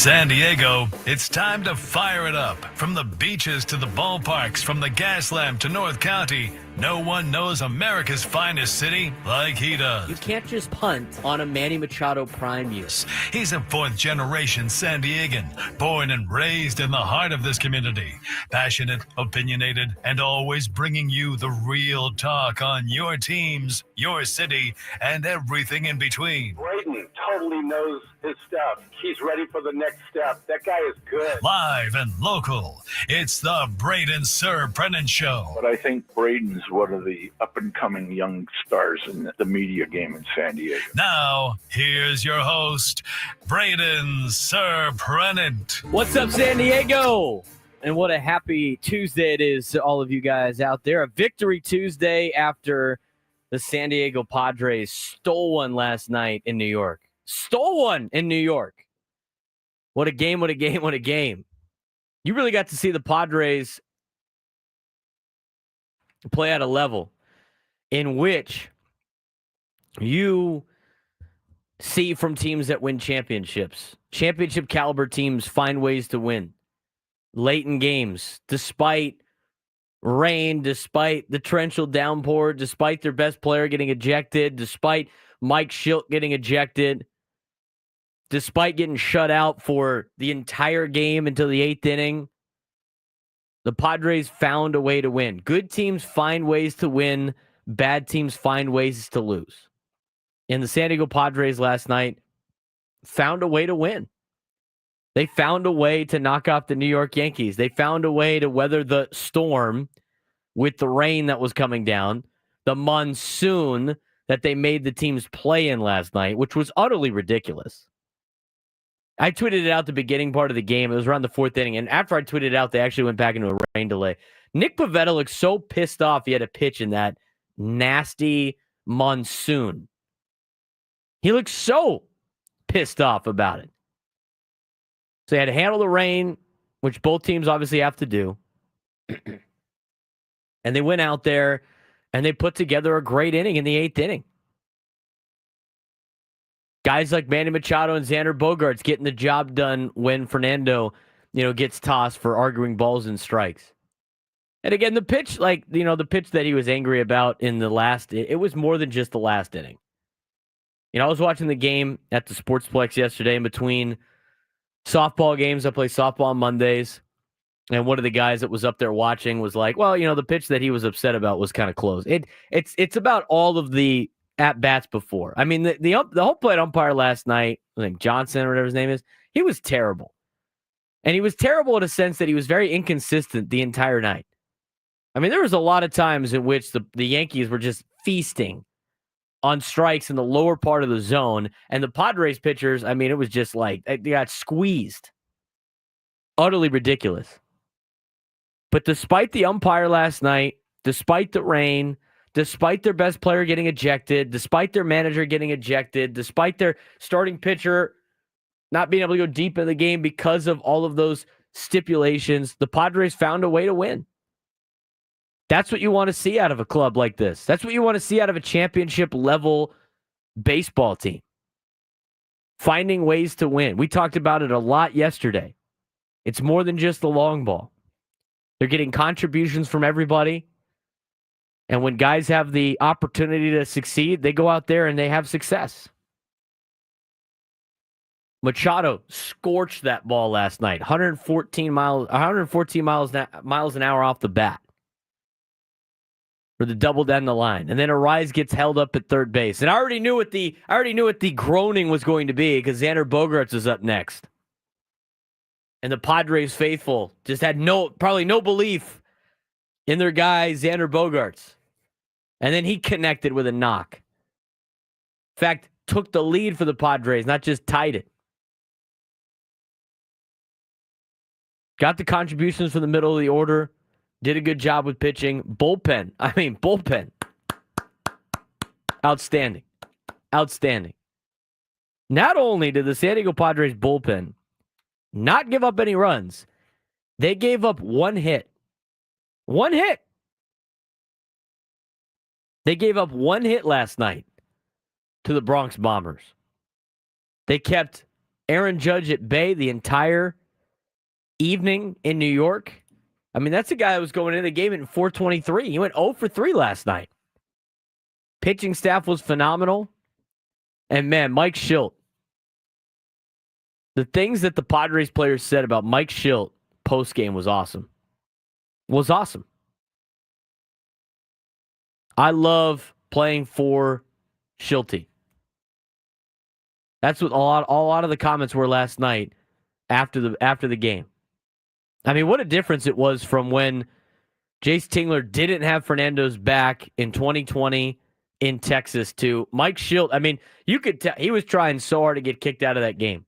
San Diego, it's time to fire it up. From the beaches to the ballparks, from the Gaslamp to North County, no one knows America's finest city like he does. You can't just punt on a Manny Machado prime year. He's a fourth-generation San Diegan, born and raised in the heart of this community. Passionate, opinionated, and always bringing you the real talk on your teams, your city, and everything in between. Braden totally knows his stuff. He's ready for the next step. That guy is good. Live and local, it's the Braden Surprenant Show. But I think Braden's one of the up-and-coming young stars in the media game in San Diego. Now, here's your host, Braden Surprenant. What's up, San Diego? And what a happy Tuesday it is to all of you guys out there. A victory Tuesday after the San Diego Padres stole one last night in New York. Stole one in New York. What a game, what a game, what a game. You really got to see the Padres play at a level in which you see from teams that win championships. Championship caliber teams find ways to win late in games, despite rain, despite the torrential downpour, despite their best player getting ejected, despite Mike Shildt getting ejected, despite getting shut out for the entire game until the eighth inning. The Padres found a way to win. Good teams find ways to win. Bad teams find ways to lose. And the San Diego Padres last night found a way to win. They found a way to knock off the New York Yankees. They found a way to weather the storm with the rain that was coming down, the monsoon that they made the teams play in last night, which was utterly ridiculous. I tweeted it out the beginning part of the game. It was around the fourth inning. And after I tweeted it out, they actually went back into a rain delay. Nick Pivetta looked so pissed off he had to pitch in that nasty monsoon. He looked so pissed off about it. So they had to handle the rain, which both teams obviously have to do. And they went out there and they put together a great inning in the eighth inning. Guys like Manny Machado and Xander Bogaerts getting the job done when Fernando, gets tossed for arguing balls and strikes. And again, the pitch, the pitch that he was angry about in the last, it was more than just the last inning. I was watching the game at the Sportsplex yesterday in between softball games. I play softball on Mondays. And one of the guys that was up there watching was like, well, the pitch that he was upset about was kind of close. It's about all of the at-bats before. I mean, the whole plate umpire last night, I think Johnson or whatever his name is, he was terrible. And he was terrible in a sense that he was very inconsistent the entire night. I mean, there was a lot of times in which the Yankees were just feasting on strikes in the lower part of the zone. And the Padres pitchers, I mean, it was just like they got squeezed. Utterly ridiculous. But despite the umpire last night, despite the rain, despite their best player getting ejected, despite their manager getting ejected, despite their starting pitcher not being able to go deep in the game because of all of those stipulations, the Padres found a way to win. That's what you want to see out of a club like this. That's what you want to see out of a championship-level baseball team. Finding ways to win. We talked about it a lot yesterday. It's more than just the long ball. They're getting contributions from everybody. And when guys have the opportunity to succeed, they go out there and they have success. Machado scorched that ball last night. 114 miles an hour off the bat for the double down the line. And then Arise gets held up at third base. And I already knew what the groaning was going to be because Xander Bogaerts was up next. And the Padres faithful just had probably no belief in their guy, Xander Bogaerts. And then he connected with a knock. In fact, took the lead for the Padres, not just tied it. Got the contributions from the middle of the order. Did a good job with pitching. Bullpen. Outstanding. Outstanding. Not only did the San Diego Padres bullpen not give up any runs, they gave up one hit. One hit. They gave up one hit last night to the Bronx Bombers. They kept Aaron Judge at bay the entire evening in New York. I mean, that's a guy that was going into the game at 423. He went 0 for 3 last night. Pitching staff was phenomenal. And man, Mike Shildt. The things that the Padres players said about Mike Shildt post-game was awesome. I love playing for Shilty. That's what a lot of the comments were last night after the game. I mean, what a difference it was from when Jace Tingler didn't have Fernando's back in 2020 in Texas to Mike Shildt. I mean, you could tell he was trying so hard to get kicked out of that game.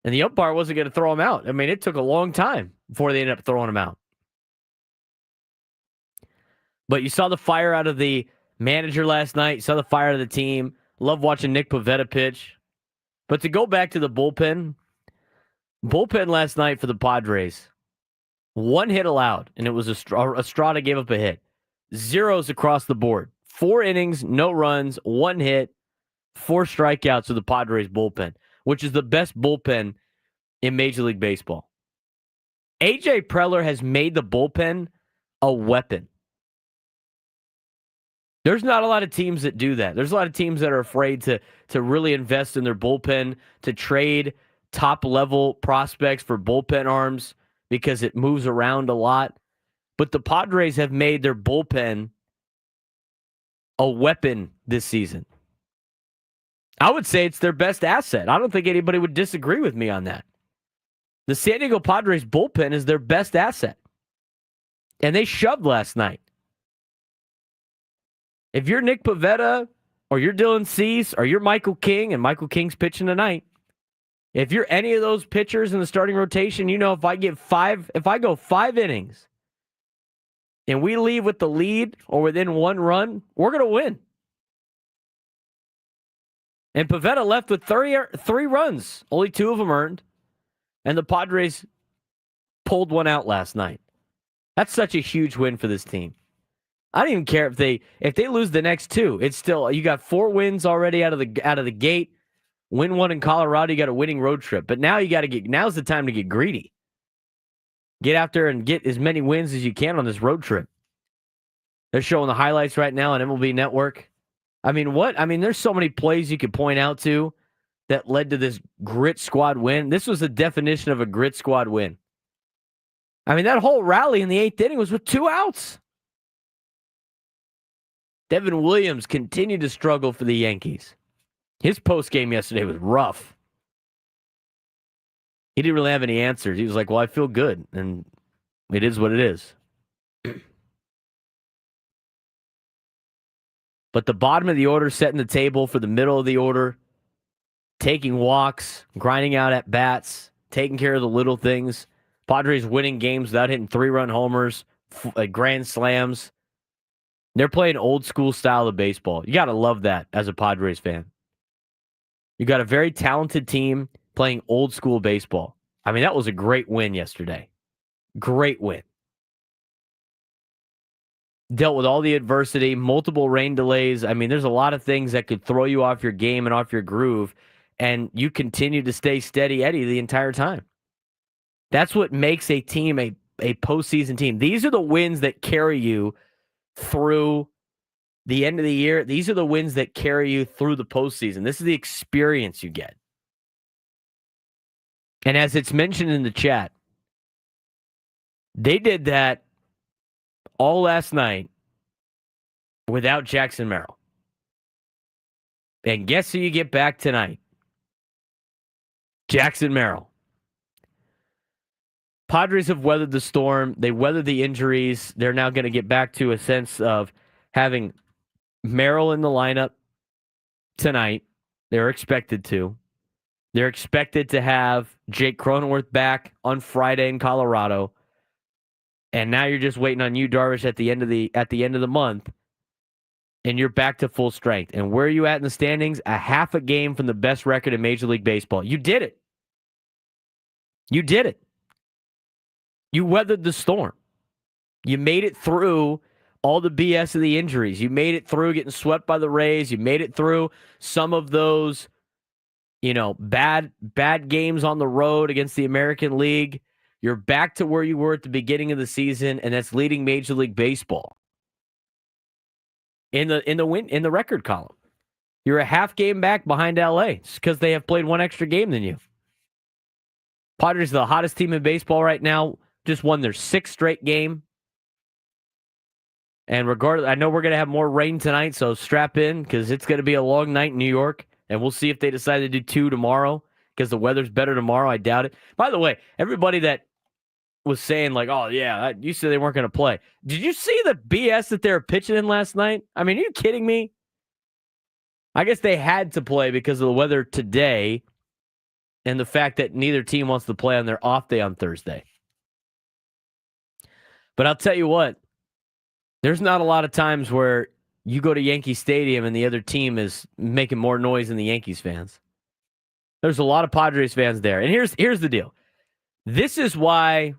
And the umpire wasn't going to throw him out. I mean, it took a long time before they ended up throwing him out. But you saw the fire out of the manager last night. You saw the fire out of the team. Love watching Nick Pivetta pitch. But to go back to the bullpen last night for the Padres, 1 hit allowed, and it was Estrada gave up a hit. Zeros across the board. 4 innings, no runs, 1 hit, 4 strikeouts for the Padres bullpen, which is the best bullpen in Major League Baseball. A.J. Preller has made the bullpen a weapon. There's not a lot of teams that do that. There's a lot of teams that are afraid to really invest in their bullpen, to trade top-level prospects for bullpen arms because it moves around a lot. But the Padres have made their bullpen a weapon this season. I would say it's their best asset. I don't think anybody would disagree with me on that. The San Diego Padres bullpen is their best asset. And they shoved last night. If you're Nick Pivetta or you're Dylan Cease or you're Michael King, and Michael King's pitching tonight, if you're any of those pitchers in the starting rotation, you know if I go 5 innings and we leave with the lead or within 1 run, we're going to win. And Pivetta left with 3 runs, only 2 of them earned, and the Padres pulled 1 out last night. That's such a huge win for this team. I don't even care if they lose the next 2. It's still, you got 4 wins already out of the gate. Win 1 in Colorado, you got a winning road trip. But now now's the time to get greedy. Get out there and get as many wins as you can on this road trip. They're showing the highlights right now on MLB Network. I mean, there's so many plays you could point out to that led to this grit squad win. This was the definition of a grit squad win. I mean, that whole rally in the 8th inning was with 2 outs. Devin Williams continued to struggle for the Yankees. His postgame yesterday was rough. He didn't really have any answers. He was like, well, I feel good, and it is what it is. But the bottom of the order, setting the table for the middle of the order, taking walks, grinding out at bats, taking care of the little things. Padres winning games without hitting 3-run homers, grand slams. They're playing old school style of baseball. You got to love that as a Padres fan. You got a very talented team playing old school baseball. I mean, that was a great win yesterday. Great win. Dealt with all the adversity, multiple rain delays. I mean, there's a lot of things that could throw you off your game and off your groove, and you continue to stay steady Eddie the entire time. That's what makes a team a postseason team. These are the wins that carry you through the end of the year. These are the wins that carry you through the postseason. This is the experience you get. And as it's mentioned in the chat, they did that all last night without Jackson Merrill. And guess who you get back tonight? Jackson Merrill. Padres have weathered the storm. They weathered the injuries. They're now going to get back to a sense of having Merrill in the lineup tonight. They're expected to. They're expected to have Jake Cronenworth back on Friday in Colorado. And now you're just waiting on Yu Darvish at the end of the month, and you're back to full strength. And where are you at in the standings? A half a game from the best record in Major League Baseball. You did it. You did it. You weathered the storm. You made it through all the BS of the injuries. You made it through getting swept by the Rays. You made it through some of those, bad games on the road against the American League. You're back to where you were at the beginning of the season, and that's leading Major League Baseball in the record column. You're a half game back behind LA because they have played one extra game than you. Padres are the hottest team in baseball right now. Just won their 6th straight game. And regardless, I know we're going to have more rain tonight, so strap in because it's going to be a long night in New York. And we'll see if they decide to do 2 tomorrow because the weather's better tomorrow. I doubt it. By the way, everybody that was saying like, oh, yeah, you said they weren't going to play. Did you see the BS that they were pitching in last night? I mean, are you kidding me? I guess they had to play because of the weather today and the fact that neither team wants to play on their off day on Thursday. But I'll tell you what, there's not a lot of times where you go to Yankee Stadium and the other team is making more noise than the Yankees fans. There's a lot of Padres fans there. And here's the deal. This is why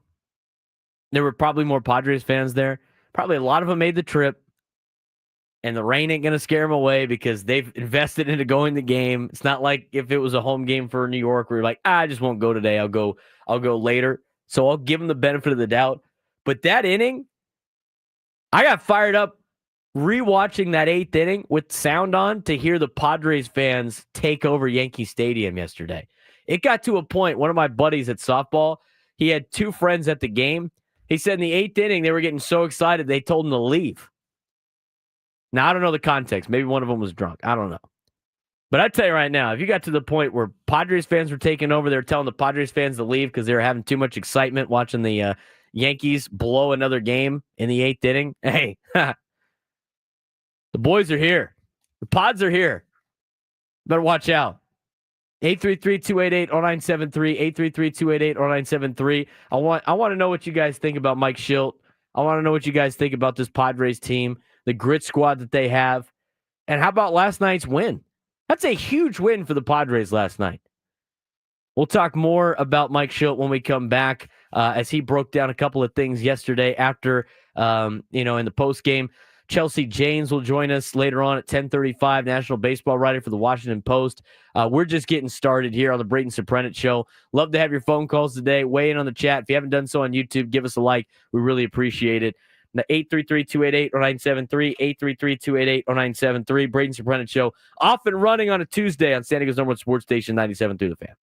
there were probably more Padres fans there. Probably a lot of them made the trip. And the rain ain't going to scare them away because they've invested into going the game. It's not like if it was a home game for New York where you're like, I just won't go today. I'll go later. So I'll give them the benefit of the doubt. But that inning, I got fired up rewatching that 8th inning with sound on to hear the Padres fans take over Yankee Stadium yesterday. It got to a point, one of my buddies at softball, he had 2 friends at the game. He said in the 8th inning, they were getting so excited, they told him to leave. Now, I don't know the context. Maybe one of them was drunk. I don't know. But I tell you right now, if you got to the point where Padres fans were taking over, they were telling the Padres fans to leave because they were having too much excitement watching the Yankees blow another game in the 8th inning. Hey, the boys are here. The Pods are here. Better watch out. 833-288-0973, 833-288-0973. I want to know what you guys think about Mike Shildt. I want to know what you guys think about this Padres team, the grit squad that they have. And how about last night's win? That's a huge win for the Padres last night. We'll talk more about Mike Shildt when we come back as he broke down a couple of things yesterday after, in the postgame. Chelsea Janes will join us later on at 10:35, national baseball writer for the Washington Post. We're just getting started here on the Braden Surprenant Show. Love to have your phone calls today. Weigh in on the chat. If you haven't done so on YouTube, give us a like. We really appreciate it. 833-288-0973, 833-288-0973. Braden Surprenant Show off and running on a Tuesday on San Diego's #1 sports station, 97.3 The Fan.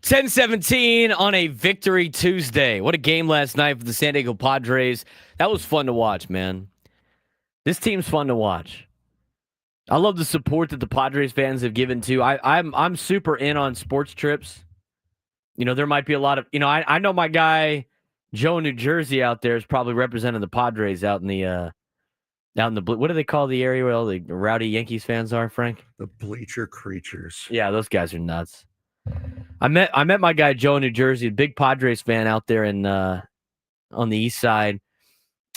10-17 on a Victory Tuesday. What a game last night for the San Diego Padres. That was fun to watch, man. This team's fun to watch. I love the support that the Padres fans have given to. I'm super in on sports trips. You know, there might be a lot of, I know my guy Joe in New Jersey out there is probably representing the Padres out in the what do they call the area where all the rowdy Yankees fans are, Frank? The bleacher creatures. Yeah, those guys are nuts. I met my guy Joe in New Jersey, a big Padres fan out there in on the east side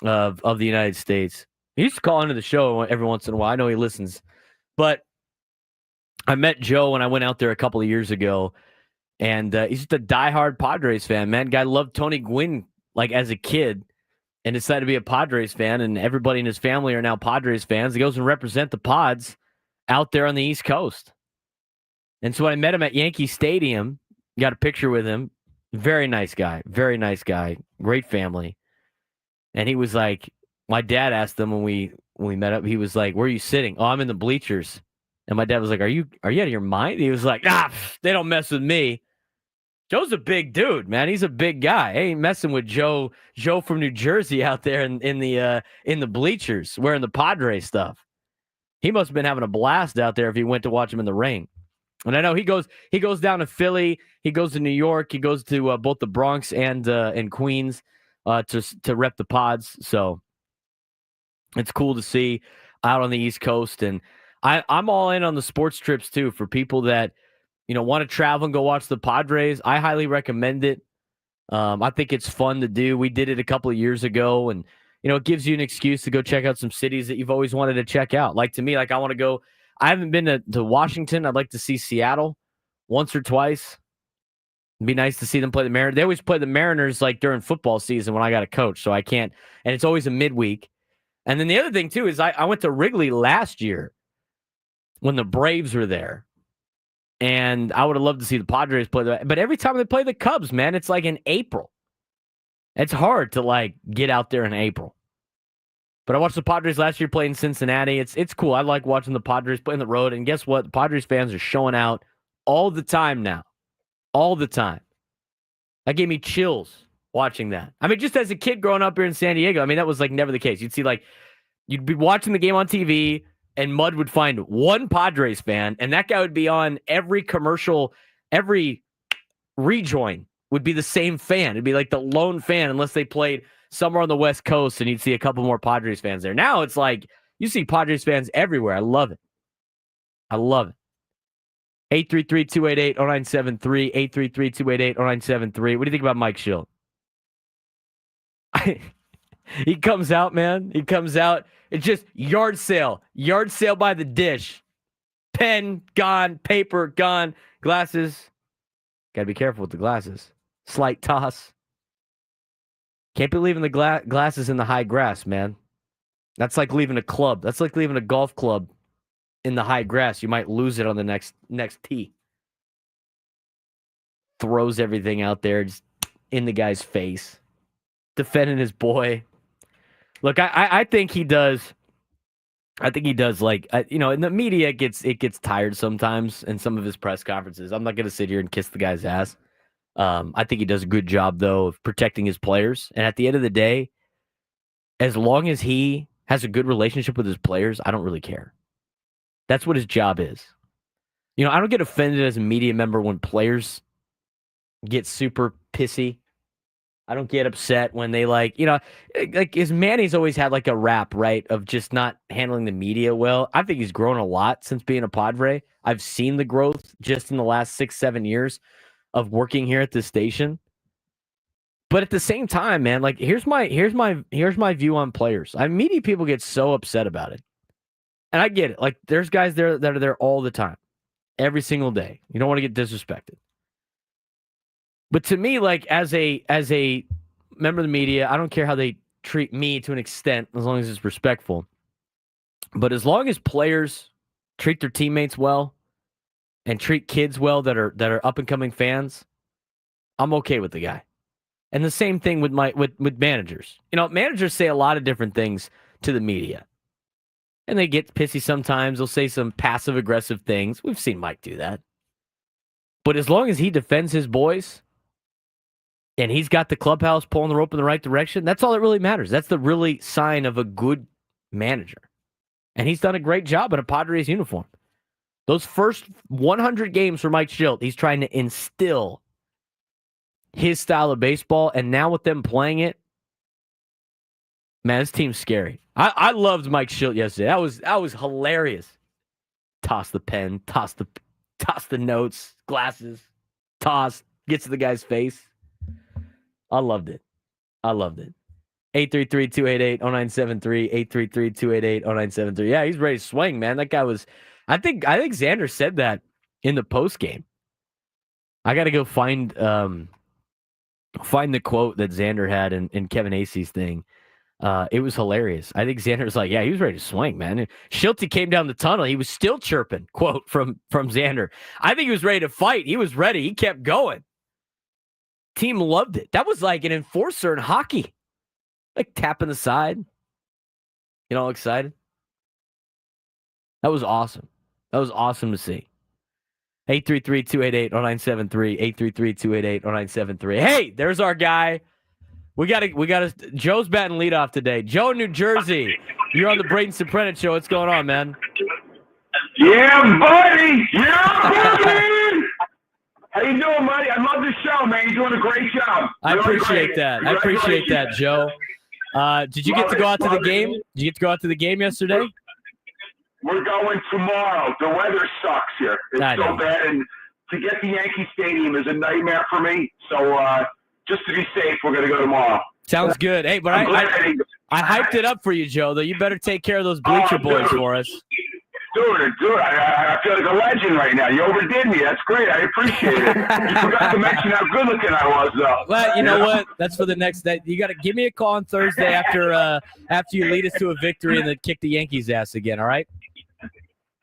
of the United States. He used to call into the show every once in a while. I know he listens. But I met Joe when I went out there a couple of years ago, and he's just a diehard Padres fan, man. Guy loved Tony Gwynn like as a kid and decided to be a Padres fan, and everybody in his family are now Padres fans. He goes and represent the Pods out there on the East Coast. And so when I met him at Yankee Stadium, got a picture with him. Very nice guy. Very nice guy. Great family. And he was like, my dad asked him when we met up, he was like, where are you sitting? Oh, I'm in the bleachers. And my dad was like, are you out of your mind? He was like, they don't mess with me. Joe's a big dude, man. He's a big guy. Hey, ain't messing with Joe from New Jersey out there in the bleachers wearing the Padres stuff. He must have been having a blast out there if he went to watch him in the rain. And I know he goes down to Philly, he goes to New York, he goes to both the Bronx and Queens to rep the Pods. So it's cool to see out on the East Coast. And I'm all in on the sports trips too for people that want to travel and go watch the Padres. I highly recommend it. I think it's fun to do. We did it a couple of years ago, and it gives you an excuse to go check out some cities that you've always wanted to check out. Like to me, I want to go. I haven't been to Washington. I'd like to see Seattle once or twice. It'd be nice to see them play the Mariners. They always play the Mariners like during football season when I got a coach, so I can't. And it's always a midweek. And then the other thing too is I went to Wrigley last year when the Braves were there. And I would have loved to see the Padres play that. But every time they play the Cubs, man, it's like in April. It's hard to get out there in April. But I watched the Padres last year play in Cincinnati. It's cool. I like watching the Padres play on the road. And guess what? The Padres fans are showing out all the time now. All the time. That gave me chills watching that. I mean, just as a kid growing up here in San Diego, that was never the case. You'd see you'd be watching the game on TV, and Mud would find one Padres fan, and that guy would be on every commercial, every rejoin would be the same fan. It'd be like the lone fan unless they played somewhere on the West Coast, and you'd see a couple more Padres fans there. Now it's like you see Padres fans everywhere. I love it. I love it. 833-288-0973, 833-288-0973. What do you think about Mike Shildt? He comes out, man. He comes out. It's just yard sale by the dish. Pen gone, paper gone, glasses. Got to be careful with the glasses. Slight toss. Can't be leaving the glasses in the high grass, man. That's like leaving a club. That's like leaving a golf club in the high grass. You might lose it on the next tee. Throws everything out there just in the guy's face. Defending his boy. Look, I think he does. I think he does. In the media, it gets tired sometimes in some of his press conferences. I'm not going to sit here and kiss the guy's ass. I think he does a good job, though, of protecting his players. And at the end of the day, as long as he has a good relationship with his players, I don't really care. That's what his job is. I don't get offended as a media member when players get super pissy. I don't get upset when they his Manny's always had a rap, right, of just not handling the media well. I think he's grown a lot since being a Padre. I've seen the growth just in the last 6-7 years of working here at this station. But at the same time, man, here's my view on players. Media people get so upset about it. And I get it. There's guys there that are there all the time. Every single day. You don't want to get disrespected. But to me, as a member of the media, I don't care how they treat me to an extent, as long as it's respectful. But as long as players treat their teammates well and treat kids well that are up and coming fans, I'm okay with the guy. And the same thing with managers. Managers say a lot of different things to the media. And they get pissy sometimes. They'll say some passive aggressive things. We've seen Mike do that. But as long as he defends his boys and he's got the clubhouse pulling the rope in the right direction, that's all that really matters. That's the really sign of a good manager. And he's done a great job in a Padres uniform. Those first 100 games for Mike Shildt, he's trying to instill his style of baseball. And now with them playing it, man, this team's scary. I loved Mike Shildt yesterday. That was hilarious. Toss the pen, toss the notes, glasses, toss, gets to the guy's face. I loved it. 833-288-0973, 833-288-0973. Yeah, he's ready to swing, man. That guy was I think Xander said that in the post game. I got to go find the quote that Xander had in Kevin Acey's thing. It was hilarious. I think Xander was like, yeah, he was ready to swing, man. Shildt came down the tunnel. He was still chirping, quote from Xander. I think he was ready to fight. He was ready. He kept going. Team loved it. That was like an enforcer in hockey. Like tapping the side. You know, excited. That was awesome. That was awesome to see. 833-288-0973, 833-288-0973. Hey, there's our guy. We got to. Joe's batting leadoff today. Joe in New Jersey. You're on the Braden Surprenant show. What's going on, man? Yeah, buddy. How you doing, buddy? I love the show, man. You're doing a great job. I appreciate that. I appreciate that, Joe. Did you get to go out to the game? Did you get to go out to the game yesterday? We're going tomorrow. The weather sucks here. It's so bad, and to get to Yankee Stadium is a nightmare for me. So just to be safe, we're going to go tomorrow. Sounds good. Hey, but I hyped it up for you, Joe, though. You better take care of those bleacher boys for us. Dude, I feel like a legend right now. You overdid me. That's great. I appreciate it. You forgot to mention how good looking I was, though. Well, you know what? That's for the next day. You got to give me a call on Thursday after you lead us to a victory and then kick the Yankees' ass again. All right?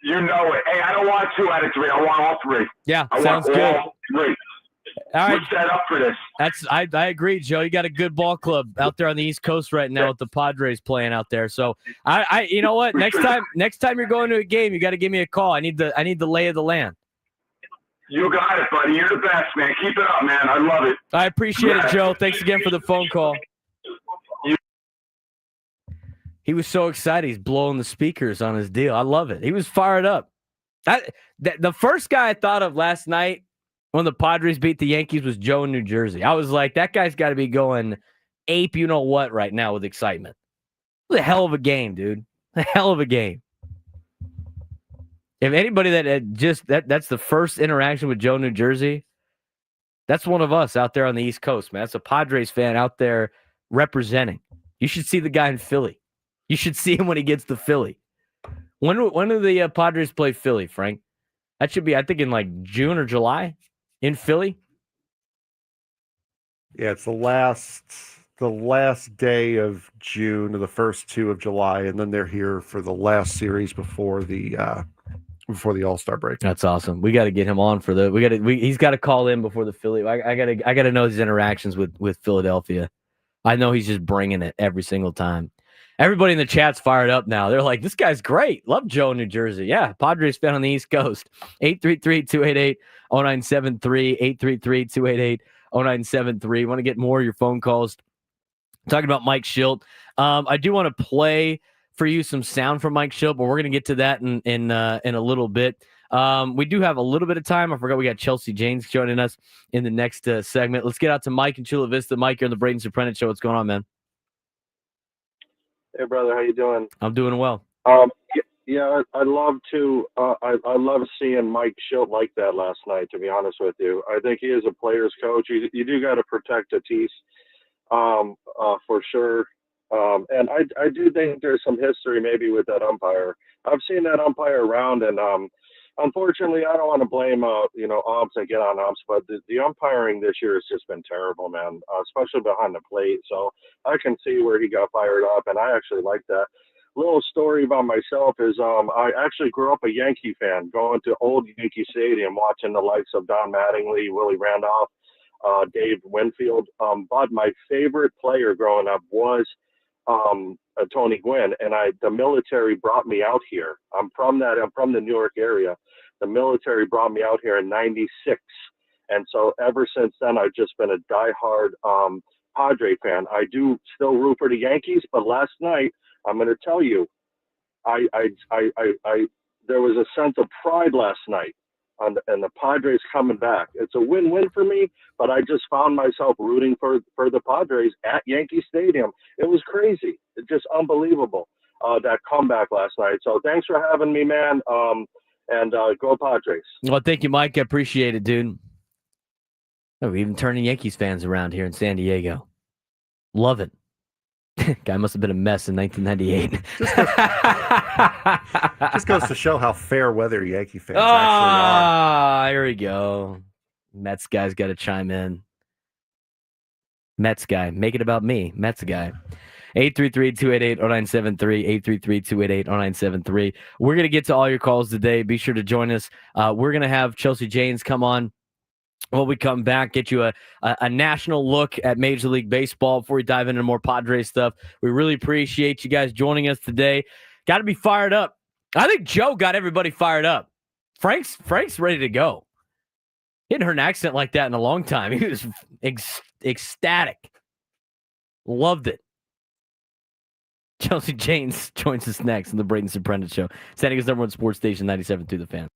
You know it. Hey, I don't want 2 out of 3. I want all 3. Yeah, I sounds want good. All 3. All right. We're set up for this. I agree, Joe. You got a good ball club out there on the East Coast right now with the Padres playing out there. So I you know what? Next time you're going to a game, you got to give me a call. I need the lay of the land. You got it, buddy. You're the best, man. Keep it up, man. I love it. I appreciate it, Joe. Thanks again for the phone call. He was so excited. He's blowing the speakers on his deal. I love it. He was fired up. The first guy I thought of last night when the Padres beat the Yankees was Joe in New Jersey. I was like, that guy's got to be going ape you know what right now with excitement. It was a hell of a game, dude. A hell of a game. If anybody that's the first interaction with Joe in New Jersey, that's one of us out there on the East Coast, man. That's a Padres fan out there representing. You should see the guy in Philly. You should see him when he gets to Philly. When do the Padres play Philly, Frank? That should be, I think, in like June or July in Philly. Yeah, it's the last day of June or the first 2 of July, and then they're here for the last series before the All-Star break. That's awesome. We got to get him on for he's got to call in before the Philly. I got to know his interactions with Philadelphia. I know he's just bringing it every single time. Everybody in the chat's fired up now. They're like, this guy's great. Love Joe in New Jersey. Yeah, Padres fan on the East Coast. 833-288-0973, 833-288-0973. Want to get more of your phone calls. Talking about Mike Shildt. I do want to play for you some sound from Mike Shildt, but we're going to get to that in a little bit. We do have a little bit of time. I forgot we got Chelsea Janes joining us in the next segment. Let's get out to Mike in Chula Vista. Mike, you're on the Braden Surprenant show. What's going on, man? Hey, brother, how you doing? I'm doing well. Yeah, I love seeing Mike Shildt like that last night, to be honest with you. I think he is a player's coach. You do got to protect Tatis, for sure. And I do think there's some history maybe with that umpire. I've seen that umpire around, and unfortunately, I don't want to blame umps and get on umps, but the umpiring this year has just been terrible, man, especially behind the plate. So I can see where he got fired up, and I actually like that. Little story about myself is I actually grew up a Yankee fan, going to old Yankee Stadium, watching the likes of Don Mattingly, Willie Randolph, Dave Winfield. But my favorite player growing up was Tony Gwynn, and the military brought me out here. I'm from the New York area. The military brought me out here in '96 And so ever since then, I've just been a diehard Padre fan. I do still root for the Yankees, but last night, I'm going to tell you, I there was a sense of pride last night and the Padres coming back. It's a win-win for me, but I just found myself rooting for the Padres at Yankee Stadium. It was crazy. It's just unbelievable, that comeback last night. So thanks for having me, man. And go Padres. Well, thank you, Mike. I appreciate it, dude. Oh, we're even turning Yankees fans around here in San Diego. Love it. Guy must have been a mess in 1998. Just goes to show how fair weather Yankee fans actually are. Here we go. Mets guy's got to chime in. Mets guy. Make it about me. Mets guy. 833-288-0973. 833-288-0973. We're going to get to all your calls today. Be sure to join us. We're going to have Chelsea Janes come on when we come back, get you a national look at Major League Baseball before we dive into more Padres stuff. We really appreciate you guys joining us today. Got to be fired up. I think Joe got everybody fired up. Frank's ready to go. He hadn't heard an accent like that in a long time. He was ecstatic. Loved it. Chelsea Janes joins us next on the Braden Surprenant Show. San Diego's #1 sports station, 97.3 The Fan.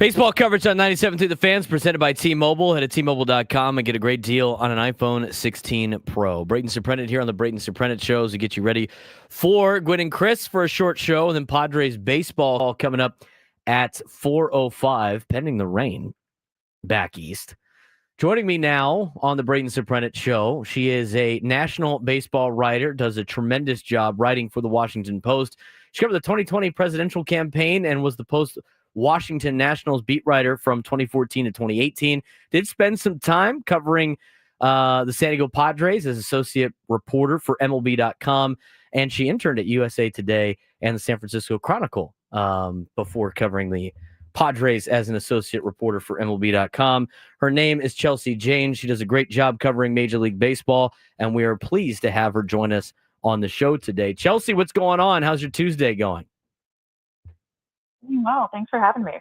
Baseball coverage on 97 through the Fans, presented by T-Mobile. Head to T-Mobile.com and get a great deal on an iPhone 16 Pro. Braden Surprenant here on the Braden Surprenant Show to get you ready for Gwen and Chris for a short show, and then Padres baseball coming up at 4:05, pending the rain back east. Joining me now on the Braden Surprenant Show, she is a national baseball writer, does a tremendous job writing for the Washington Post. She covered the 2020 presidential campaign and was the Post Washington Nationals beat writer from 2014 to 2018. Did spend some time covering the San Diego Padres as associate reporter for MLB.com, and she interned at USA Today and the San Francisco Chronicle before covering the Padres as an associate reporter for MLB.com. Her name is Chelsea Janes. She does a great job covering Major League Baseball, and we are pleased to have her join us on the show today. Chelsea, what's going on? How's your Tuesday going? Well, thanks for having me.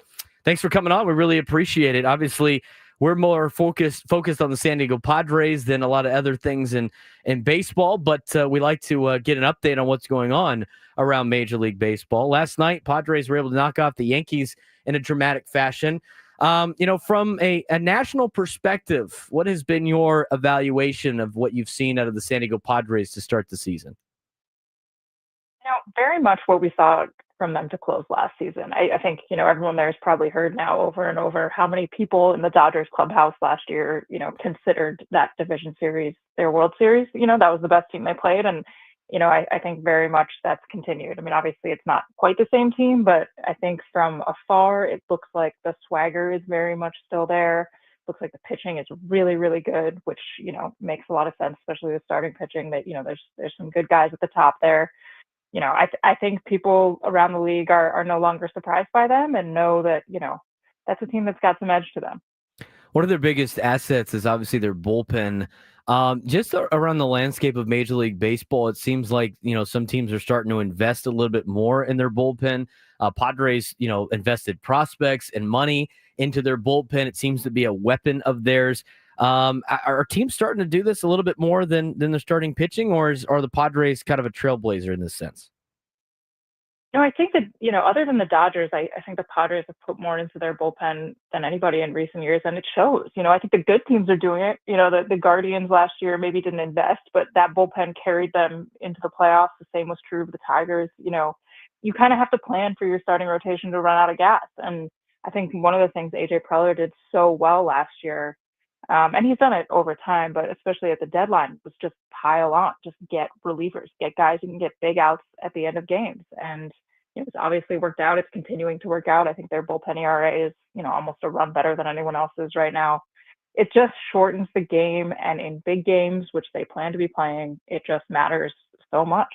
Thanks for coming on. We really appreciate it. Obviously, we're more focused on the San Diego Padres than a lot of other things in baseball, but we like to get an update on what's going on around Major League Baseball. Last night, Padres were able to knock off the Yankees in a dramatic fashion. From a national perspective, what has been your evaluation of what you've seen out of the San Diego Padres to start the season? Very much what we saw from them to close last season. I think, everyone there has probably heard now over and over how many people in the Dodgers clubhouse last year, considered that division series their World Series. That was the best team they played. And, I think very much that's continued. I mean, obviously it's not quite the same team, but I think from afar, it looks like the swagger is very much still there. Looks like the pitching is really, really good, which, makes a lot of sense, especially the starting pitching that, there's some good guys at the top there. I think people around the league are no longer surprised by them and know that, that's a team that's got some edge to them. One of their biggest assets is obviously their bullpen. Just around the landscape of Major League Baseball, it seems like, some teams are starting to invest a little bit more in their bullpen. Padres, invested prospects and money into their bullpen. It seems to be a weapon of theirs. Are teams starting to do this a little bit more than the starting pitching, or are the Padres kind of a trailblazer in this sense? No, I think that, other than the Dodgers, I think the Padres have put more into their bullpen than anybody in recent years, and it shows. I think the good teams are doing it. The Guardians last year maybe didn't invest, but that bullpen carried them into the playoffs. The same was true of the Tigers. You kind of have to plan for your starting rotation to run out of gas. And I think one of the things A.J. Preller did so well last year, and he's done it over time, but especially at the deadline, was just pile on, just get relievers, get guys who can get big outs at the end of games. And it's obviously worked out. It's continuing to work out. I think their bullpen ERA is, almost a run better than anyone else's right now. It just shortens the game, and in big games, which they plan to be playing, it just matters so much.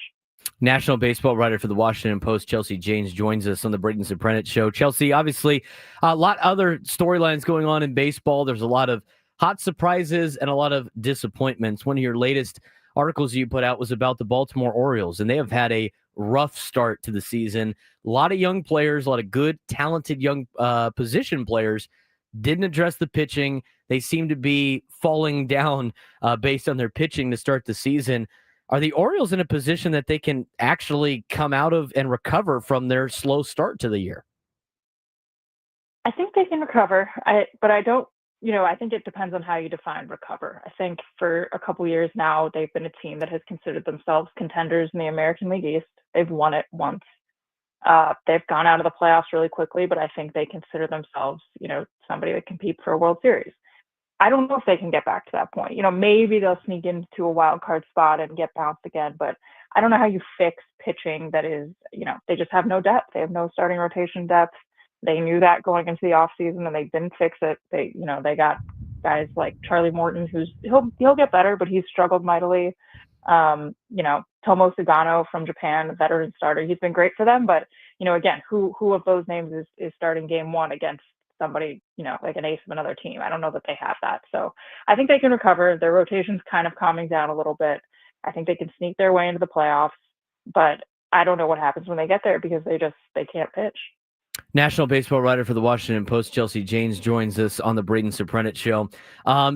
National baseball writer for the Washington Post, Chelsea Janes, joins us on the Braden Surprenant Show. Chelsea, obviously, a lot other storylines going on in baseball. There's a lot of hot surprises and a lot of disappointments. One of your latest articles you put out was about the Baltimore Orioles, and they have had a rough start to the season. A lot of young players, a lot of good, talented young position players didn't address the pitching. They seem to be falling down based on their pitching to start the season. Are the Orioles in a position that they can actually come out of and recover from their slow start to the year? I think they can recover, but I don't. I think it depends on how you define recover. I think for a couple years now, they've been a team that has considered themselves contenders in the American League East. They've won it once. They've gone out of the playoffs really quickly, but I think they consider themselves, somebody that competes for a World Series. I don't know if they can get back to that point. Maybe they'll sneak into a wild card spot and get bounced again, but I don't know how you fix pitching that is, they just have no depth. They have no starting rotation depth. They knew that going into the offseason, and they didn't fix it. They got guys like Charlie Morton, he'll get better, but he's struggled mightily. Tomo Sugano from Japan, a veteran starter, he's been great for them. But again, who of those names is starting game one against somebody, like an ace of another team? I don't know that they have that. So I think they can recover. Their rotation's kind of calming down a little bit. I think they can sneak their way into the playoffs, but I don't know what happens when they get there because they can't pitch. National baseball writer for the Washington Post, Chelsea Janes, joins us on the Braden Surprenant Show.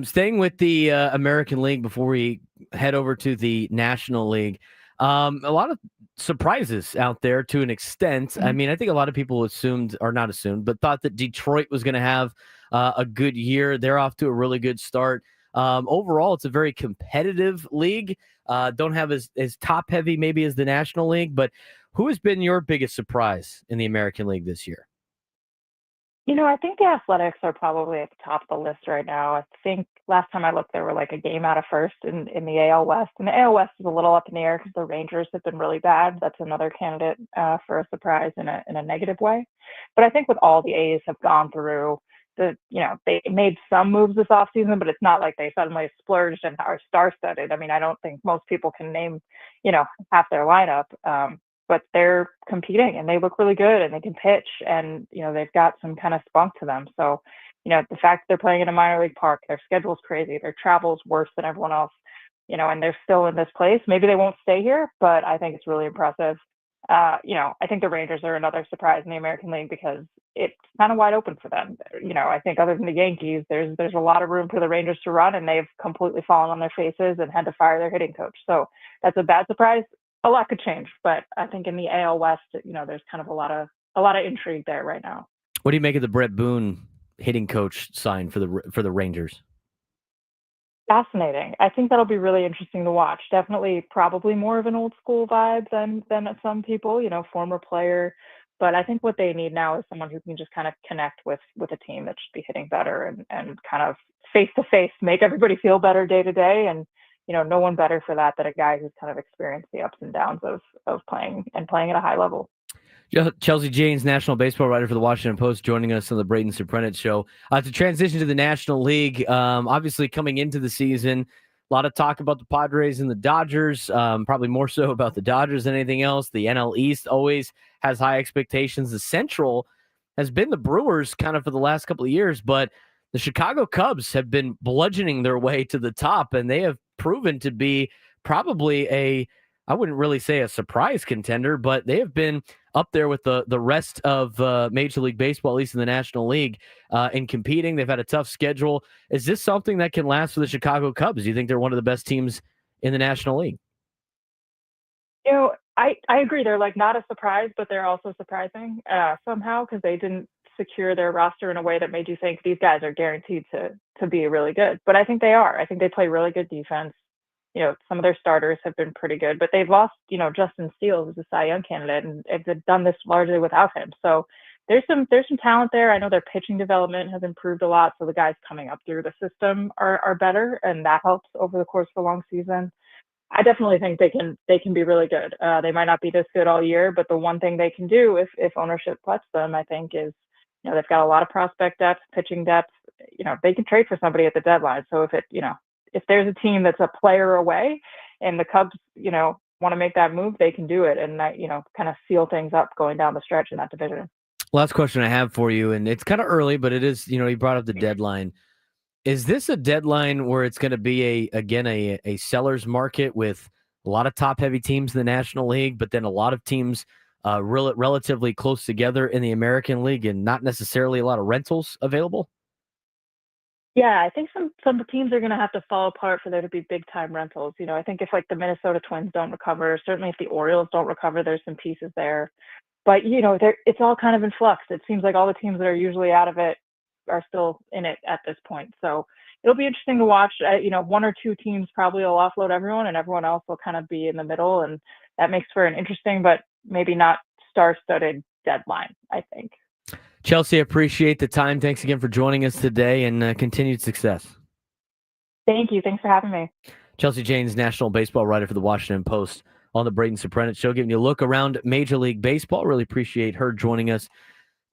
Staying with the American League before we head over to the National League, a lot of surprises out there to an extent. I mean, I think a lot of people assumed, or not assumed, but thought that Detroit was going to have a good year. They're off to a really good start. Overall, it's a very competitive league. Don't have as top heavy maybe as the National League, but who has been your biggest surprise in the American League this year? I think the Athletics are probably at the top of the list right now. I think last time I looked, they were like a game out of first in the AL West. And the AL West is a little up in the air because the Rangers have been really bad. That's another candidate for a surprise in a negative way. But I think with all the A's have gone through, they made some moves this offseason, but it's not like they suddenly splurged and are star-studded. I mean, I don't think most people can name, half their lineup. But they're competing and they look really good and they can pitch and, they've got some kind of spunk to them. So, the fact that they're playing in a minor league park, their schedule's crazy, their travel's worse than everyone else, and they're still in this place. Maybe they won't stay here, but I think it's really impressive. I think the Rangers are another surprise in the American League because it's kind of wide open for them. I think other than the Yankees, there's a lot of room for the Rangers to run and they've completely fallen on their faces and had to fire their hitting coach. So that's a bad surprise. A lot could change, but I think in the AL West, there's kind of a lot of intrigue there right now. What do you make of the Brett Boone hitting coach sign for the Rangers? Fascinating. I think that'll be really interesting to watch. Definitely, probably more of an old school vibe than some people. Former player, but I think what they need now is someone who can just kind of connect with a team that should be hitting better and kind of face to face make everybody feel better day to day. And no one better for that than a guy who's kind of experienced the ups and downs of playing at a high level. Chelsea Janes, national baseball writer for the Washington Post, joining us on the Braden Surprenant Show. To transition to the National League, obviously coming into the season, a lot of talk about the Padres and the Dodgers, probably more so about the Dodgers than anything else. The NL East always has high expectations. The Central has been the Brewers kind of for the last couple of years, but the Chicago Cubs have been bludgeoning their way to the top, and they have proven to be probably I wouldn't really say a surprise contender, but they have been up there with the rest of Major League Baseball, at least in the National League, in competing. They've had a tough schedule. Is this something that can last for the Chicago Cubs? Do you think they're one of the best teams in the National League? I agree. They're like not a surprise, but they're also surprising somehow because they didn't secure their roster in a way that made you think these guys are guaranteed to be really good. But I think they are. I think they play really good defense. Some of their starters have been pretty good, but they've lost, Justin Steele, who's a Cy Young candidate, and they've done this largely without him. So there's some talent there. I know their pitching development has improved a lot. So the guys coming up through the system are better, and that helps over the course of a long season. I definitely think they can be really good. They might not be this good all year, but the one thing they can do if ownership lets them, I think, is they've got a lot of prospect depth, pitching depth. They can trade for somebody at the deadline. So if there's a team that's a player away, and the Cubs want to make that move, they can do it, and that kind of seal things up going down the stretch in that division. Last question I have for you, and it's kind of early, but it is. You brought up the deadline. Is this a deadline where it's going to be a seller's market with a lot of top-heavy teams in the National League, but then a lot of teams relatively close together in the American League and not necessarily a lot of rentals available? Yeah, I think some teams are going to have to fall apart for there to be big-time rentals. I think if the Minnesota Twins don't recover, certainly if the Orioles don't recover, there's some pieces there. But, it's all kind of in flux. It seems like all the teams that are usually out of it are still in it at this point. So it'll be interesting to watch. One or two teams probably will offload everyone and everyone else will kind of be in the middle. And that makes for an interesting, but maybe not star-studded deadline, I think. Chelsea, I appreciate the time. Thanks again for joining us today, and continued success. Thank you. Thanks for having me. Chelsea Janes, national baseball writer for the Washington Post on the Braden Surprenant Show, giving you a look around Major League Baseball. Really appreciate her joining us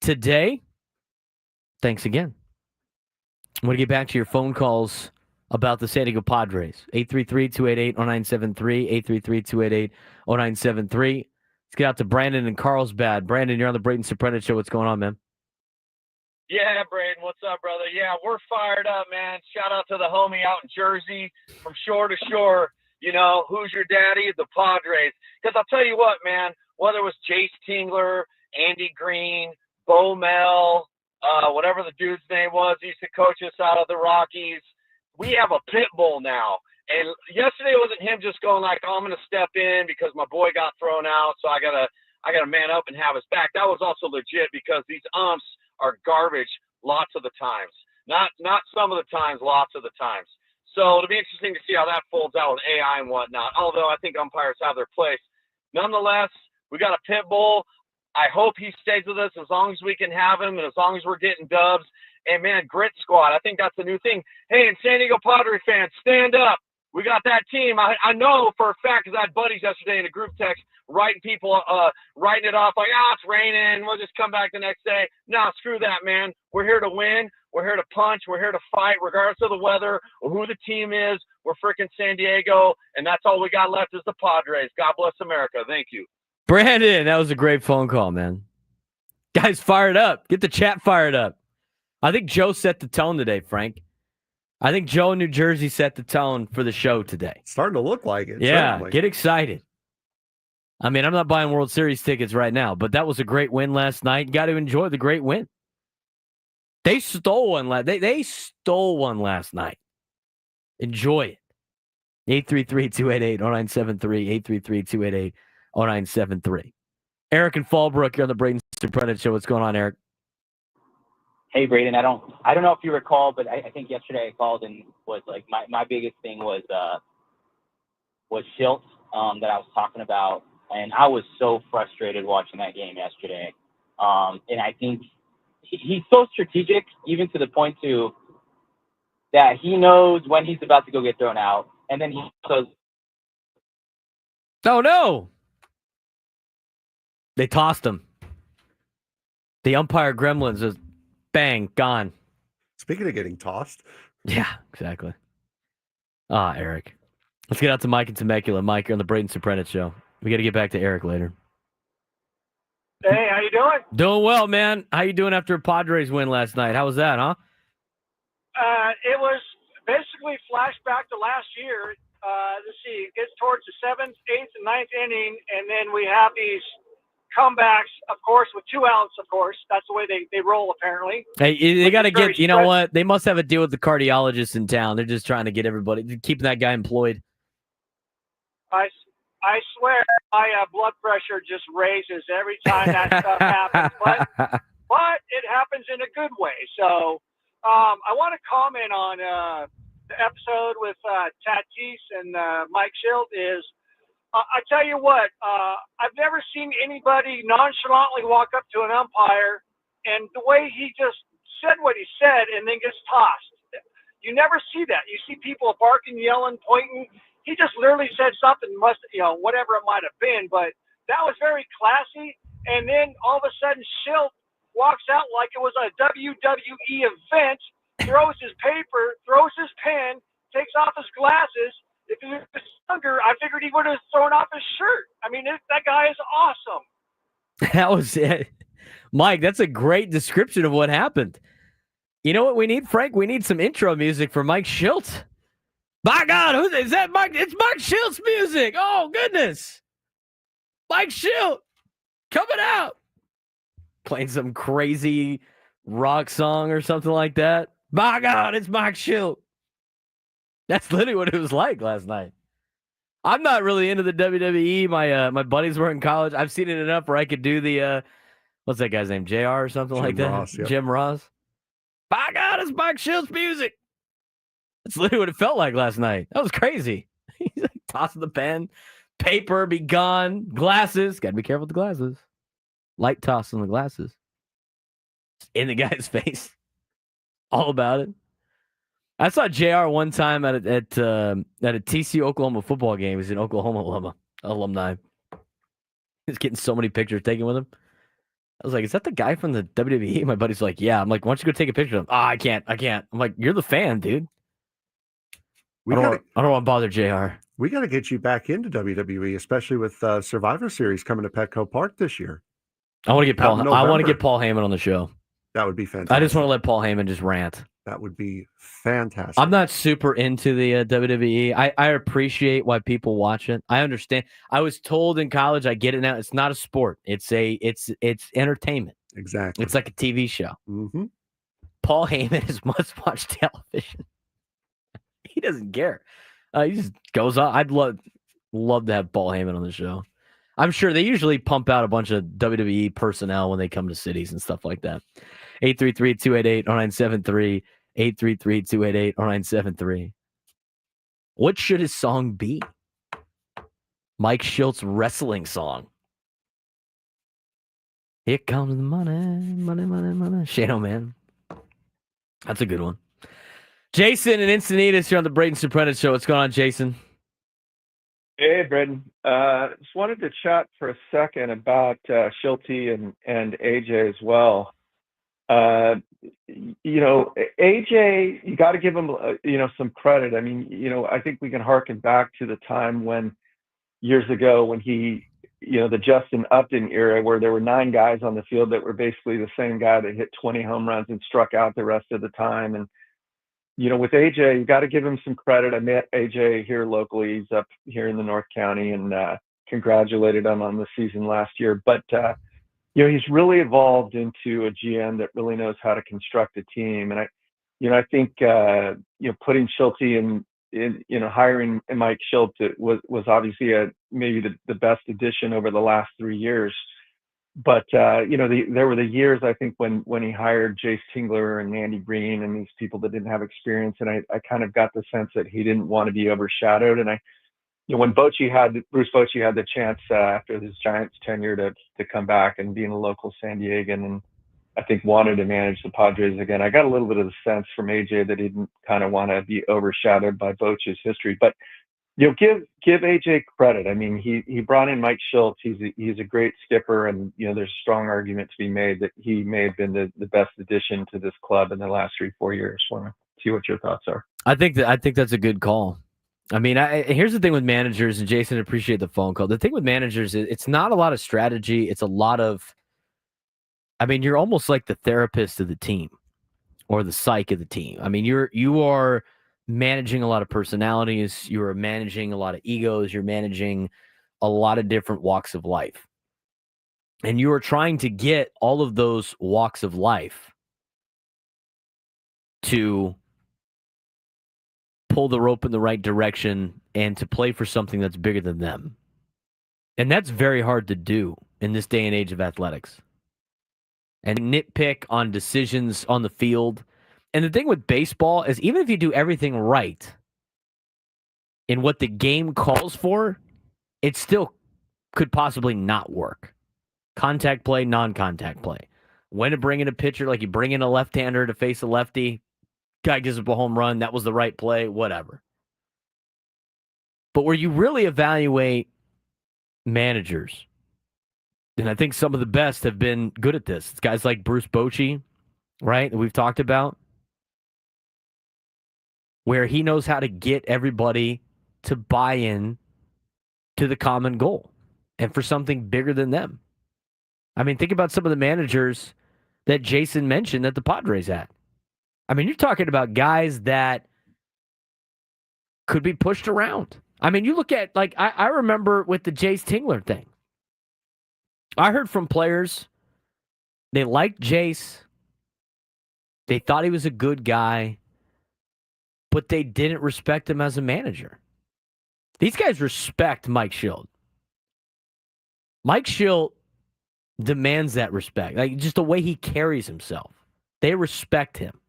today. Thanks again. I'm going to get back to your phone calls about the San Diego Padres. 833-288-0973, 833-288-0973. Let's get out to Brandon in Carlsbad. Brandon, you're on the Braden Surprenant Show. What's going on, man? Yeah, Braden, what's up, brother? Yeah, we're fired up, man. Shout out to the homie out in Jersey, from shore to shore. Who's your daddy? The Padres. Because I'll tell you what, man, whether it was Jace Tingler, Andy Green, Bo Mel, whatever the dude's name was, he used to coach us out of the Rockies. We have a pit bull now. And yesterday wasn't him just going like, oh, I'm going to step in because my boy got thrown out, so I gotta man up and have his back. That was also legit because these umps are garbage lots of the times. Not some of the times, lots of the times. So it'll be interesting to see how that folds out with AI and whatnot, although I think umpires have their place. Nonetheless, we got a pit bull. I hope he stays with us as long as we can have him and as long as we're getting dubs. And, man, Grit Squad, I think that's the new thing. Hey, and San Diego Padres fans, stand up. We got that team. I know for a fact because I had buddies yesterday in a group text writing it off like, it's raining. We'll just come back the next day. No, screw that, man. We're here to win. We're here to punch. We're here to fight regardless of the weather or who the team is. We're freaking San Diego, and that's all we got left is the Padres. God bless America. Thank you. Brandon, that was a great phone call, man. Guys, fired up. Get the chat fired up. I think Joe set the tone today, Frank. I think Joe in New Jersey set the tone for the show today. It's starting to look like it. Yeah, certainly. Get excited. I mean, I'm not buying World Series tickets right now, but that was a great win last night. You got to enjoy the great win. They stole one they stole one last night. Enjoy it. 833-288-0973. 833-288-0973. Eric and Fallbrook, you're on the Braden Surprenant Show. What's going on, Eric? Hey, Braden, I don't know if you recall, but I think yesterday I called and was like my biggest thing was Schildt that I was talking about, and I was so frustrated watching that game yesterday. And I think he's so strategic, even to the point to that he knows when he's about to go get thrown out, and then he goes, "Oh no!" They tossed him. The umpire gremlins is bang, gone. Speaking of getting tossed. Yeah, exactly. Eric. Let's get out to Mike and Temecula. Mike, you're on the Braden Surprenant Show. We got to get back to Eric later. Hey, how you doing? Doing well, man. How you doing after a Padres win last night? How was that, huh? It was basically flashback to last year. Let's see, it gets towards the 7th, 8th, and 9th inning, and then we have these comebacks, of course, with 2 outs, of course. That's the way they roll, apparently. Hey, they got to get, you know what? They must have a deal with the cardiologist in town. They're just trying to get everybody, keeping that guy employed. I swear my blood pressure just raises every time that stuff happens. But it happens in a good way. So I want to comment on the episode with Tatis and Mike Shildt is, I tell you what, I've never seen anybody nonchalantly walk up to an umpire and the way he just said what he said and then gets tossed. You never see that. You see people barking, yelling, pointing. He just literally said something, whatever it might have been, but that was very classy. And then all of a sudden, Schil walks out like it was a WWE event, throws his paper, throws his pen, takes off his glasses. If he was younger, I figured he would have thrown off his shirt. I mean, that guy is awesome. That was it. Mike, that's a great description of what happened. You know what we need, Frank? We need some intro music for Mike Shildt. By God, who is that? Mike? It's Mike Shildt's music. Oh, goodness. Mike Shildt coming out. Playing some crazy rock song or something like that. By God, it's Mike Shildt. That's literally what it was like last night. I'm not really into the WWE. My buddies were in college. I've seen it enough where I could do the, what's that guy's name? JR or something Jim like that? Ross, yep. Jim Ross. By God, it's Mike Shildt's music. That's literally what it felt like last night. That was crazy. He's like tossing the pen, paper, be gone, glasses. Got to be careful with the glasses. Light toss on the glasses. In the guy's face. All about it. I saw JR one time at a TCU Oklahoma football game. He's an Oklahoma alumni. He's getting so many pictures taken with him. I was like, is that the guy from the WWE? My buddy's like, yeah. I'm like, why don't you go take a picture of him? I can't. I'm like, you're the fan, dude. I don't want to bother JR. We got to get you back into WWE, especially with Survivor Series coming to Petco Park this year. I want to get Paul Heyman on the show. That would be fantastic. I just want to let Paul Heyman just rant. That would be fantastic. I'm not super into the WWE. I appreciate why people watch it. I understand. I was told in college, I get it now. It's not a sport. It's entertainment. Exactly. It's like a TV show. Mm-hmm. Paul Heyman is must-watch television. He doesn't care. He just goes on. I'd love to have Paul Heyman on the show. I'm sure they usually pump out a bunch of WWE personnel when they come to cities and stuff like that. 833-288-0973. 833-288-0973. What should his song be? Mike Shildt's wrestling song. Here comes the money, money, money, money. Shano, man. That's a good one. Jason and Encinitas here on the Braden Surprenant Show. What's going on, Jason? Hey, Braden. Just wanted to chat for a second about Shildt and AJ as well. AJ, you got to give him, some credit. I mean, I think we can harken back to the time when years ago when he, the Justin Upton era where there were 9 guys on the field that were basically the same guy that hit 20 home runs and struck out the rest of the time. And, with AJ, you got to give him some credit. I met AJ here locally. He's up here in the North County and congratulated him on the season last year. But, he's really evolved into a GM that really knows how to construct a team. And I think, putting Shildt in, hiring Mike Shildt was obviously maybe the best addition over the last 3 years. But, there were the years, I think, when he hired Jace Tingler and Andy Green and these people that didn't have experience. And I kind of got the sense that he didn't want to be overshadowed. And when Bruce Bochy had the chance after his Giants tenure to come back and being a local San Diegan and I think wanted to manage the Padres again, I got a little bit of the sense from AJ that he didn't kind of want to be overshadowed by Bochy's history. But give AJ credit. I mean, he brought in Mike Shildt. He's a great skipper, and there's a strong argument to be made that he may have been the best addition to this club in the last 3-4 years. Want to see what your thoughts are? I think that's a good call. I mean, here's the thing with managers, and Jason, appreciate the phone call. The thing with managers is it's not a lot of strategy. It's a lot of, you're almost like the therapist of the team or the psych of the team. I mean, you are managing a lot of personalities. You are managing a lot of egos. You're managing a lot of different walks of life. And you are trying to get all of those walks of life to pull the rope in the right direction and to play for something that's bigger than them. And that's very hard to do in this day and age of athletics. And nitpick on decisions on the field. And the thing with baseball is even if you do everything right in what the game calls for, it still could possibly not work. Contact play, non-contact play. When to bring in a pitcher, like you bring in a left-hander to face a lefty, guy gives up a home run, that was the right play, whatever. But where you really evaluate managers, and I think some of the best have been good at this. It's guys like Bruce Bochy, right, that we've talked about, where he knows how to get everybody to buy in to the common goal and for something bigger than them. I mean, think about some of the managers that Jason mentioned that the Padres had. I mean, you're talking about guys that could be pushed around. I mean, you look at, like, I remember with the Jace Tingler thing. I heard from players, they liked Jace. They thought he was a good guy, but they didn't respect him as a manager. These guys respect Mike Shildt. Mike Shildt demands that respect, like just the way he carries himself. They respect him.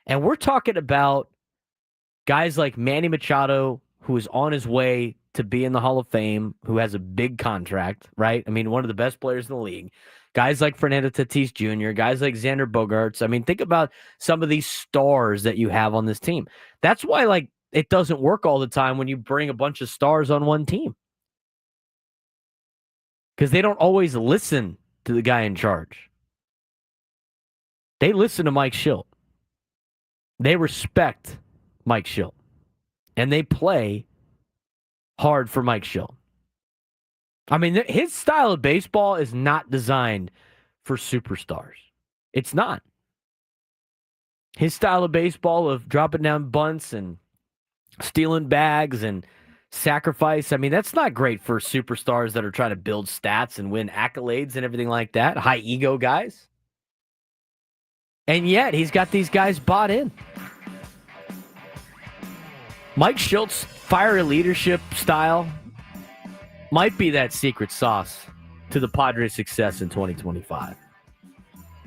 And we're talking about guys like Manny Machado, who is on his way to be in the Hall of Fame, who has a big contract, right? I mean, one of the best players in the league. Guys like Fernando Tatis Jr., guys like Xander Bogaerts. I mean, think about some of these stars that you have on this team. That's why, like, it doesn't work all the time when you bring a bunch of stars on one team. Because they don't always listen to the guy in charge. They listen to Mike Shildt. They respect Mike Shildt. And they play hard for Mike Shildt. I mean, his style of baseball is not designed for superstars. It's not. His style of baseball of dropping down bunts and stealing bags and sacrifice, I mean, that's not great for superstars that are trying to build stats and win accolades and everything like that. High ego guys. And yet, he's got these guys bought in. Mike Shilt's fiery leadership style might be that secret sauce to the Padres' success in 2025.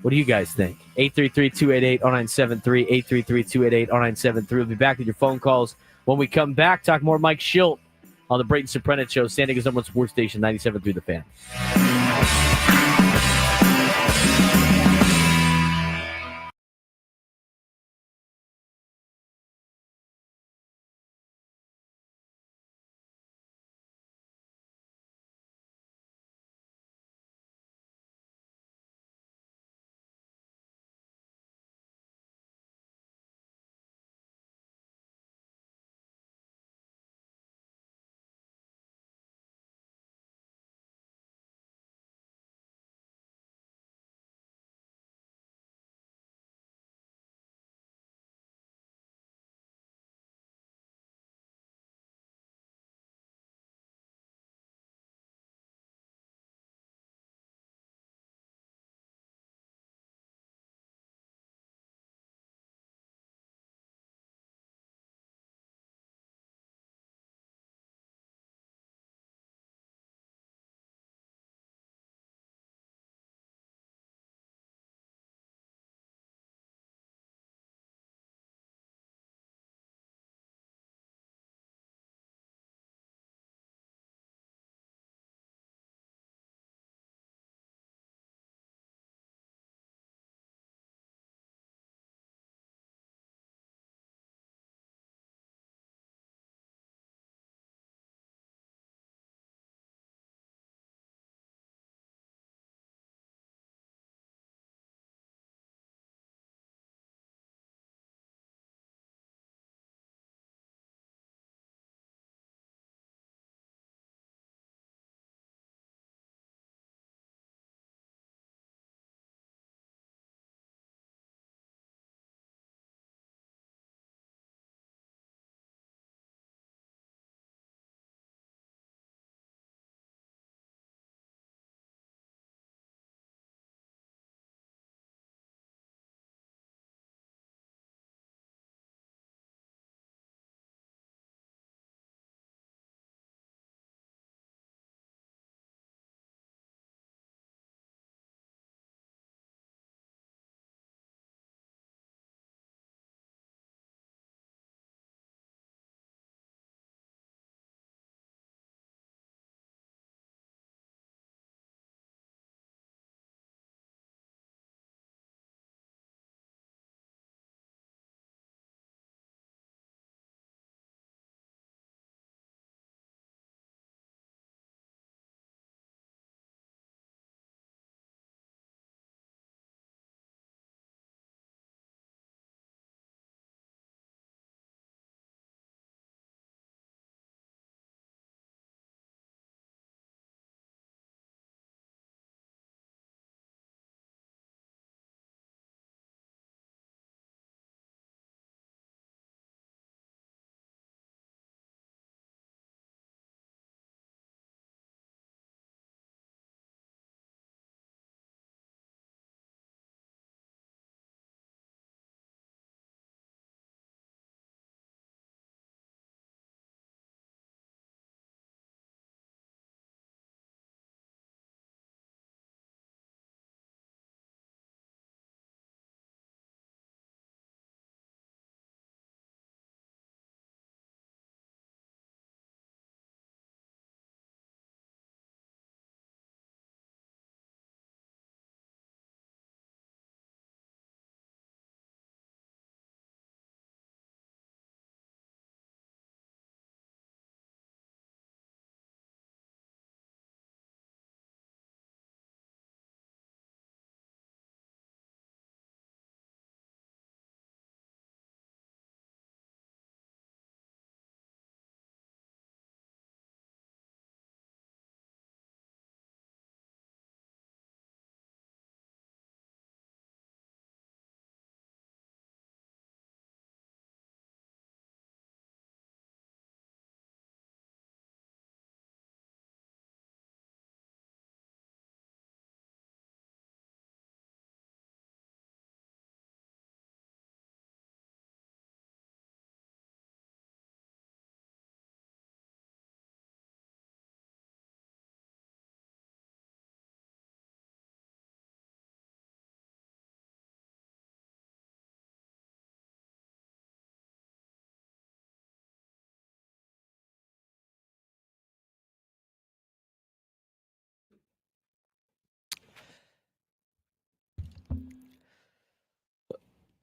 What do you guys think? 833-288-0973, 833-288-0973. We'll be back with your phone calls when we come back. Talk more Mike Shildt on the Braden Surprenant Show, San Diego's #1 sports station, 97.3 The Fan.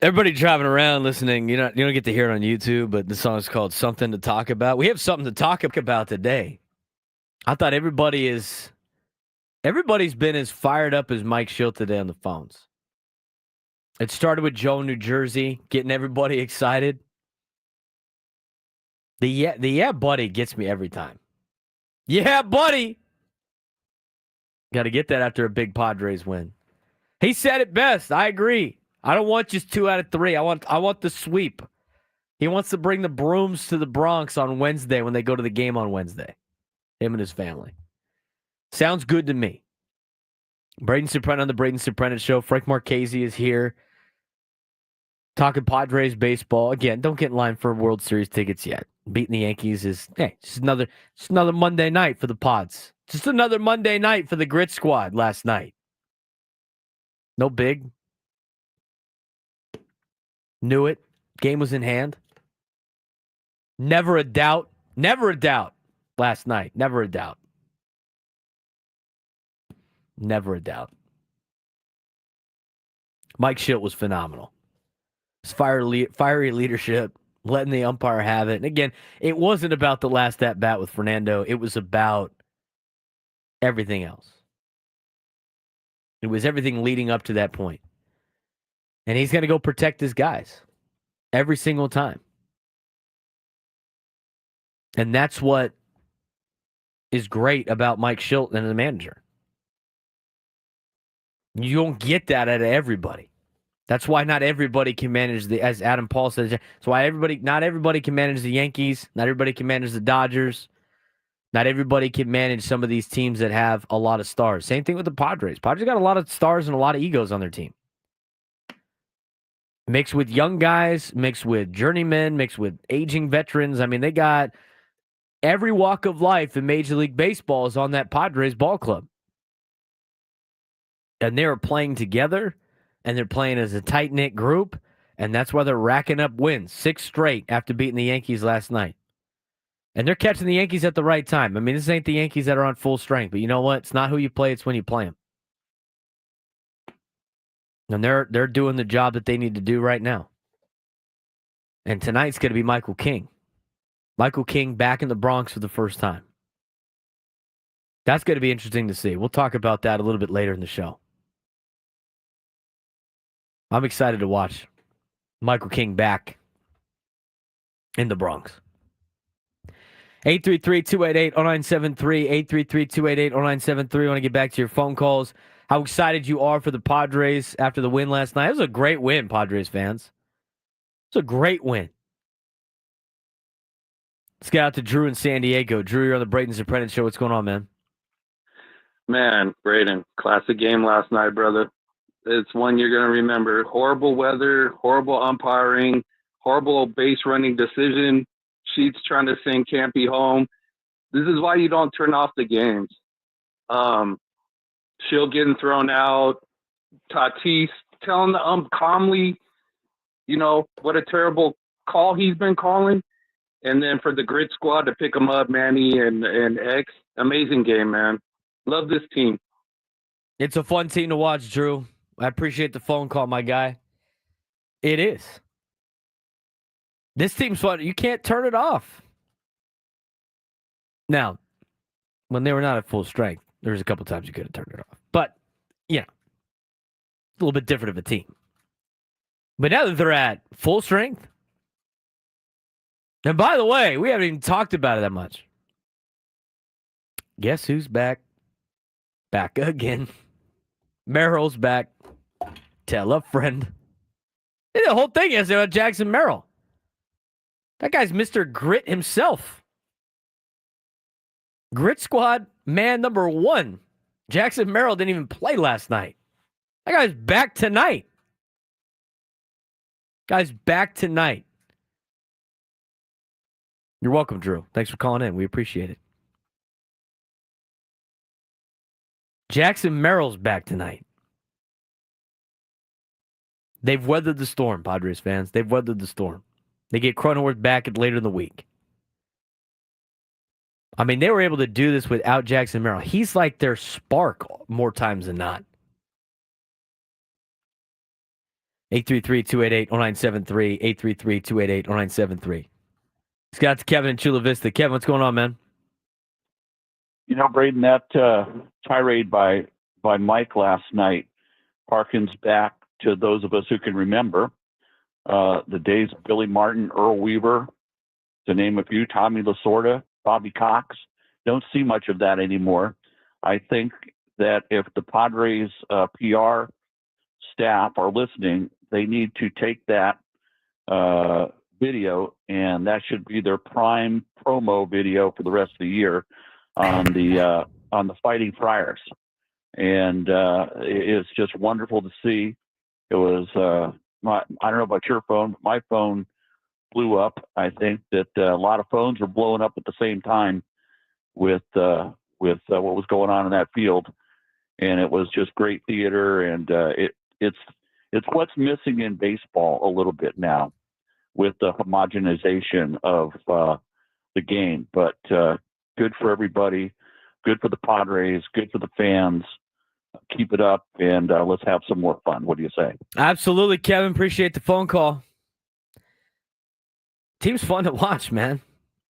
Everybody driving around listening, you don't get to hear it on YouTube, but the song is called Something to Talk About. We have something to talk about today. I thought everybody's been as fired up as Mike Shildt today on the phones. It started with Joe in New Jersey, getting everybody excited. The yeah buddy gets me every time. Yeah, buddy. Got to get that after a big Padres win. He said it best. I agree. I don't want just 2 out of 3. I want the sweep. He wants to bring the brooms to the Bronx on Wednesday when they go to the game on Wednesday. Him and his family. Sounds good to me. Braden Surprenant on the Braden Surprenant Show. Frank Marchese is here. Talking Padres baseball. Again, don't get in line for World Series tickets yet. Beating the Yankees is just another Monday night for the Pods. Just another Monday night for the Grit Squad last night. No big. Knew it. Game was in hand. Never a doubt. Never a doubt last night. Never a doubt. Never a doubt. Mike Shildt was phenomenal. His fiery leadership, letting the umpire have it. And again, it wasn't about the last at-bat with Fernando. It was about everything else. It was everything leading up to that point. And he's going to go protect his guys every single time. And that's what is great about Mike Shildt and the manager. You don't get that out of everybody. That's why not everybody can manage as Adam Paul says, that's why not everybody can manage the Yankees. Not everybody can manage the Dodgers. Not everybody can manage some of these teams that have a lot of stars. Same thing with the Padres. Padres got a lot of stars and a lot of egos on their team. Mixed with young guys, mixed with journeymen, mixed with aging veterans. I mean, they got every walk of life in Major League Baseball is on that Padres ball club. And they're playing together, and they're playing as a tight-knit group, and that's why they're racking up wins, 6 straight after beating the Yankees last night. And they're catching the Yankees at the right time. I mean, this ain't the Yankees that are on full strength, but you know what? It's not who you play, it's when you play them. And they're doing the job that they need to do right now. And tonight's going to be Michael King. Michael King back in the Bronx for the first time. That's going to be interesting to see. We'll talk about that a little bit later in the show. I'm excited to watch Michael King back in the Bronx. 833-288-0973, 833-288-0973. I want to get back to your phone calls. How excited you are for the Padres after the win last night. It was a great win, Padres fans. It was a great win. Let's get out to Drew in San Diego. Drew, you're on the Braden Surprenant Show. What's going on, man? Man, Braden, classic game last night, brother. It's one you're going to remember. Horrible weather, horrible umpiring, horrible base running decision. Sheets trying to sing Can't Be Home. This is why you don't turn off the games. Schil getting thrown out. Tatis telling the calmly, what a terrible call he's been calling. And then for the Grit Squad to pick him up, Manny and X. Amazing game, man. Love this team. It's a fun team to watch, Drew. I appreciate the phone call, my guy. It is. This team's fun. You can't turn it off. Now, when they were not at full strength, there was a couple times you could have turned it off. But, it's a little bit different of a team. But now that they're at full strength, and by the way, we haven't even talked about it that much. Guess who's back? Back again. Merrill's back. Tell a friend. The whole thing is about Jackson Merrill. That guy's Mr. Grit himself. Grit Squad man number 1. Jackson Merrill didn't even play last night. That guy's back tonight. Guy's back tonight. You're welcome, Drew. Thanks for calling in. We appreciate it. Jackson Merrill's back tonight. They've weathered the storm, Padres fans. They've weathered the storm. They get Cronenworth back later in the week. I mean, they were able to do this without Jackson Merrill. He's like their spark more times than not. 833-288-0973. 833-288-0973. Let's get out to Kevin in Chula Vista. Kevin, what's going on, man? You know, Braden, that tirade by Mike last night harkens back to those of us who can remember the days of Billy Martin, Earl Weaver, to name a few, Tommy Lasorda, Bobby Cox. Don't see much of that anymore. I think that if the Padres PR staff are listening, they need to take that video, and that should be their prime promo video for the rest of the year on the Fighting Friars. And it's just wonderful to see. It was I don't know about your phone, but my phone blew up. I think that a lot of phones were blowing up at the same time with what was going on in that field, and it was just great theater. And it's what's missing in baseball a little bit now, with the homogenization of the game. But good for everybody, good for the Padres, good for the fans. Keep it up, and let's have some more fun. What do you say? Absolutely, Kevin. Appreciate the phone call. Team's fun to watch, man.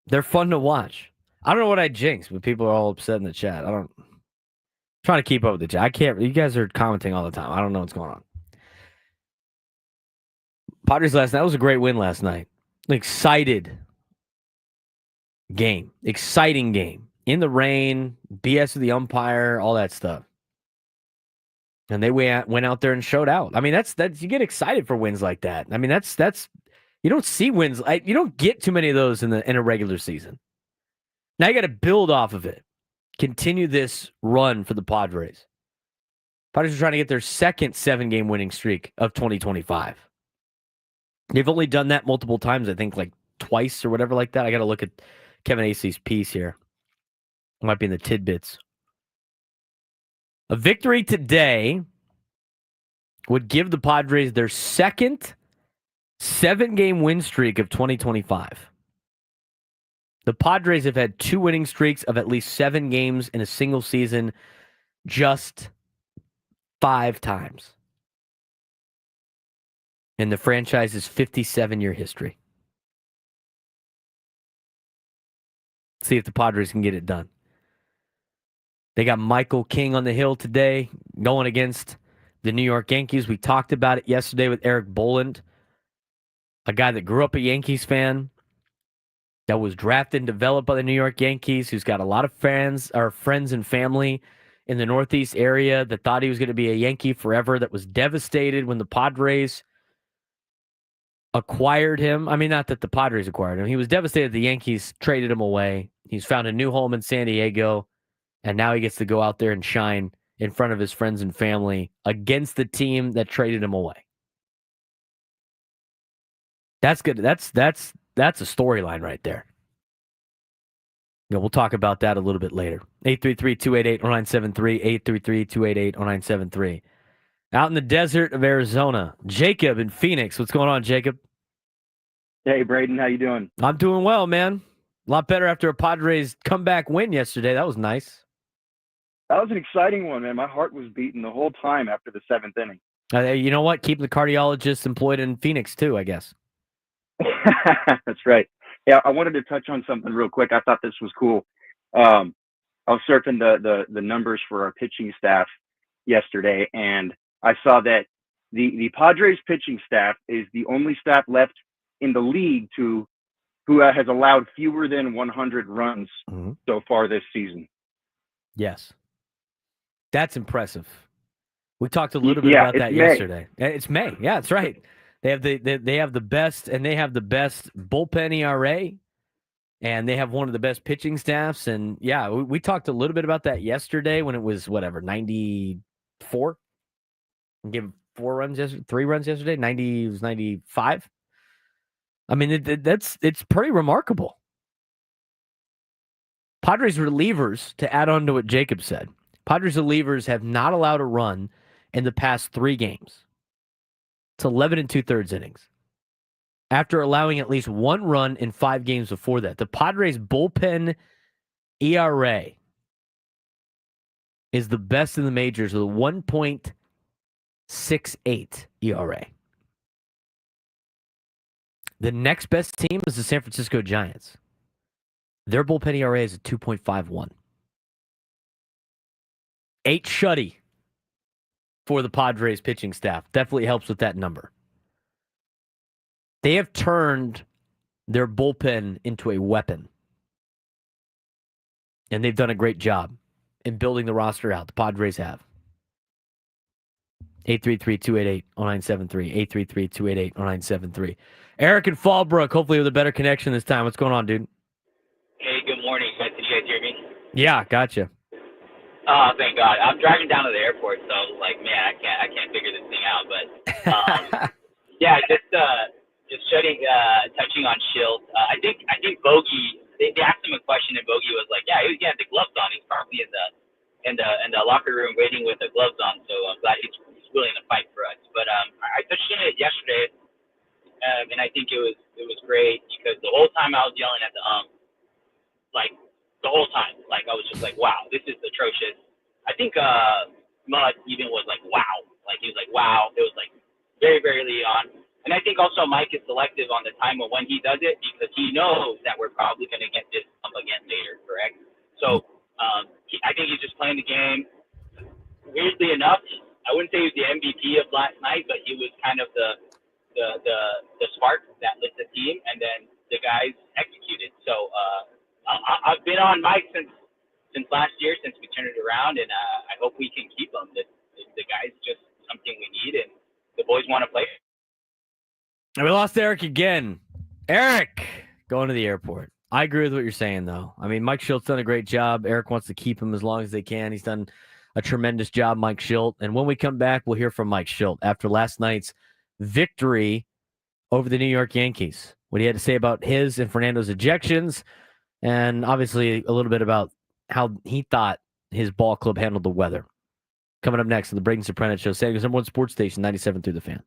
They're fun to watch. I don't know what I jinxed, but people are all upset in the chat. Trying to keep up with the chat. I can't. You guys are commenting all the time. I don't know what's going on. Padres last night was a great win last night. Exciting game. In the rain, BS with the umpire, all that stuff. And they went out there and showed out. I mean, that's you get excited for wins like that. I mean, that's you don't see wins. You don't get too many of those in a regular season. Now you got to build off of it. Continue this run for the Padres. Padres are trying to get their second 7-game winning streak of 2025. They've only done that multiple times, I think like twice or whatever like that. I got to look at Kevin Acey's piece here. It might be in the tidbits. A victory today would give the Padres their second 7-game win streak of 2025. The Padres have had 2 winning streaks of at least 7 games in a single season just 5 times in the franchise's 57-year history. See if the Padres can get it done. They got Michael King on the hill today going against the New York Yankees. We talked about it yesterday with Eric Boland, a guy that grew up a Yankees fan, that was drafted and developed by the New York Yankees, who's got a lot of friends and family in the Northeast area that thought he was going to be a Yankee forever, that was devastated when the Padres acquired him. I mean, not that the Padres acquired him. He was devastated the Yankees traded him away. He's found a new home in San Diego, and now he gets to go out there and shine in front of his friends and family against the team that traded him away. That's good. That's a storyline right there. We'll talk about that a little bit later. 833-288-0973, 833-288-0973. Out in the desert of Arizona, Jacob in Phoenix. What's going on, Jacob? Hey, Braden. How you doing? I'm doing well, man. A lot better after a Padres comeback win yesterday. That was nice. That was an exciting one, man. My heart was beating the whole time after the 7th inning. You know what? Keep the cardiologist employed in Phoenix, too, I guess. That's right. Yeah, I wanted to touch on something real quick. I thought this was cool. I was surfing the numbers for our pitching staff yesterday, and I saw that the Padres pitching staff is the only staff left in the league who has allowed fewer than 100 runs so far this season. Yes. That's impressive. We talked a little bit about that yesterday. It's May. Yeah, that's right. They have the best bullpen ERA, and they have one of the best pitching staffs. And yeah, we talked a little bit about that yesterday when it was 94. Give 3 runs yesterday. 90 was 95. I mean, it's pretty remarkable. Padres relievers, to add on to what Jacob said, Padres relievers have not allowed a run in the past 3 games. It's 11 2/3 innings. After allowing at least 1 run in 5 games before that. The Padres bullpen ERA is the best in the majors with a 1.68 ERA. The next best team is the San Francisco Giants. Their bullpen ERA is a 2.51. 8 shutty for the Padres pitching staff. Definitely helps with that number. They have turned their bullpen into a weapon. And they've done a great job in building the roster out. The Padres have. 833-288-0973. 833-288-0973. Eric in Fallbrook, hopefully with a better connection this time. What's going on, dude? Hey, good morning. Can you guys hear me? Yeah, gotcha. Oh, thank God. I'm driving down to the airport, so like, man, I can't figure this thing out. But yeah, just touching on Schil. I think Bogey. They asked him a question, and Bogey was like, "Yeah, he had the gloves on. He's probably in the locker room waiting with the gloves on. So I'm glad he's willing to fight for us." But I touched on it yesterday, and I think it was great because the whole time I was yelling at the like the whole time, like I was just like, "Wow, this is atrocious." I think Mud even was like, "Wow," like he was like, "Wow." It was like very very early on. And I think also Mike is selective on the time of when he does it because he knows that we're probably going to get this up again later, correct? So I think he's just playing the game. Weirdly enough, I wouldn't say he was the MVP of last night, but he was kind of the spark that lit the team, and then the guys executed. So I've been on Mike since last year, since we turned it around, and I hope we can keep him. The guy's just something we need, and the boys want to play. And we lost Eric again. Eric, going to the airport. I agree with what you're saying, though. I mean, Mike Shildt's done a great job. Eric wants to keep him as long as they can. He's done a tremendous job, Mike Shildt. And when we come back, we'll hear from Mike Shildt after last night's victory over the New York Yankees. What he had to say about his and Fernando's ejections, and obviously a little bit about how he thought his ball club handled the weather. Coming up next on the Braden Surprenant Show, San Diego's #1 sports station, 97 through the Fan.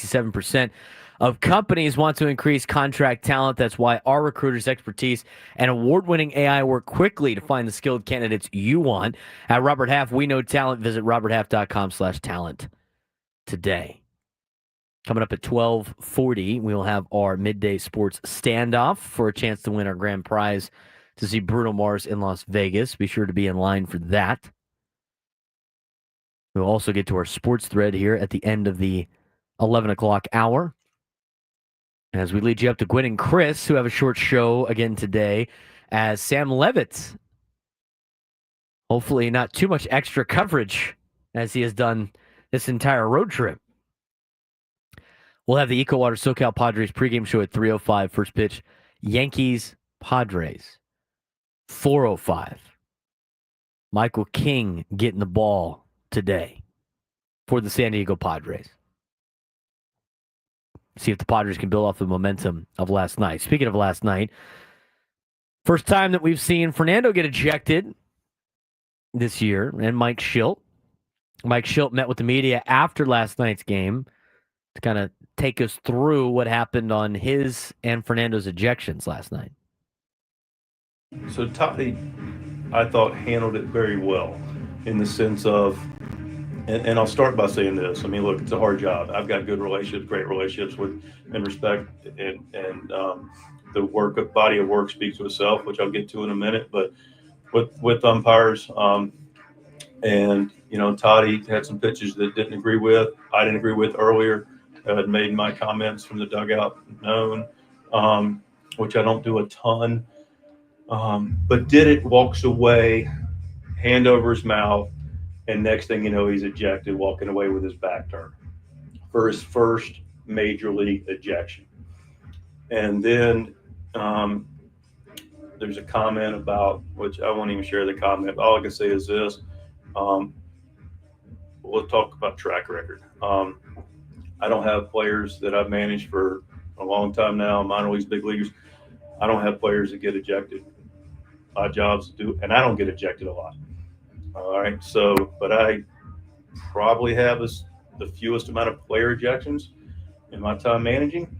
67% of companies want to increase contract talent. That's why our recruiters' expertise and award-winning AI work quickly to find the skilled candidates you want. At Robert Half, we know talent. Visit roberthalf.com/talent today. Coming up at 12:40, we'll have our midday sports standoff for a chance to win our grand prize to see Bruno Mars in Las Vegas. Be sure to be in line for that. We'll also get to our sports thread here at the end of the 11 o'clock hour, as we lead you up to Gwen and Chris, who have a short show again today, as Sam Levitt, hopefully not too much extra coverage as he has done this entire road trip. We'll have the EcoWater SoCal Padres pregame show at 3:05. First pitch, Yankees, Padres. 4:05. Michael King getting the ball today for the San Diego Padres. See if the Padres can build off the momentum of last night. Speaking of last night, first time that we've seen Fernando get ejected this year, and Mike Shildt. Mike Shildt met with the media after last night's game to kind of take us through what happened on his and Fernando's ejections last night. So Toddy, I thought, handled it very well in the sense of, and I'll start by saying this. I mean, look, it's a hard job. I've got good relationships, great relationships with, and respect, and the body of work speaks for itself, which I'll get to in a minute. But with umpires, and Toddy had some pitches that I didn't agree with earlier. I had made my comments from the dugout known, which I don't do a ton. But did it, walks away, hand over his mouth, and next thing you know, he's ejected, walking away with his back turned for his first major league ejection. And then there's a comment about, which I won't even share the comment. All I can say is this. We'll talk about track record. I don't have players that I've managed for a long time now, minor leagues, big leaguers. I don't have players that get ejected. My job's to do, and I don't get ejected a lot. All right. So, but I probably have the fewest amount of player ejections in my time managing.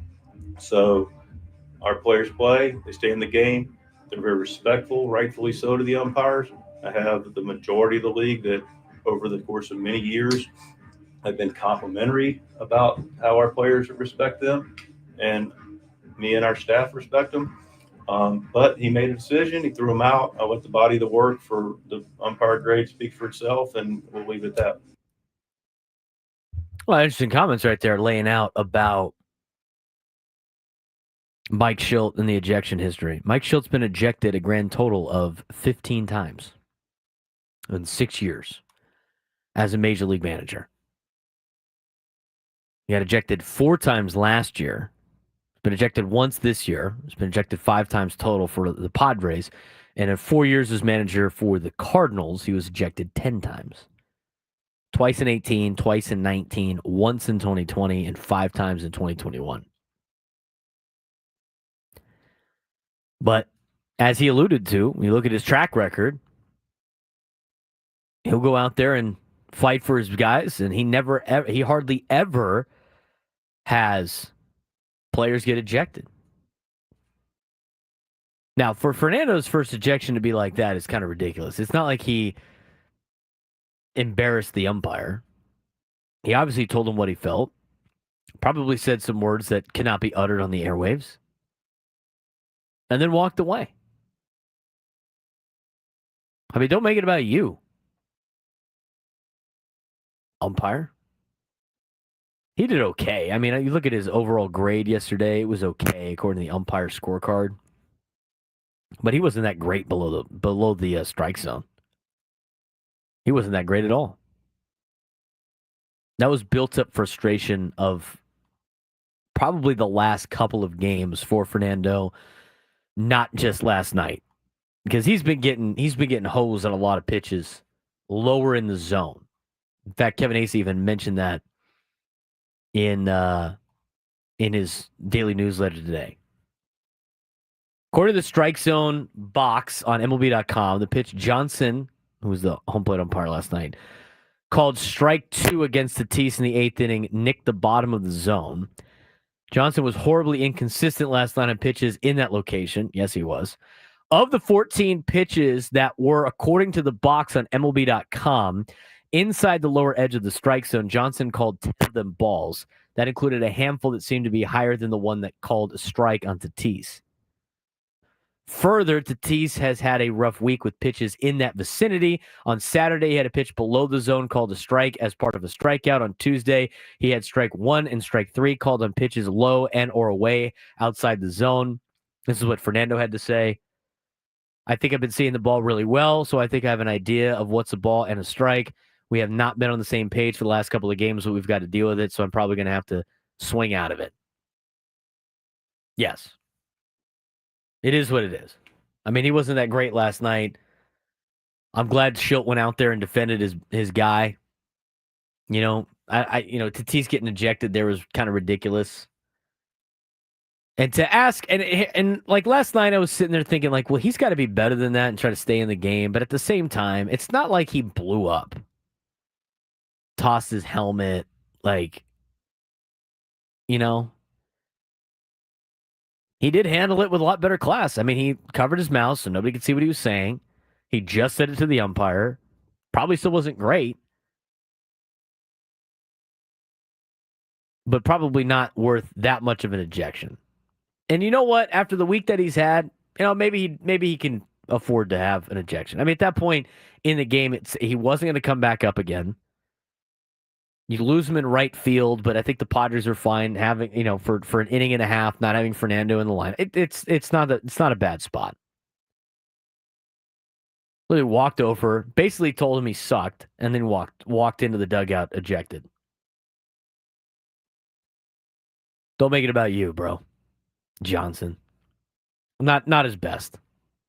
So our players play, they stay in the game. They're very respectful, rightfully so, to the umpires. I have the majority of the league that over the course of many years have been complimentary about how our players respect them, and me and our staff respect them. But he made a decision. He threw him out. I let the body of the work for the umpire grade speak for itself, and we'll leave it at that. Well, interesting comments right there laying out about Mike Shildt and the ejection history. Mike Shildt's been ejected a grand total of 15 times in 6 years as a major league manager. He got ejected 4 times last year. Been ejected once this year. He's been ejected 5 times total for the Padres. And in 4 years as manager for the Cardinals, he was ejected 10 times. Twice in 18, twice in 19, once in 2020, and 5 times in 2021. But as he alluded to, when you look at his track record, he'll go out there and fight for his guys, and he hardly ever has players get ejected. Now, for Fernando's first ejection to be like that is kind of ridiculous. It's not like he embarrassed the umpire. He obviously told him what he felt, probably said some words that cannot be uttered on the airwaves, and then walked away. I mean, don't make it about you, umpire. He did okay. I mean, you look at his overall grade yesterday, it was okay according to the umpire scorecard. But he wasn't that great below the strike zone. He wasn't that great at all. That was built up frustration of probably the last couple of games for Fernando, not just last night. Because he's been getting hosed on a lot of pitches lower in the zone. In fact, Kevin Acee even mentioned that in his daily newsletter today. According to the strike zone box on MLB.com, the pitch Johnson, who was the home plate umpire last night, called strike 2 against Tatis in the 8th inning, nicked the bottom of the zone. Johnson was horribly inconsistent last night on pitches in that location. Yes, he was. Of the 14 pitches that were, according to the box on MLB.com, inside the lower edge of the strike zone, Johnson called 10 of them balls. That included a handful that seemed to be higher than the one that called a strike on Tatis. Further, Tatis has had a rough week with pitches in that vicinity. On Saturday, he had a pitch below the zone called a strike as part of a strikeout. On Tuesday, he had strike 1 and strike 3 called on pitches low and or away outside the zone. This is what Fernando had to say. I think I've been seeing the ball really well, so I think I have an idea of what's a ball and a strike. We have not been on the same page for the last couple of games, but we've got to deal with it, so I'm probably going to have to swing out of it. Yes. It is what it is. I mean, he wasn't that great last night. I'm glad Shildt went out there and defended his guy. You know, Tatis getting ejected there was kind of ridiculous. And to ask, and like last night, I was sitting there thinking, like, well, he's got to be better than that and try to stay in the game. But at the same time, it's not like he blew up, tossed his helmet, like, you know. He did handle it with a lot better class. I mean, he covered his mouth so nobody could see what he was saying. He just said it to the umpire. Probably still wasn't great, but probably not worth that much of an ejection. And you know what? After the week that he's had, maybe he can afford to have an ejection. I mean, at that point in the game, he wasn't going to come back up again. You lose him in right field, but I think the Padres are fine having, for an inning and a half, not having Fernando in the line. It's not a bad spot. Really walked over, basically told him he sucked, and then walked into the dugout ejected. Don't make it about you, bro. Johnson. Not his best.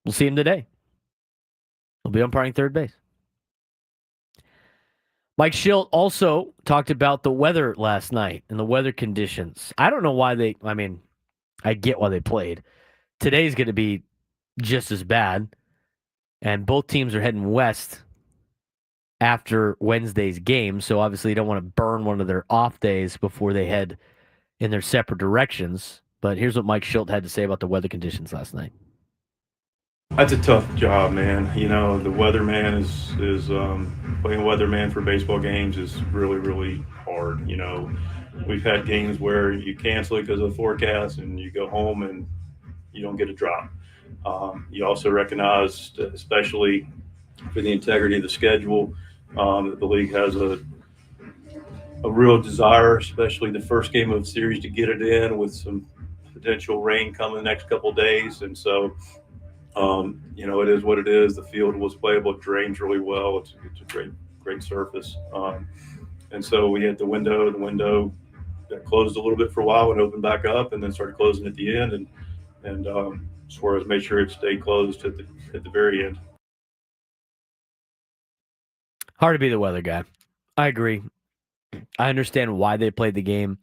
We'll see him today. He'll be umpiring third base. Mike Shildt also talked about the weather last night and the weather conditions. I don't know why I get why they played. Today's going to be just as bad, and both teams are heading west after Wednesday's game, so obviously you don't want to burn one of their off days before they head in their separate directions. But here's what Mike Shildt had to say about the weather conditions last night. That's a tough job, man. The weatherman is playing weatherman for baseball games is really, really hard. We've had games where you cancel it because of the forecast and you go home and you don't get a drop. You also recognize, especially for the integrity of the schedule, that the league has a real desire, especially the first game of the series, to get it in with some potential rain coming the next couple of days. And so, it is what it is. The field was playable. It drains really well. It's a great surface. And so we had the window that closed a little bit for a while and opened back up and then started closing at the end. And Suarez made sure it stayed closed at the very end. Hard to be the weather guy. I agree. I understand why they played the game.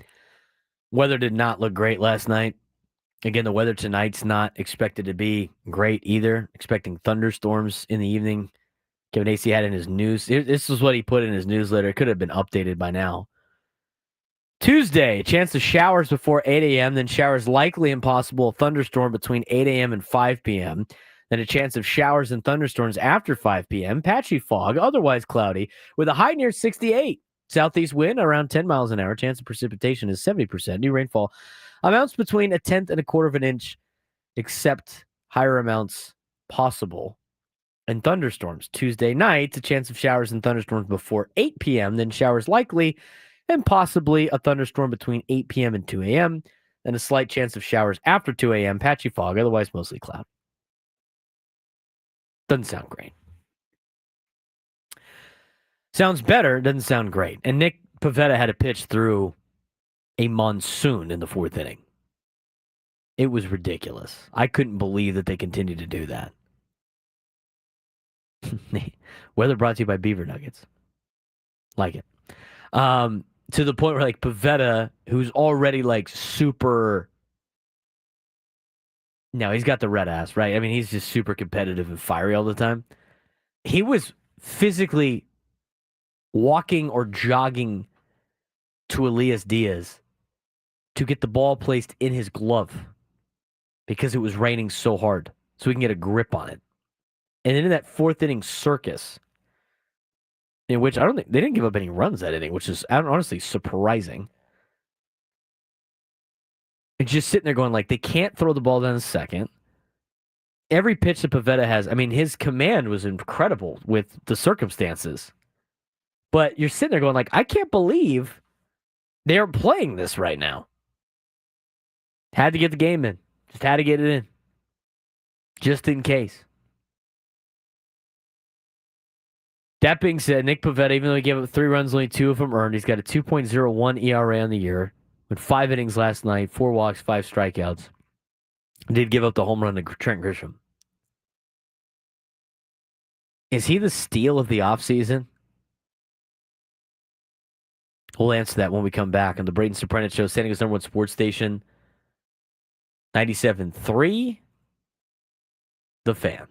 Weather did not look great last night. Again, the weather tonight's not expected to be great either. Expecting thunderstorms in the evening. Kevin Acey had in his news. This is what he put in his newsletter. It could have been updated by now. Tuesday, a chance of showers before 8 a.m., then showers likely and possible, a thunderstorm between 8 a.m. and 5 p.m., then a chance of showers and thunderstorms after 5 p.m., patchy fog, otherwise cloudy, with a high near 68. Southeast wind around 10 miles an hour. Chance of precipitation is 70%. New rainfall amounts between a tenth and a quarter of an inch, except higher amounts possible. And thunderstorms. Tuesday night, a chance of showers and thunderstorms before 8 p.m., then showers likely, and possibly a thunderstorm between 8 p.m. and 2 a.m., then a slight chance of showers after 2 a.m., patchy fog, otherwise mostly cloud. Doesn't sound great. Sounds better, doesn't sound great. And Nick Pivetta had a pitch through a monsoon in the fourth inning. It was ridiculous. I couldn't believe that they continued to do that. Weather brought to you by Beaver Nuggets. Like it. To the point where Pivetta, who's already super... No, he's got the red ass, right? I mean, he's just super competitive and fiery all the time. He was physically walking or jogging to Elias Diaz to get the ball placed in his glove because it was raining so hard so we can get a grip on it. And then in that fourth inning circus, in which I don't think they didn't give up any runs that inning, which is honestly surprising. And just sitting there going like, they can't throw the ball down the second. Every pitch that Pivetta has, I mean, his command was incredible with the circumstances. But you're sitting there going like, I can't believe they're playing this right now. Had to get the game in. Just had to get it in. Just in case. That being said, Nick Pivetta, even though he gave up 3 runs, only 2 of them earned, he's got a 2.01 ERA on the year. Went 5 innings last night, 4 walks, 5 strikeouts. Did give up the home run to Trent Grisham. Is he the steal of the offseason? We'll answer that when we come back on the Braden Surprenant Show, San Diego's #1 sports station, 97.3, The Fan.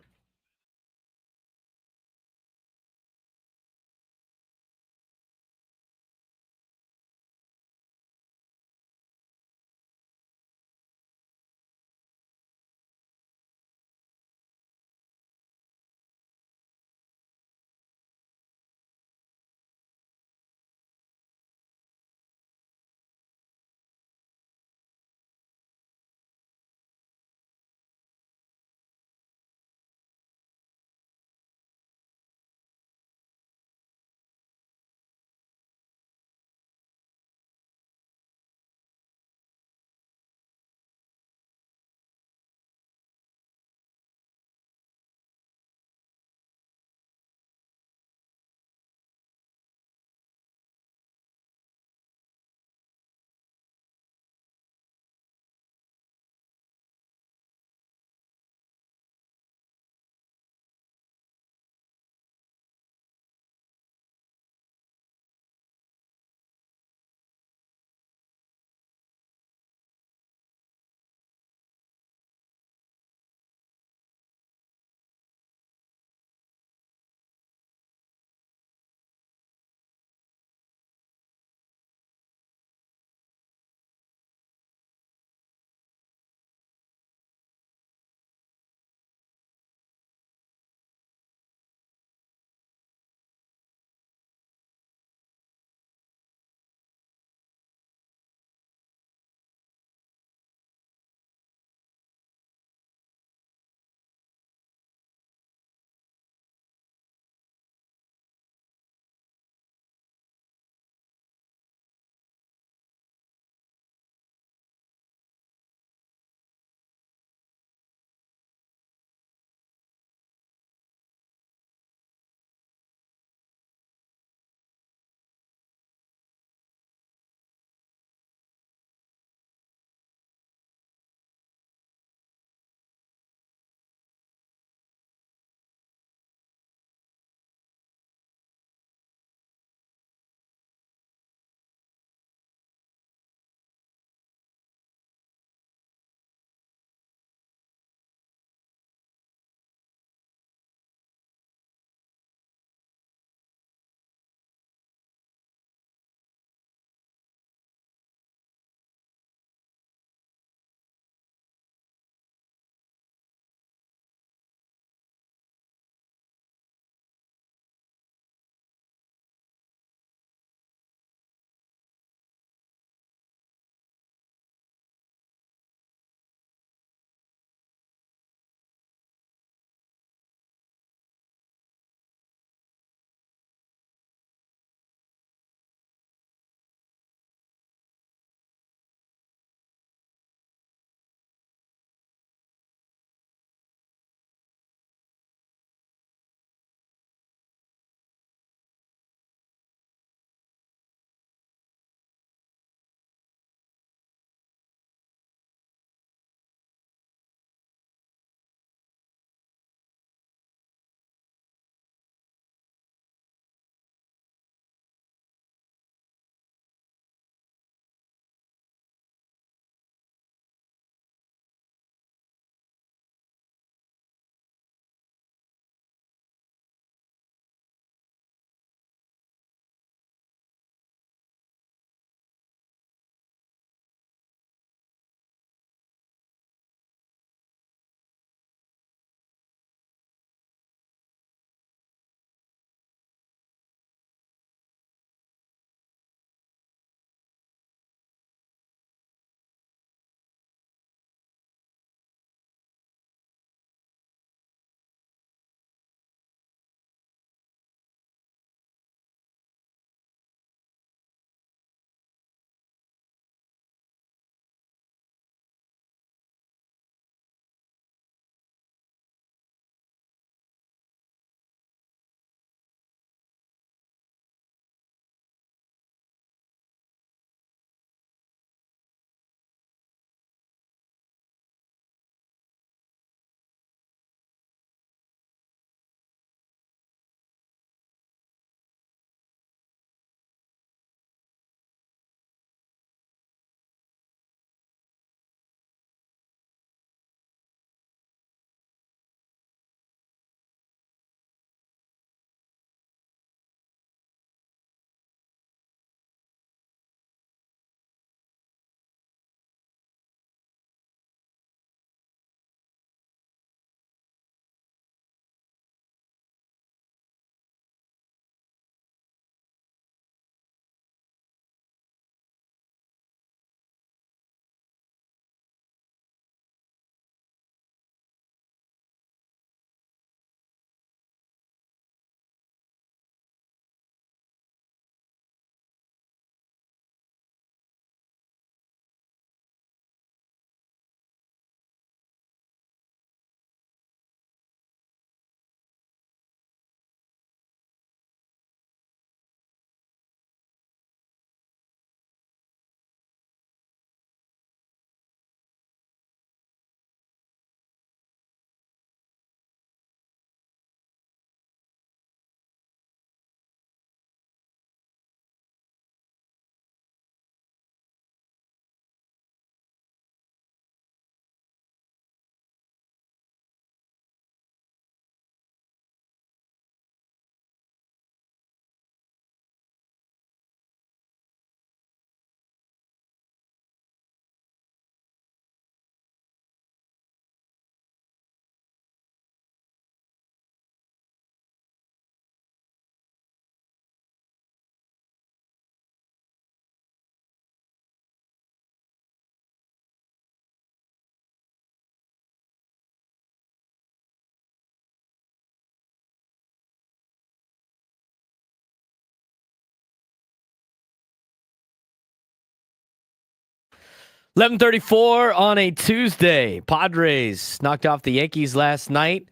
11:34 on a Tuesday. Padres knocked off the Yankees last night,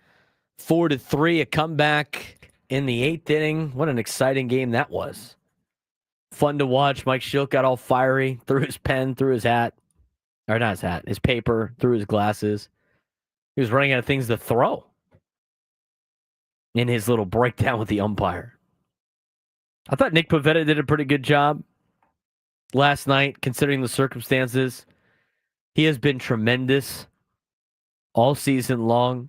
4-3, a comeback in the 8th inning. What an exciting game that was. Fun to watch. Mike Shildt got all fiery, threw his pen, threw his hat. Or not his hat, his paper, threw his glasses. He was running out of things to throw in his little breakdown with the umpire. I thought Nick Pivetta did a pretty good job last night, considering the circumstances. He has been tremendous all season long.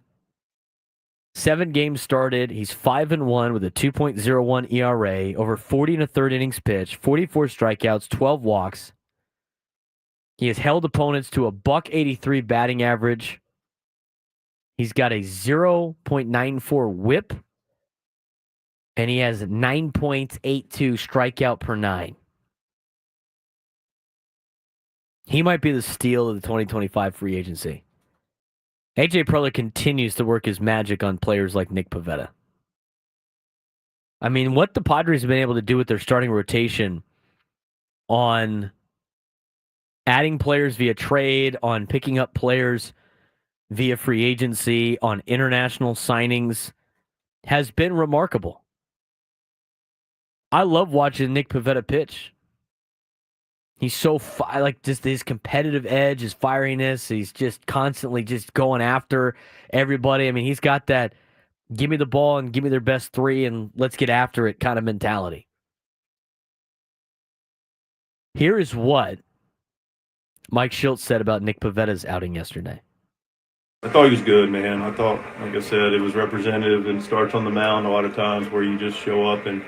7 games started. He's 5-1 with a 2.01 ERA, over 40 1/3 innings pitched, 44 strikeouts, 12 walks. He has held opponents to a .183 batting average. He's got a 0.94 whip, and he has 9.82 strikeout per 9. He might be the steal of the 2025 free agency. AJ Preller continues to work his magic on players like Nick Pivetta. I mean, what the Padres have been able to do with their starting rotation on adding players via trade, on picking up players via free agency, on international signings, has been remarkable. I love watching Nick Pivetta pitch. He's so just his competitive edge, his fieriness. He's just constantly just going after everybody. I mean, he's got that give me the ball and give me their best 3 and let's get after it kind of mentality. Here is what Mike Shildt said about Nick Pivetta's outing yesterday. I thought he was good, man. I thought, like I said, it was representative and starts on the mound a lot of times where you just show up and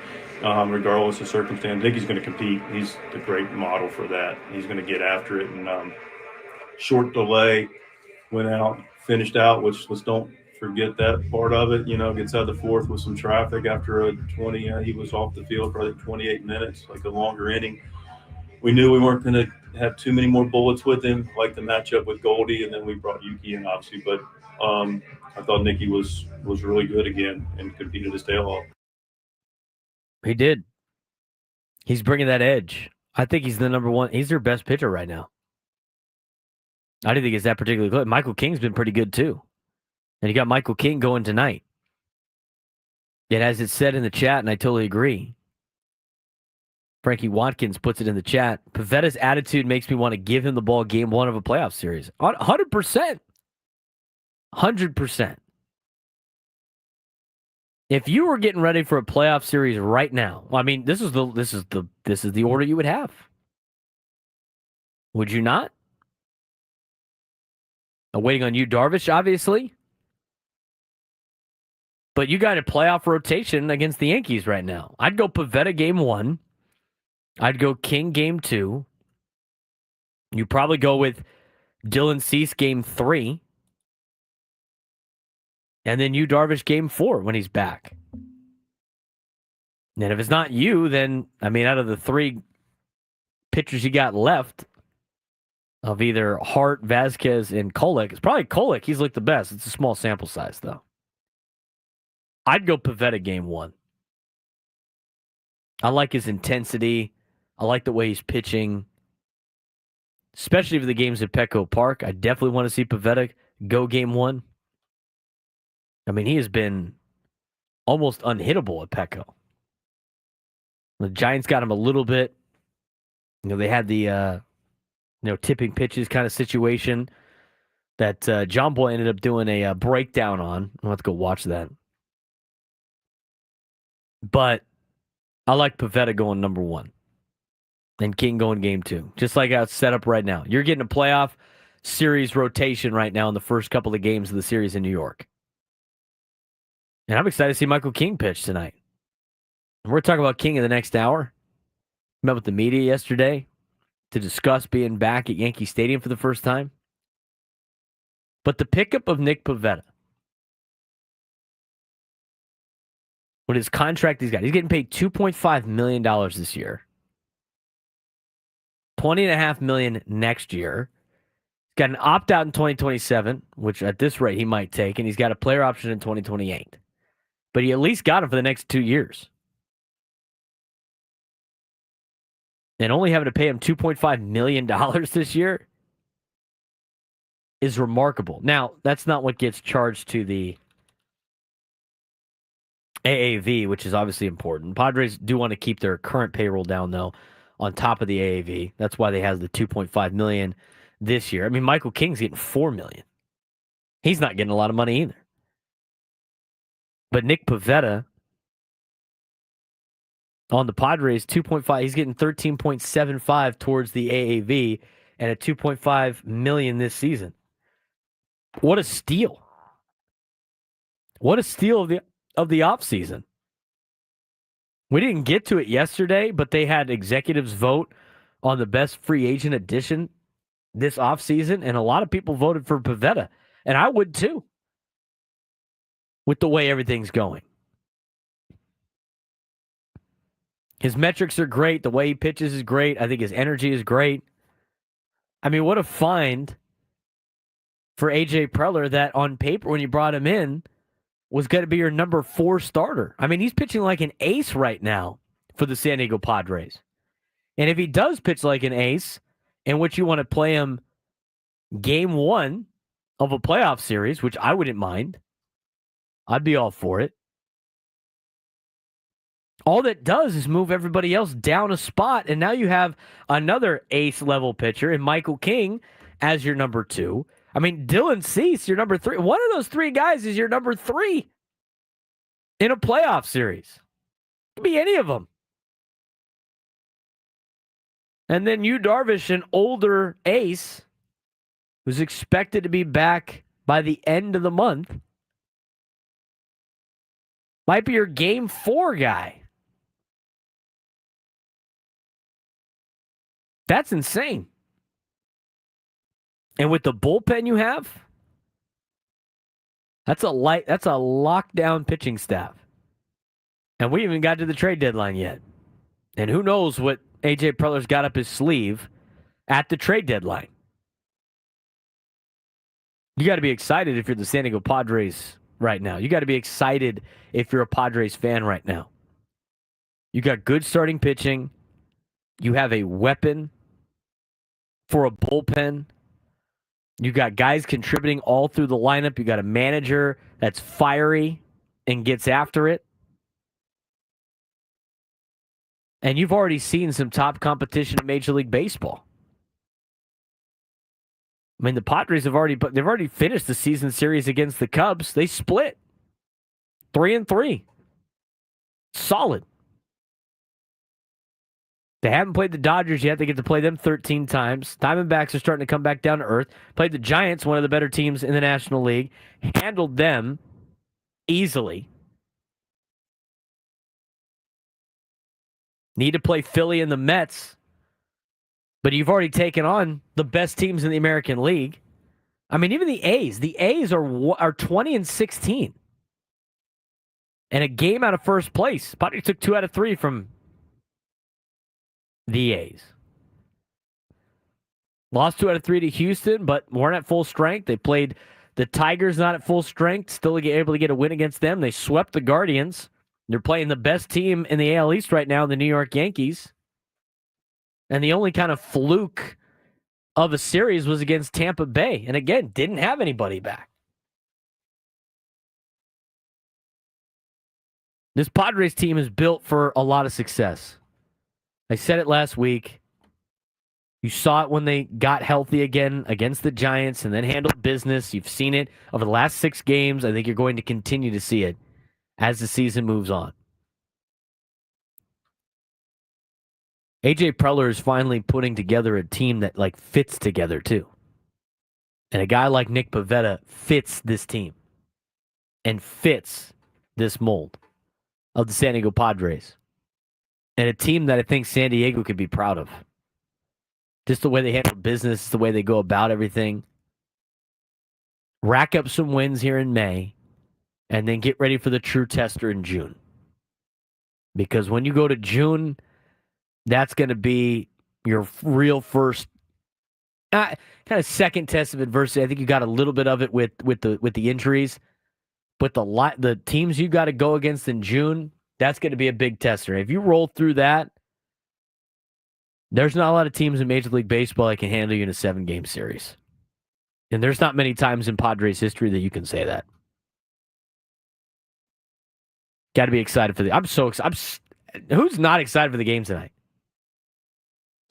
regardless of circumstance, I think he's going to compete. He's the great model for that. He's going to get after it. And short delay, went out, finished out, which let's don't forget that part of it. You know, gets out of the 4th with some traffic after a 20. He was off the field for I think 28 minutes, like a longer inning. We knew we weren't going to have too many more bullets with him, like the matchup with Goldie, and then we brought Yuki in, obviously. But I thought Nicky was really good again and competed his tail off. He did. He's bringing that edge. I think he's the number one. He's their best pitcher right now. I didn't think it's that particularly good. Michael King's been pretty good too. And you got Michael King going tonight. Yet as it said in the chat, and I totally agree, Frankie Watkins puts it in the chat, Pivetta's attitude makes me want to give him the ball game 1 of a playoff series. 100%. 100%. If you were getting ready for a playoff series right now, I mean, this is the order you would have. Would you not? Waiting on you, Darvish, obviously. But you got a playoff rotation against the Yankees right now. I'd go Pivetta game 1. I'd go King game 2. You probably go with Dylan Cease game 3. And then you Darvish game 4 when he's back. And if it's not you, then, I mean, out of the 3 pitchers you got left of either Hart, Vasquez, and Kolek, it's probably Kolek. He's looked the best. It's a small sample size, though. I'd go Pivetta game 1. I like his intensity. I like the way he's pitching, especially for the games at Petco Park. I definitely want to see Pivetta go game 1. I mean, he has been almost unhittable at Petco. The Giants got him a little bit. You know, they had the tipping pitches kind of situation that John Boy ended up doing a breakdown on. I'll have to go watch that. But I like Pivetta going number 1 and King going game 2, just like how it's set up right now. You're getting a playoff series rotation right now in the first couple of games of the series in New York. And I'm excited to see Michael King pitch tonight. We're going to talk about King in the next hour. Met with the media yesterday to discuss being back at Yankee Stadium for the first time. But the pickup of Nick Pivetta, with his contract he's getting paid $2.5 million this year. $20.5 million next year. He's got an opt-out in 2027, which at this rate he might take, and he's got a player option in 2028. But he at least got him for the next 2 years. And only having to pay him $2.5 million this year, is remarkable. Now, that's not what gets charged to the AAV, which is obviously important. Padres do want to keep their current payroll down, though, on top of the AAV. That's why they have the $2.5 million this year. I mean, Michael King's getting $4 million. He's not getting a lot of money either. But Nick Pivetta on the Padres, 2.5. He's getting 13.75 towards the AAV and a 2.5 million this season. What a steal! What a steal of the offseason. We didn't get to it yesterday, but they had executives vote on the best free agent addition this offseason, and a lot of people voted for Pivetta, and I would too, with the way everything's going. His metrics are great. The way he pitches is great. I think his energy is great. I mean, what a find for A.J. Preller that on paper, when you brought him in, was going to be your number 4 starter. I mean, he's pitching like an ace right now for the San Diego Padres. And if he does pitch like an ace, in which you want to play him game 1 of a playoff series, which I wouldn't mind, I'd be all for it. All that does is move everybody else down a spot, and now you have another ace-level pitcher in Michael King as your number 2. I mean, Dylan Cease, your number 3. One of those 3 guys is your number 3 in a playoff series. It could be any of them. And then Yu Darvish, an older ace, who's expected to be back by the end of the month, might be your game 4 guy. That's insane. And with the bullpen you have, that's a lockdown pitching staff. And we haven't got to the trade deadline yet. And who knows what A.J. Preller's got up his sleeve at the trade deadline. You got to be excited if you're the San Diego Padres right now. You got to be excited if you're a Padres fan right now. You got good starting pitching. You have a weapon for a bullpen. You got guys contributing all through the lineup. You got a manager that's fiery and gets after it. And you've already seen some top competition in Major League Baseball. I mean, the Padres they've already finished the season series against the Cubs. They split 3-3. Solid. They haven't played the Dodgers yet. They get to play them 13 times. Diamondbacks are starting to come back down to earth. Played the Giants, one of the better teams in the National League. Handled them easily. Need to play Philly and the Mets. But you've already taken on the best teams in the American League. I mean, even the A's. The A's are 20-16. And a game out of first place. Padres took 2 out of 3 from the A's. Lost 2 out of 3 to Houston, but weren't at full strength. They played the Tigers not at full strength, still able to get a win against them. They swept the Guardians. They're playing the best team in the AL East right now, the New York Yankees. And the only kind of fluke of a series was against Tampa Bay. And again, didn't have anybody back. This Padres team is built for a lot of success. I said it last week. You saw it when they got healthy again against the Giants and then handled business. You've seen it over the last 6 games. I think you're going to continue to see it as the season moves on. A.J. Preller is finally putting together a team that fits together too. And a guy like Nick Pivetta fits this team and fits this mold of the San Diego Padres. And a team that I think San Diego could be proud of. Just the way they handle business, the way they go about everything. Rack up some wins here in May, and then get ready for the true tester in June. Because when you go to June, that's going to be your real first, kind of second test of adversity. I think you got a little bit of it with the injuries, but the teams you got to go against in June, that's going to be a big tester. If you roll through that, there's not a lot of teams in Major League Baseball that can handle you in a 7-game series. And there's not many times in Padres history that you can say that. Got to be excited for I'm so excited. Who's not excited for the game tonight?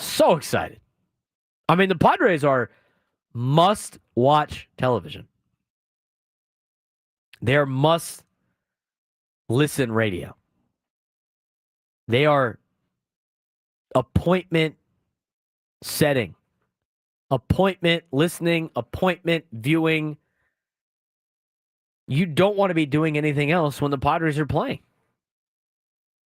So excited. I mean, the Padres are must-watch television. They're must-listen radio. They are appointment setting. Appointment listening, appointment viewing. You don't want to be doing anything else when the Padres are playing.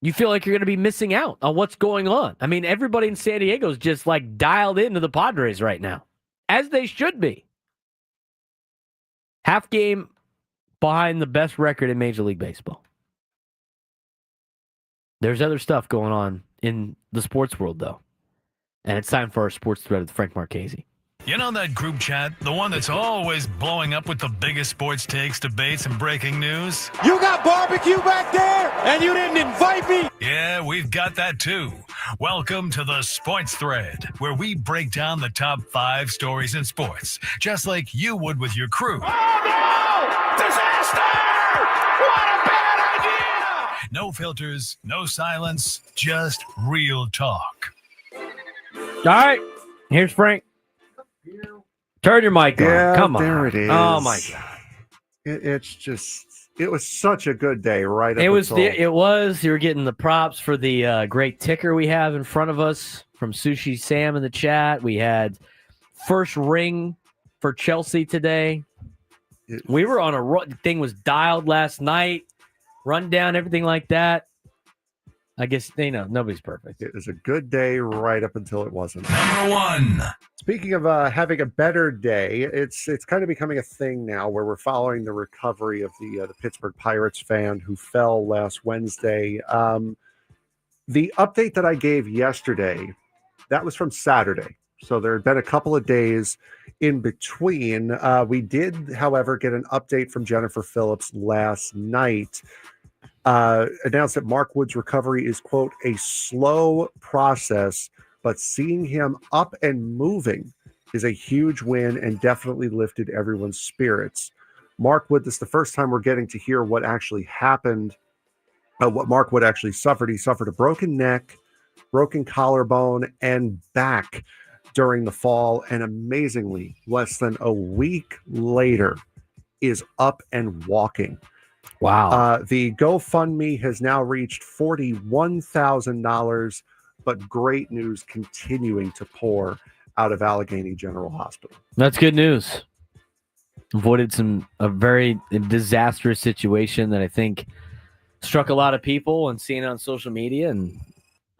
You feel like you're going to be missing out on what's going on. I mean, everybody in San Diego is just like dialed into the Padres right now, as they should be. Half game behind the best record in Major League Baseball. There's other stuff going on in the sports world, though. And it's time for our sports thread with Frank Marchese. You know that group chat? The one that's always blowing up with the biggest sports takes, debates, and breaking news? You got barbecue back there, and you didn't invite me? Yeah, we've got that too. Welcome to the Sports Thread, where we break down the top 5 stories in sports, just like you would with your crew. Oh, no! Disaster! What a bad idea! No filters, no silence, just real talk. All right, here's Frank. Turn your mic on. Come on. There it is. Oh, my God. It was such a good day, right? It was. You were getting the props for the great ticker we have in front of us from Sushi Sam in the chat. We had first ring for Chelsea today. We were on a thing was dialed last night, rundown, everything like that. I guess, nobody's perfect. It was a good day right up until it wasn't. Number 1. Speaking of having a better day, it's kind of becoming a thing now where we're following the recovery of the Pittsburgh Pirates fan who fell last Wednesday. The update that I gave yesterday, that was from Saturday. So there had been a couple of days in between. We did, however, get an update from Jennifer Phillips last night. Announced that Mark Wood's recovery is, quote, a slow process, but seeing him up and moving is a huge win and definitely lifted everyone's spirits. Mark Wood, this is the first time we're getting to hear what actually happened, what Mark Wood actually suffered. He suffered a broken neck, broken collarbone, and back during the fall, and amazingly, less than a week later, is up and walking. Wow. The GoFundMe has now reached $41,000, but great news continuing to pour out of Allegheny General Hospital. That's good news. Avoided a very disastrous situation that I think struck a lot of people and seeing it on social media, and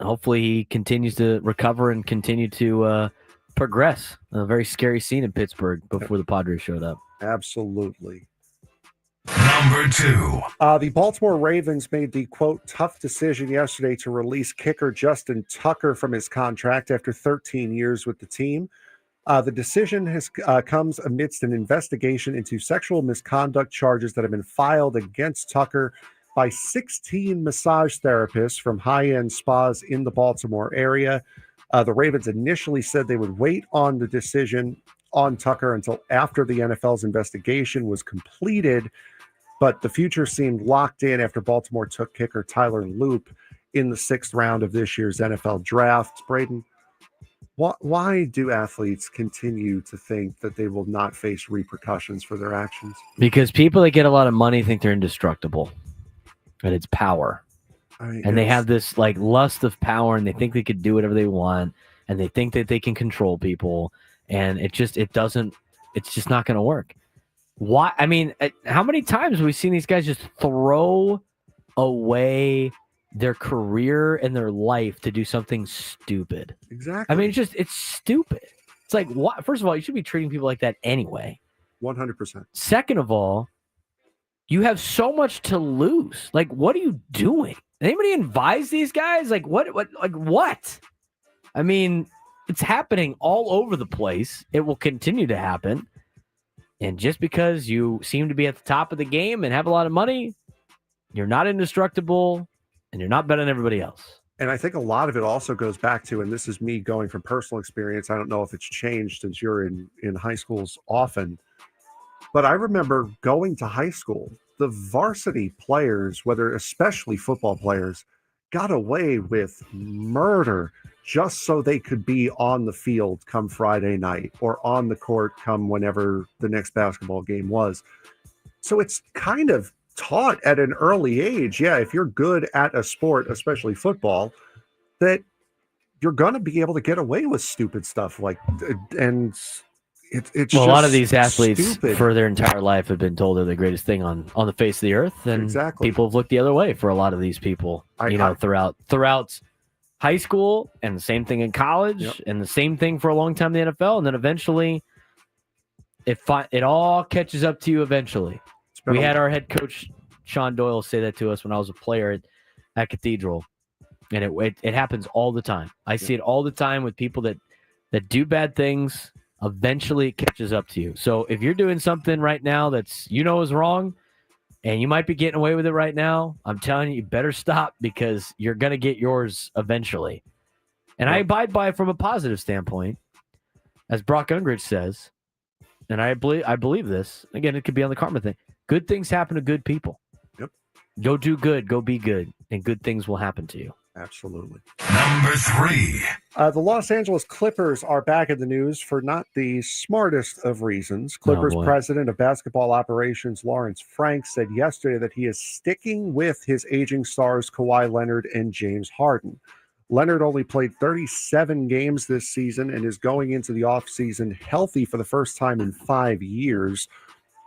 hopefully he continues to recover and continue to progress. A very scary scene in Pittsburgh before the Padres showed up. Absolutely. Number 2. The Baltimore Ravens made the, quote, tough decision yesterday to release kicker Justin Tucker from his contract after 13 years with the team. The decision comes amidst an investigation into sexual misconduct charges that have been filed against Tucker by 16 massage therapists from high-end spas in the Baltimore area. The Ravens initially said they would wait on the decision on Tucker until after the NFL's investigation was completed, but the future seemed locked in after Baltimore took kicker Tyler Loop in the 6th round of this year's NFL draft. Braden, why do athletes continue to think that they will not face repercussions for their actions? Because people that get a lot of money think they're indestructible, and it's power. And they have this like lust of power, and they think they could do whatever they want, and they think that they can control people, and it's just not going to work. Why? I mean, how many times have we seen these guys just throw away their career and their life to do something stupid? Exactly. I mean, it's stupid. It's like, what? First of all, you should be treating people like that anyway. 100%. Second of all, you have so much to lose. Like, what are you doing? Anybody advise these guys? Like, what? I mean, it's happening all over the place. It will continue to happen. And just because you seem to be at the top of the game and have a lot of money, you're not indestructible and you're not better than everybody else. And I think a lot of it also goes back to, and this is me going from personal experience, I don't know if it's changed since you're in high schools often, But I remember going to high school, the varsity players, especially football players, got away with murder just so they could be on the field come Friday night or on the court come whenever the next basketball game was. So it's kind of taught at an early age. Yeah, if you're good at a sport, especially football, that you're going to be able to get away with stupid stuff and it's well, a lot of just through these athletes stupid. for their entire life have been told they're the greatest thing on the face of the earth, and Exactly. people have looked the other way for a lot of these people. Throughout high school, and the same thing in college, and the same thing for a long time in the NFL, and then eventually it all catches up to you eventually. We had our head coach Sean Doyle say that to us when I was a player at Cathedral, and it happens all the time. I see it all the time with people that do bad things. Eventually it catches up to you. So if you're doing something right now that's is wrong, and you might be getting away with it right now, I'm telling you better stop, because you're going to get yours eventually. And I abide by it from a positive standpoint. As Brock Ungrich says, and I believe this, again, it could be on the karma thing. Good things happen to good people. Yep. Go do good, go be good, and good things will happen to you. Absolutely. Number 3. The Los Angeles Clippers are back in the news for not the smartest of reasons. Clippers president of basketball operations Lawrence Frank said yesterday that he is sticking with his aging stars Kawhi Leonard and James Harden. Leonard only played 37 games this season and is going into the offseason healthy for the first time in 5 years.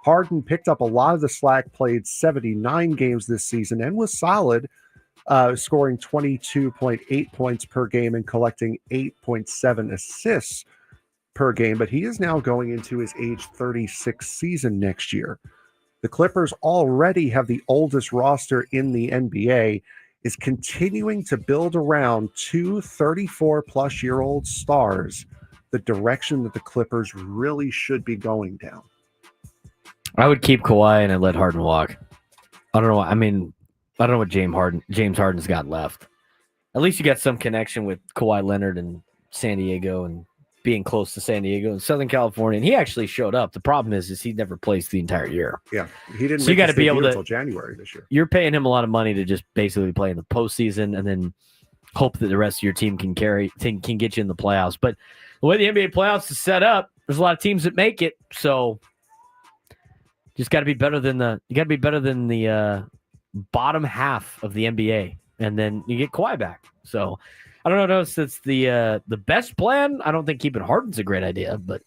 Harden picked up a lot of the slack, played 79 games this season, and was solid, scoring 22.8 points per game and collecting 8.7 assists per game. But he is now going into his age 36 season next year. The Clippers already have the oldest roster in the NBA, is continuing to build around two 34-plus-year-old stars, the direction that the Clippers really should be going down. I would keep Kawhi and I'd let Harden walk. I don't know. I mean, I don't know what James Harden's got left. At least you got some connection with Kawhi Leonard and San Diego and being close to San Diego and Southern California. And he actually showed up. The problem is he never plays the entire year. Yeah, he didn't. So you got to be able to until January this year. You're paying him a lot of money to just basically play in the postseason and then hope that the rest of your team can get you in the playoffs. But the way the NBA playoffs is set up, there's a lot of teams that make it. So just got to be better than the bottom half of the NBA, and then you get Kawhi back. So I don't know if it's the best plan. I don't think keeping Harden's a great idea, but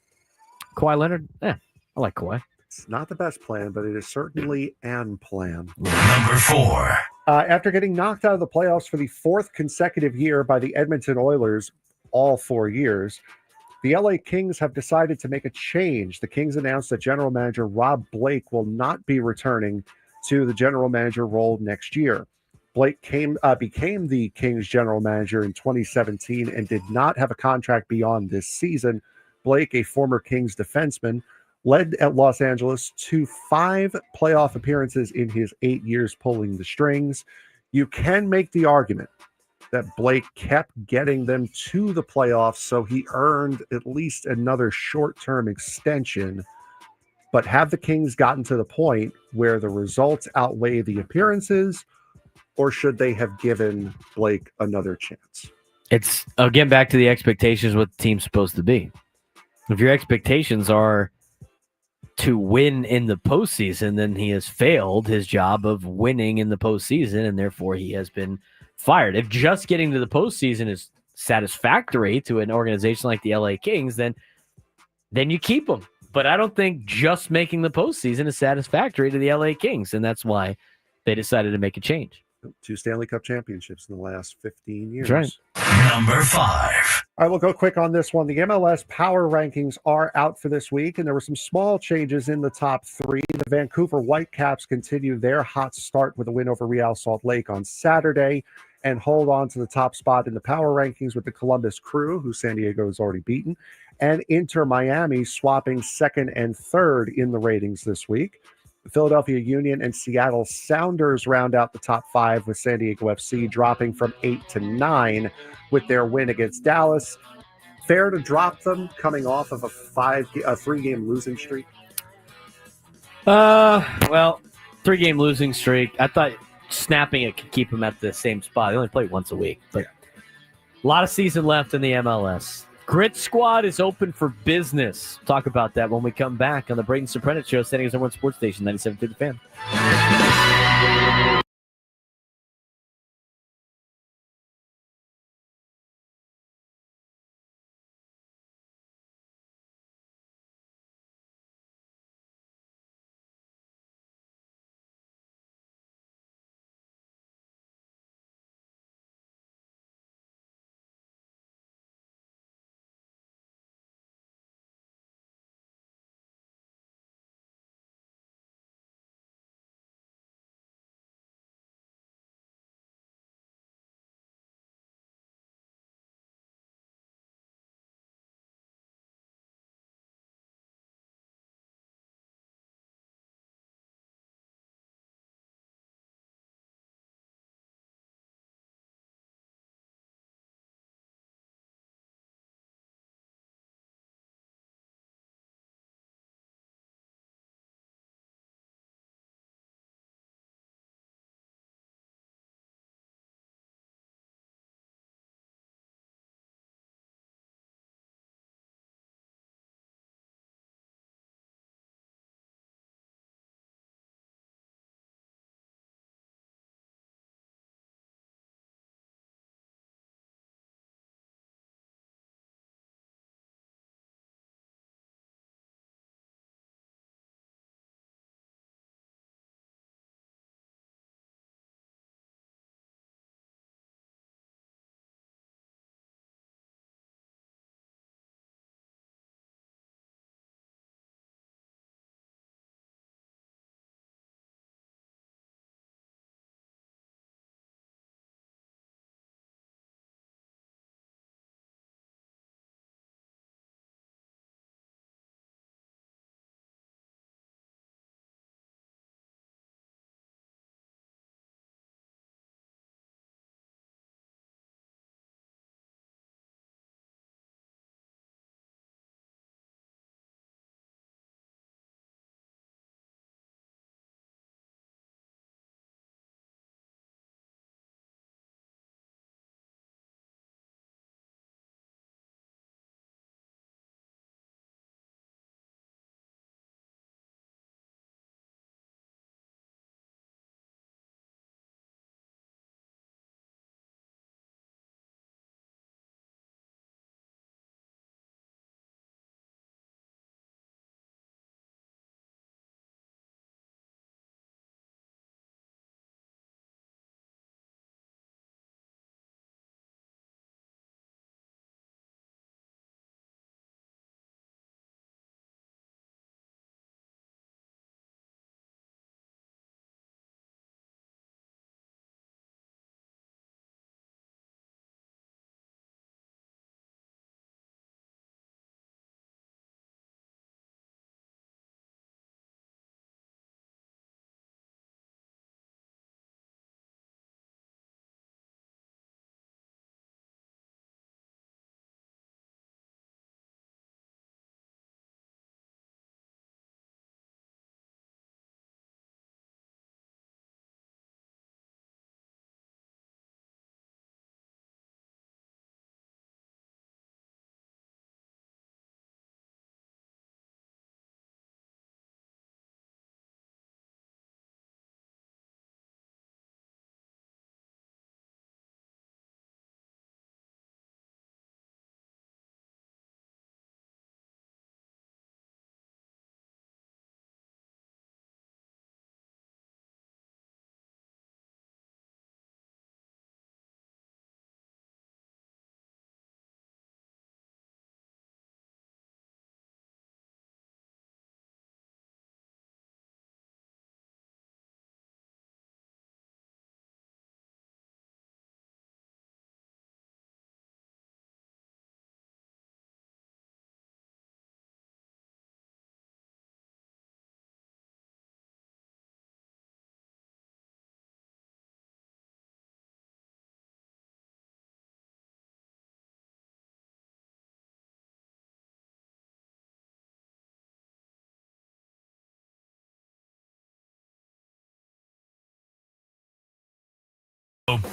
Kawhi Leonard, I like Kawhi. It's not the best plan, but it is certainly an plan. Number 4. After getting knocked out of the playoffs for the 4th consecutive year by the Edmonton Oilers, all 4 years, the LA Kings have decided to make a change. The Kings announced that general manager Rob Blake will not be returning to the general manager role next year. Blake became the Kings general manager in 2017 and did not have a contract beyond this season. Blake, a former Kings defenseman, led at Los Angeles to 5 playoff appearances in his 8 years pulling the strings. You can make the argument that Blake kept getting them to the playoffs, so he earned at least another short-term extension. But have the Kings gotten to the point where the results outweigh the appearances, or should they have given Blake another chance? It's, again, back to the expectations, what the team's supposed to be. If your expectations are to win in the postseason, then he has failed his job of winning in the postseason, and therefore he has been fired. If just getting to the postseason is satisfactory to an organization like the LA Kings, then you keep him. But I don't think just making the postseason is satisfactory to the LA Kings, and that's why they decided to make a change. 2 Stanley Cup championships in the last 15 years. That's right. Number 5. I will go quick on this one. The MLS power rankings are out for this week, and there were some small changes in the top 3. The Vancouver Whitecaps continue their hot start with a win over Real Salt Lake on Saturday and hold on to the top spot in the power rankings with the Columbus Crew, who San Diego has already beaten, and Inter Miami swapping 2nd and 3rd in the ratings this week. The Philadelphia Union and Seattle Sounders round out the top 5, with San Diego FC dropping from 8 to 9 with their win against Dallas. Fair to drop them coming off of a 3-game losing streak? Well, 3-game losing streak. I thought snapping it could keep him at the same spot. They only play once a week, but a lot of season left in the MLS. Grit Squad is open for business. Talk about that when we come back on the Braden Surprenant Show, standing as number one sports station, 97.3 The Fan.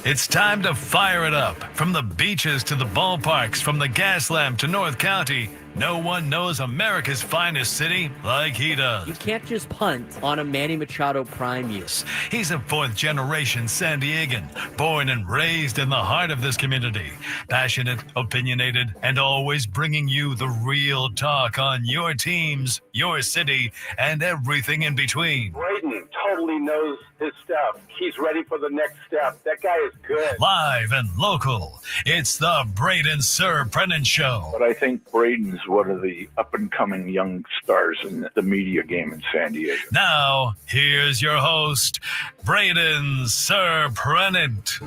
It's time to fire it up. From the beaches to the ballparks, from the gas lamp to North County, no one knows America's finest city like he does. You can't just punt on a Manny Machado prime year. He's a fourth-generation San Diegan, born and raised in the heart of this community. Passionate, opinionated, and always bringing you the real talk on your teams, your city, and everything in between. Braden totally knows his stuff. He's ready for the next step. That guy is good. Live and local, it's the Braden Surprenant Show. But I think Braden's one of the up-and-coming young stars in the media game in San Diego. Now, here's your host, Braden Surprenant.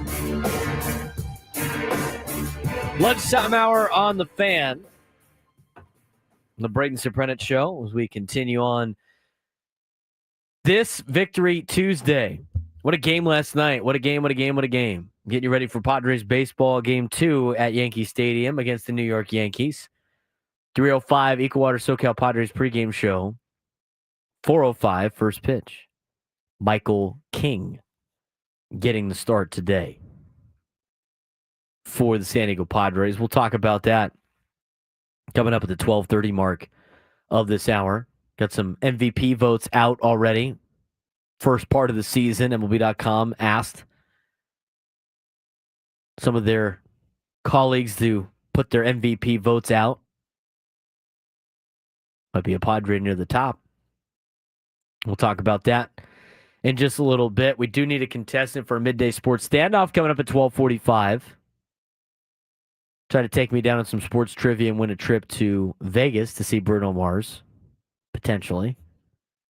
Lunchtime hour on the Fan. The Braden Surprenant Show as we continue on this Victory Tuesday. What a game last night. What a game, what a game, what a game. Getting you ready for Padres baseball game 2 at Yankee Stadium against the New York Yankees. 3:05 Equal Water SoCal Padres pregame show. 4:05 first pitch. Michael King getting the start today for the San Diego Padres. We'll talk about that coming up at the 12:30 mark of this hour. Got some MVP votes out already. First part of the season, MLB.com asked some of their colleagues to put their MVP votes out. Might be a Padre near the top. We'll talk about that in just a little bit. We do need a contestant for a midday sports standoff coming up at 12:45. Try to take me down on some sports trivia and win a trip to Vegas to see Bruno Mars. Potentially.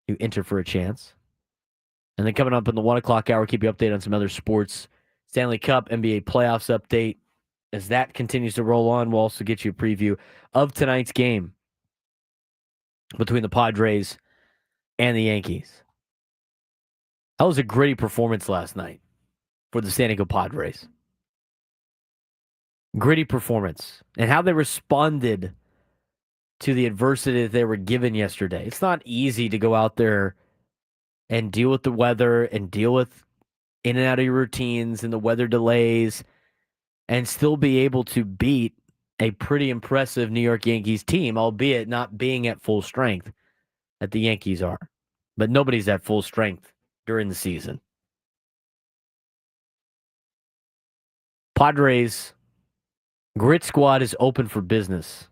You enter for a chance. And then coming up in the 1 o'clock hour, keep you updated on some other sports. Stanley Cup NBA Playoffs update. As that continues to roll on, we'll also get you a preview of tonight's game between the Padres and the Yankees. That was a gritty performance last night for the San Diego Padres. Gritty performance. And how they responded to the adversity that they were given yesterday. It's not easy to go out there and deal with the weather and deal with in and out of your routines and the weather delays and still be able to beat a pretty impressive New York Yankees team, albeit not being at full strength that the Yankees are. But nobody's at full strength during the season. Padres Grit Squad is open for business.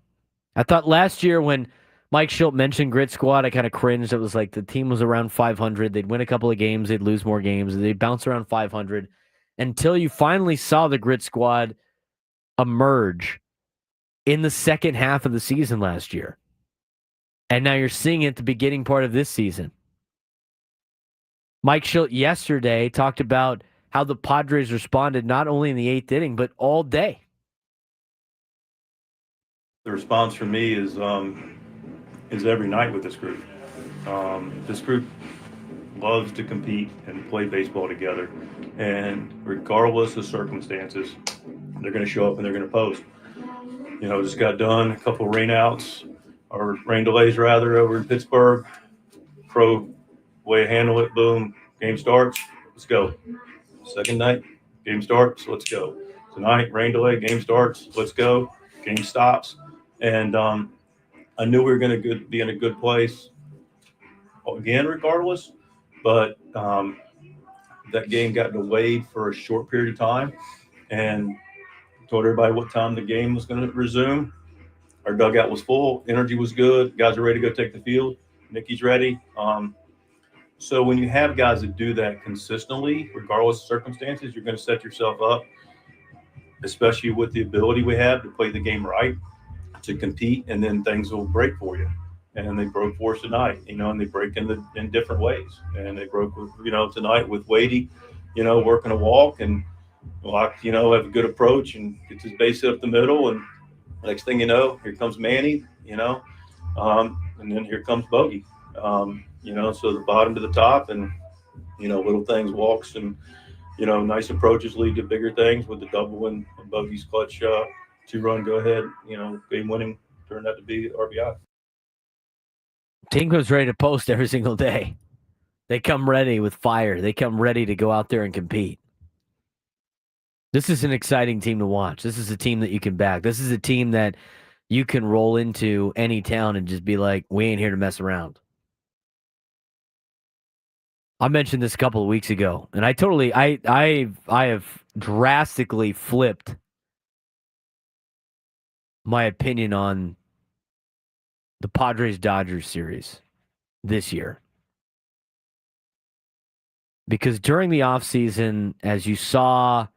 I thought last year when Mike Shildt mentioned Grit Squad, I kind of cringed. It was like the team was around 500. They'd win a couple of games. They'd lose more games. They'd bounce around 500 until you finally saw the Grit Squad emerge in the second half of the season last year. And now you're seeing it at the beginning part of this season. Mike Shildt yesterday talked about how the Padres responded not only in the 8th inning, but all day. The response from me is every night with this group. This group loves to compete and play baseball together, and regardless of circumstances, they're going to show up and they're going to post. Just got done a couple of rain delays rather over in Pittsburgh. Pro way to handle it. Boom, game starts. Let's go. Second night, game starts. Let's go. Tonight, rain delay. Game starts. Let's go. Game stops. And I knew we were going to be in a good place again, regardless. But that game got delayed for a short period of time, and told everybody what time the game was going to resume. Our dugout was full. Energy was good. Guys are ready to go take the field. Mickey's ready. So when you have guys that do that consistently, regardless of circumstances, you're going to set yourself up, especially with the ability we have to play the game right, to compete, and then things will break for you. And they broke for us tonight, and they break in different ways. And they broke with, tonight with Wadey, working a walk and have a good approach and gets his base hit up the middle. And next thing you know, here comes Manny, and then here comes Bogey. So the bottom to the top, and little things, walks, and nice approaches lead to bigger things with the double and Bogey's clutch 2-run go ahead, game winning, turned out to be RBI. Team comes ready to post every single day. They come ready with fire. They come ready to go out there and compete. This is an exciting team to watch. This is a team that you can back. This is a team that you can roll into any town and just be like, we ain't here to mess around. I mentioned this a couple of weeks ago, and I have drastically flipped my opinion on the Padres-Dodgers series this year. Because during the offseason, as you saw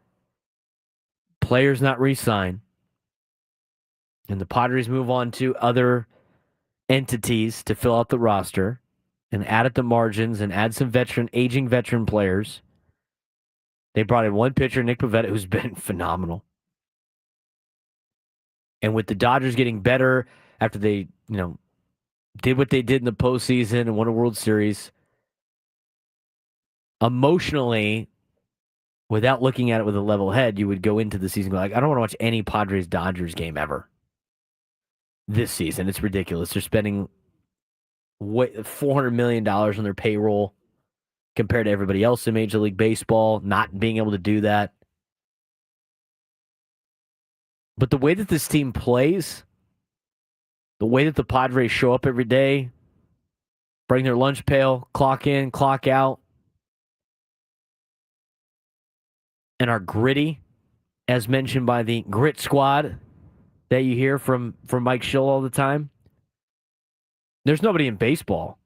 players not re-sign, and the Padres move on to other entities to fill out the roster and add at the margins and add some aging veteran players. They brought in one pitcher, Nick Pivetta, who's been phenomenal. And with the Dodgers getting better after they, did what they did in the postseason and won a World Series, emotionally, without looking at it with a level head, you would go into the season like, I don't want to watch any Padres-Dodgers game ever this season. It's ridiculous. They're spending $400 million on their payroll compared to everybody else in Major League Baseball, not being able to do that. But the way that this team plays, the way that the Padres show up every day, bring their lunch pail, clock in, clock out, and are gritty, as mentioned by the Grit Squad that you hear from Mike Shildt all the time. There's nobody in baseball.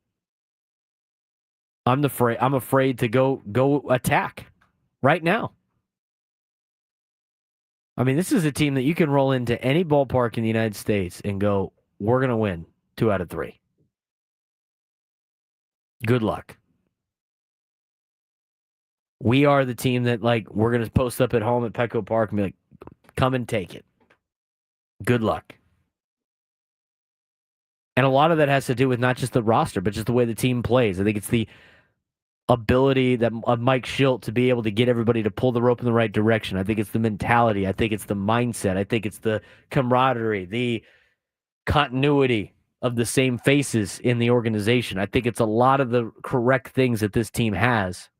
I'm afraid to go attack right now. I mean, this is a team that you can roll into any ballpark in the United States and go, we're going to win 2 out of 3. Good luck. We are the team that, we're going to post up at home at Petco Park and be like, come and take it. Good luck. And a lot of that has to do with not just the roster, but just the way the team plays. I think it's the ability of Mike Shildt to be able to get everybody to pull the rope in the right direction. I think it's the mentality. I think it's the mindset. I think it's the camaraderie, the continuity of the same faces in the organization. I think it's a lot of the correct things that this team has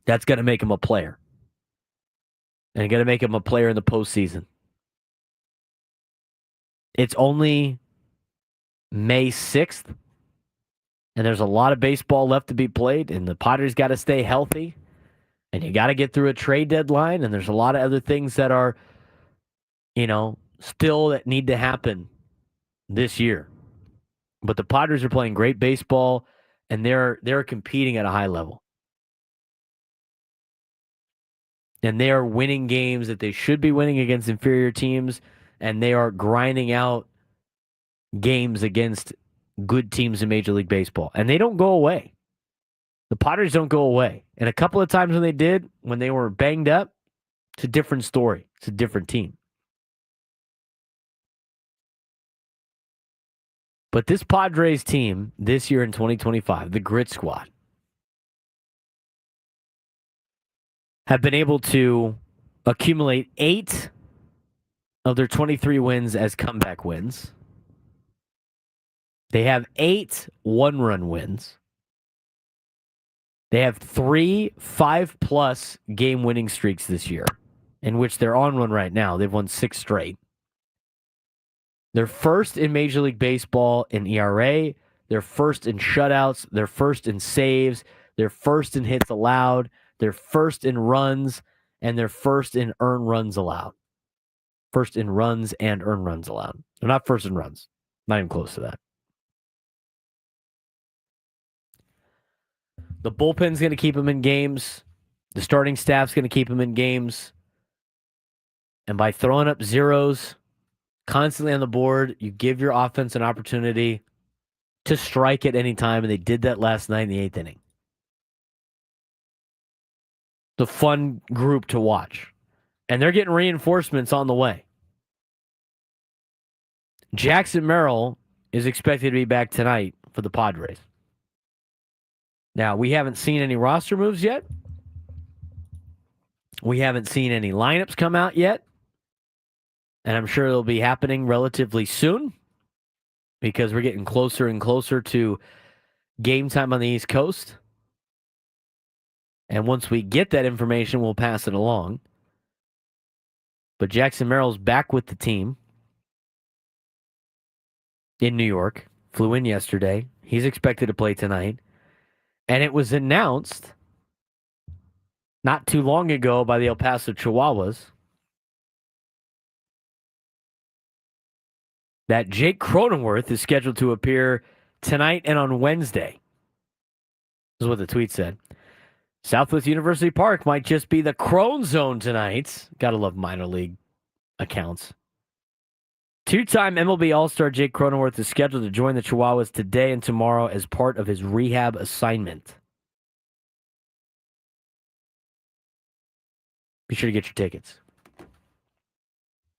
that's going to make him a player. And going to make him a player in the postseason. It's only May 6th, and there's a lot of baseball left to be played, and the Padres got to stay healthy, and you got to get through a trade deadline, and there's a lot of other things that are, still that need to happen this year. But the Padres are playing great baseball, and they're competing at a high level. And they are winning games that they should be winning against inferior teams, and they are grinding out games against good teams in Major League Baseball. And they don't go away. The Padres don't go away. And a couple of times when they did, when they were banged up, it's a different story. It's a different team. But this Padres team this year in 2025, the Grit Squad, have been able to accumulate 8 of their 23 wins as comeback wins. They have 8 one-run wins. They have 3 5+ game-winning streaks this year, in which they're on one right now. They've won 6 straight. They're first in Major League Baseball in ERA. They're first in shutouts. They're first in saves. They're first in hits allowed. They're first in runs. And they're first in earned runs allowed. First in runs and earned runs allowed. They're not first in runs. Not even close to that. The bullpen's going to keep them in games. The starting staff's going to keep them in games. And by throwing up zeros constantly on the board, you give your offense an opportunity to strike at any time, and they did that last night in the 8th inning. The fun group to watch. And they're getting reinforcements on the way. Jackson Merrill is expected to be back tonight for the Padres. Now, we haven't seen any roster moves yet. We haven't seen any lineups come out yet. And I'm sure it'll be happening relatively soon because we're getting closer and closer to game time on the East Coast. And once we get that information, we'll pass it along. But Jackson Merrill's back with the team in New York. Flew in yesterday. He's expected to play tonight. And it was announced not too long ago by the El Paso Chihuahuas that Jake Cronenworth is scheduled to appear tonight and on Wednesday. This is what the tweet said. Southwest University Park might just be the Crone Zone tonight. Gotta love minor league accounts. Two-time MLB All-Star Jake Cronenworth is scheduled to join the Chihuahuas today and tomorrow as part of his rehab assignment. Be sure to get your tickets.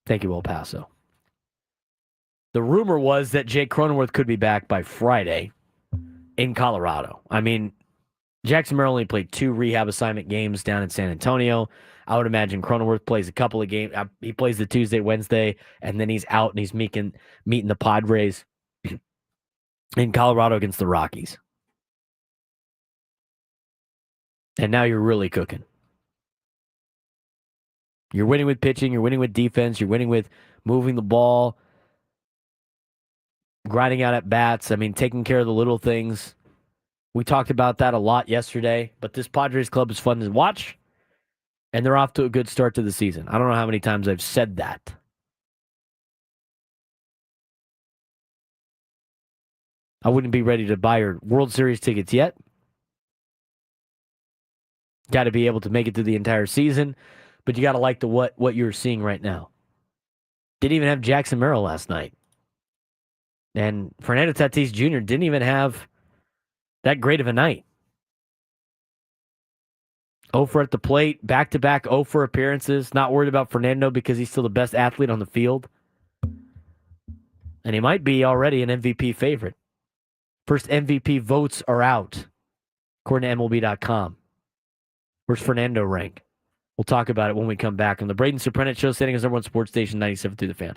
Thank you, El Paso. The rumor was that Jake Cronenworth could be back by Friday in Colorado. I mean, Jackson Merrill only played 2 rehab assignment games down in San Antonio. I would imagine Cronenworth plays a couple of games. He plays the Tuesday, Wednesday, and then he's out and he's meeting the Padres in Colorado against the Rockies. And now you're really cooking. You're winning with pitching. You're winning with defense. You're winning with moving the ball, grinding out at bats. I mean, taking care of the little things. We talked about that a lot yesterday, but this Padres club is fun to watch, and they're off to a good start to the season. I don't know how many times I've said that. I wouldn't be ready to buy your World Series tickets yet. Got to be able to make it through the entire season, but you got to like what you're seeing right now. Didn't even have Jackson Merrill last night. And Fernando Tatis Jr. didn't even have that great of a night. 0 for at the plate, back-to-back 0 for appearances. Not worried about Fernando because he's still the best athlete on the field. And he might be already an MVP favorite. First MVP votes are out, according to MLB.com. Where's Fernando rank? We'll talk about it when we come back on the Braden Surprenant Show, standing as number one sports station, 97 through the Fan.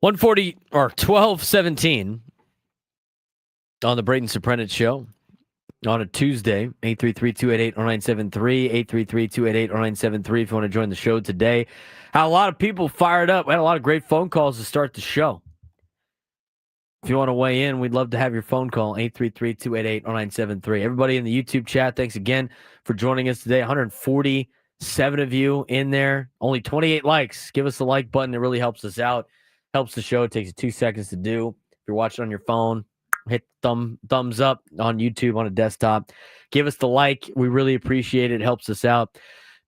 140 or 12:17 on the Braden Surprenant show on a Tuesday. 833-288-0973, 833-288-0973 if you want to join the show today. Had a lot of people fired up. We had a lot of great phone calls to start the show. If you want to weigh in, we'd love to have your phone call, 833-288-0973. Everybody in the YouTube chat, thanks again for joining us today. 147 of you in there. Only 28 likes. Give us the like button. It really helps us out. Helps the show. It takes you 2 seconds to do. If you're watching on your phone, hit thumbs up on YouTube on a desktop. Give us the like. We really appreciate it. It helps us out.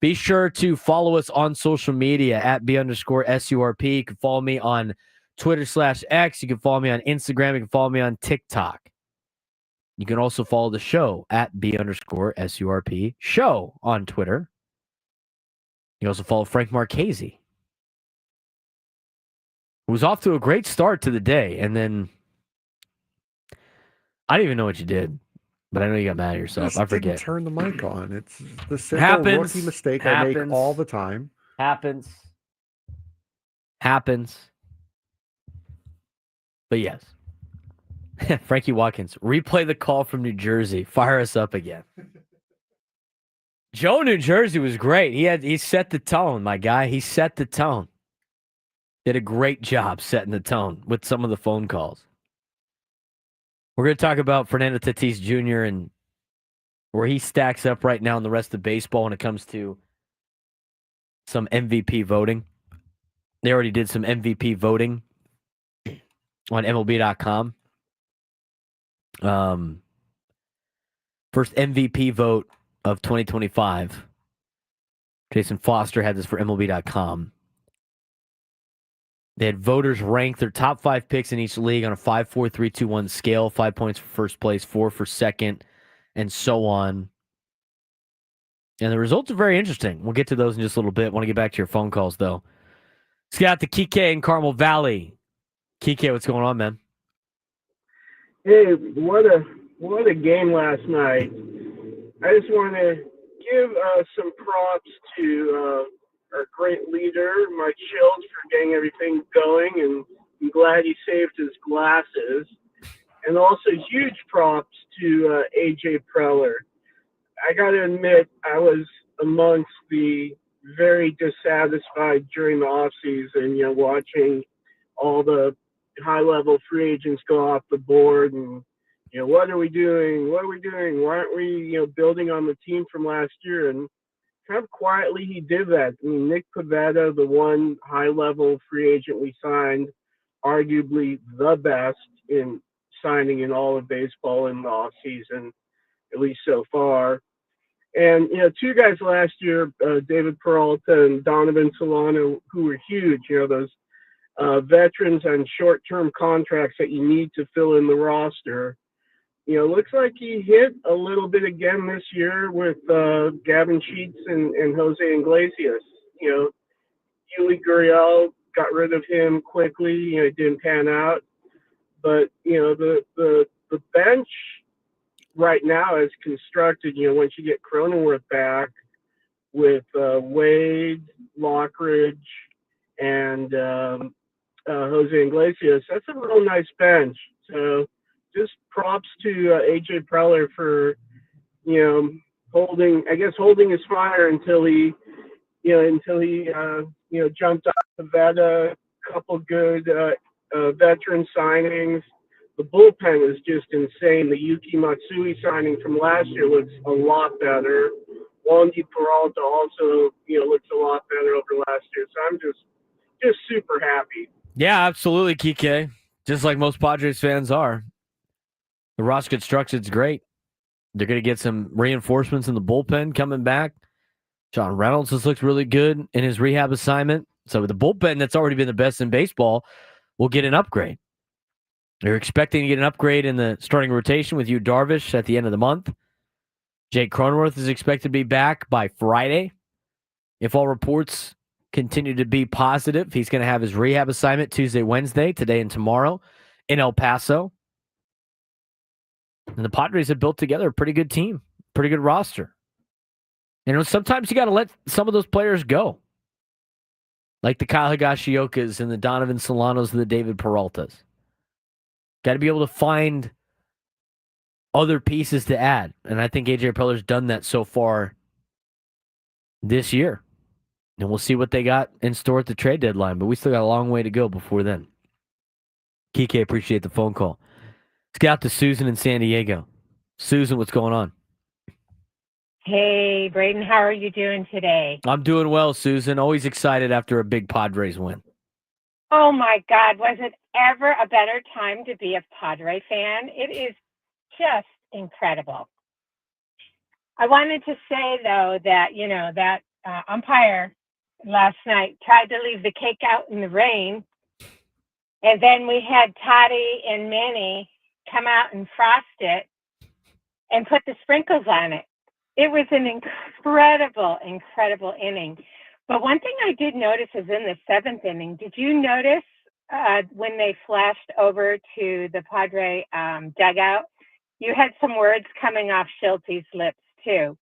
Be sure to follow us on social media at @B_SURP. You can follow me on Twitter/X. You can follow me on Instagram. You can follow me on TikTok. You can also follow the show at @B_SURP show on Twitter. You can also follow Frank Marchese, who was off to a great start to the day. And then I didn't even know what you did, but I know you got mad at yourself. I forget. Didn't turn the mic on. It's the simple rookie mistake I make all the time. Happens. But yes. Frankie Watkins, replay the call from New Jersey. Fire us up again. Joe, New Jersey was great. He set the tone, my guy. He set the tone. Did a great job setting the tone with some of the phone calls. We're going to talk about Fernando Tatis Jr. and where he stacks up right now in the rest of baseball when it comes to some MVP voting. They already did some MVP voting on MLB.com. First MVP vote of 2025. Jason Foster had this for MLB.com. They had voters rank their top 5 picks in each league on a 5, 4, 3, 2, 1 scale. 5 points for first place, 4 for second, and so on. And the results are very interesting. We'll get to those in just a little bit. Want to get back to your phone calls, though. Let's get out to Kike in Carmel Valley. Kike, what's going on, man? Hey, what a game last night. I just want to give some props to our great leader, Mike Shildt, for getting everything going, and I'm glad he saved his glasses. And also huge props to AJ Preller. I got to admit, I was amongst the very dissatisfied during the offseason, watching all the high-level free agents go off the board and, what are we doing? Why aren't we, building on the team from last year? And kind of quietly he did that. I mean, Nick Pivetta, the one high-level free agent we signed, arguably the best in signing in all of baseball in the offseason, at least so far. And, 2 guys last year, David Peralta and Donovan Solano, who were huge, those veterans on short-term contracts that you need to fill in the roster. Looks like he hit a little bit again this year with Gavin Sheets and Jose Iglesias. Yuli Gurriel got rid of him quickly. It didn't pan out. But, the bench right now is constructed, once you get Cronenworth back with Wade, Lockridge, and Jose Iglesias, that's a real nice bench. So just props to AJ Preller for, holding his fire until he jumped off the Pivetta, a couple good veteran signings. The bullpen is just insane. The Yuki Matsui signing from last year looks a lot better. Wandy Peralta also, looks a lot better over last year. So I'm just super happy. Yeah, absolutely, Kike. Just like most Padres fans are. The roster construction's great. They're going to get some reinforcements in the bullpen coming back. John Reynolds just looks really good in his rehab assignment. So the bullpen that's already been the best in baseball will get an upgrade. They're expecting to get an upgrade in the starting rotation with Yu Darvish at the end of the month. Jake Cronenworth is expected to be back by Friday. If all reports continue to be positive, he's going to have his rehab assignment Tuesday, Wednesday, today and tomorrow in El Paso. And the Padres have built together a pretty good team, pretty good roster. And sometimes you got to let some of those players go. like the Kyle Higashiokas and the Donovan Solanos and the David Peraltas. Got to be able to find other pieces to add. And I think AJ Preller's done that so far this year. And we'll see what they got in store at the trade deadline. But we still got a long way to go before then. Kike, appreciate the phone call. Let's get out to Susan in San Diego. Susan, what's going on? Hey, Braden, how are you doing today? I'm doing well, Susan. Always excited after a big Padres win. Oh, my God. Was it ever a better time to be a Padre fan? It is just incredible. I wanted to say, though, that, that umpire last night tried to leave the cake out in the rain. And then we had Toddy and Manny come out and frost it and put the sprinkles on it. It was an incredible, incredible inning. But one thing I did notice is in the seventh inning, did you notice when they flashed over to the Padre dugout, you had some words coming off Shilt's lips too.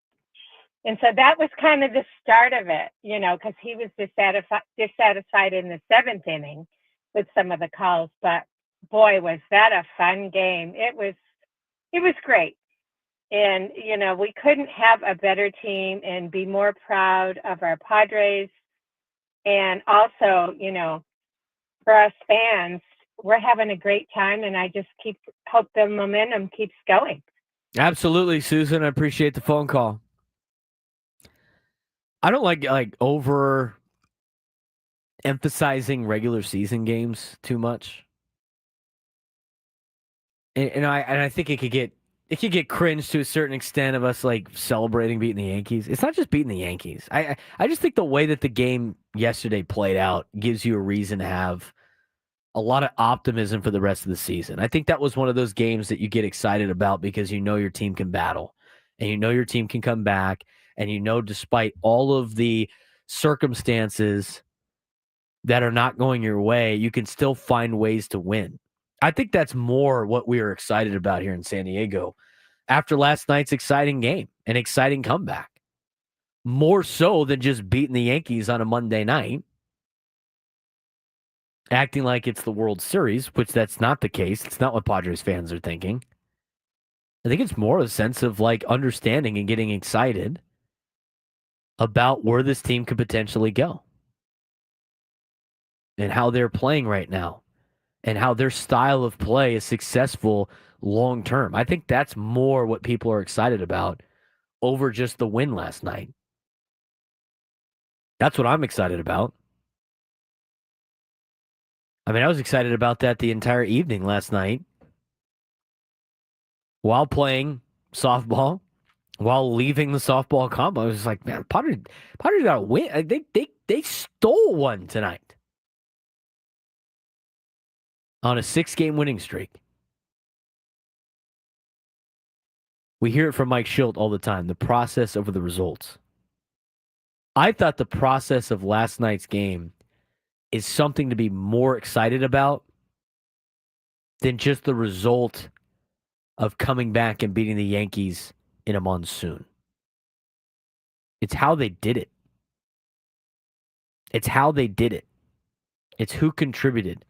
And so that was kind of the start of it, because he was dissatisfied in the seventh inning with some of the calls. But boy, was that a fun game. It was great. And, we couldn't have a better team and be more proud of our Padres. And also, for us fans, we're having a great time, and I just hope the momentum keeps going. Absolutely, Susan. I appreciate the phone call. I don't like over emphasizing regular season games too much. And I think it could get cringe to a certain extent of us celebrating beating the Yankees. It's not just beating the Yankees. I just think the way that the game yesterday played out gives you a reason to have a lot of optimism for the rest of the season. I think that was one of those games that you get excited about because your team can battle and your team can come back, and despite all of the circumstances that are not going your way, you can still find ways to win. I think that's more what we are excited about here in San Diego after last night's exciting game, an exciting comeback. More so than just beating the Yankees on a Monday night, acting like it's the World Series, which that's not the case. It's not what Padres fans are thinking. I think it's more a sense of understanding and getting excited about where this team could potentially go and how they're playing right now and how their style of play is successful long term. I think that's more what people are excited about over just the win last night. That's what I'm excited about. I mean, I was excited about that the entire evening last night while playing softball, while leaving the softball combo. I was like, man, Padres got to win. They stole one tonight on a 6-game winning streak. We hear it from Mike Shildt all the time, the process over the results. I thought the process of last night's game is something to be more excited about than just the result of coming back and beating the Yankees in a monsoon. It's how they did it. It's how they did it. It's who contributed.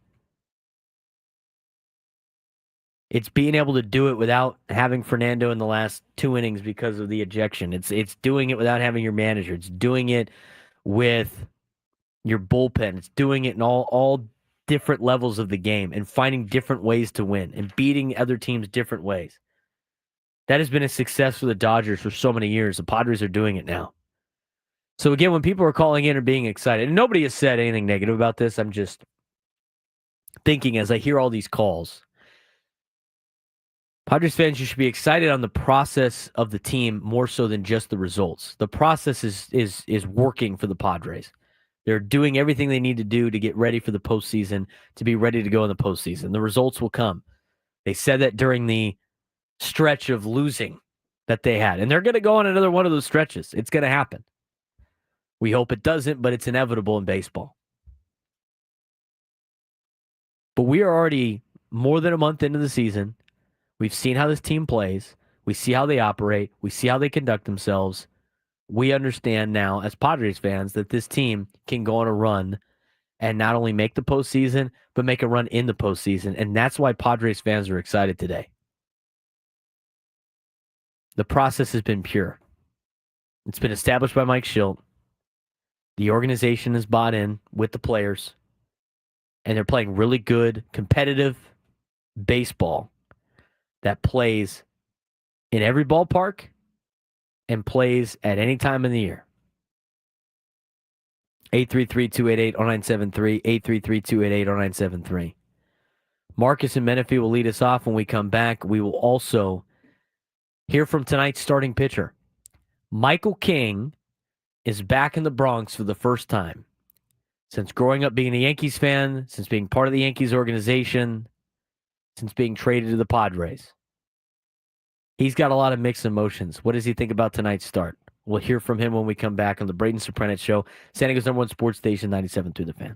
It's being able to do it without having Fernando in the last 2 innings because of the ejection. It's doing it without having your manager. It's doing it with your bullpen. It's doing it in all different levels of the game and finding different ways to win and beating other teams different ways. That has been a success for the Dodgers for so many years. The Padres are doing it now. So again, when people are calling in or being excited, and nobody has said anything negative about this, I'm just thinking as I hear all these calls, Padres fans, you should be excited on the process of the team more so than just the results. The process is working for the Padres. They're doing everything they need to do to get ready for the postseason, to be ready to go in the postseason. The results will come. They said that during the stretch of losing that they had, and they're going to go on another one of those stretches. It's going to happen. We hope it doesn't, but it's inevitable in baseball. But we are already more than a month into the season. We've seen how this team plays. We see how they operate. We see how they conduct themselves. We understand now as Padres fans that this team can go on a run and not only make the postseason, but make a run in the postseason. And that's why Padres fans are excited today. The process has been pure. It's been established by Mike Shildt. The organization is bought in with the players, and they're playing really good, competitive baseball that plays in every ballpark and plays at any time in the year. 833-288-0973, 833-288-0973. Marcus and Menifee will lead us off. When we come back, we will also hear from tonight's starting pitcher. Michael King is back in the Bronx for the first time. Since growing up being a Yankees fan, since being part of the Yankees organization, since being traded to the Padres. He's got a lot of mixed emotions. What does he think about tonight's start? We'll hear from him when we come back on the Braden Surprenant Show, San Diego's #1 sports station, 97.3 The Fan.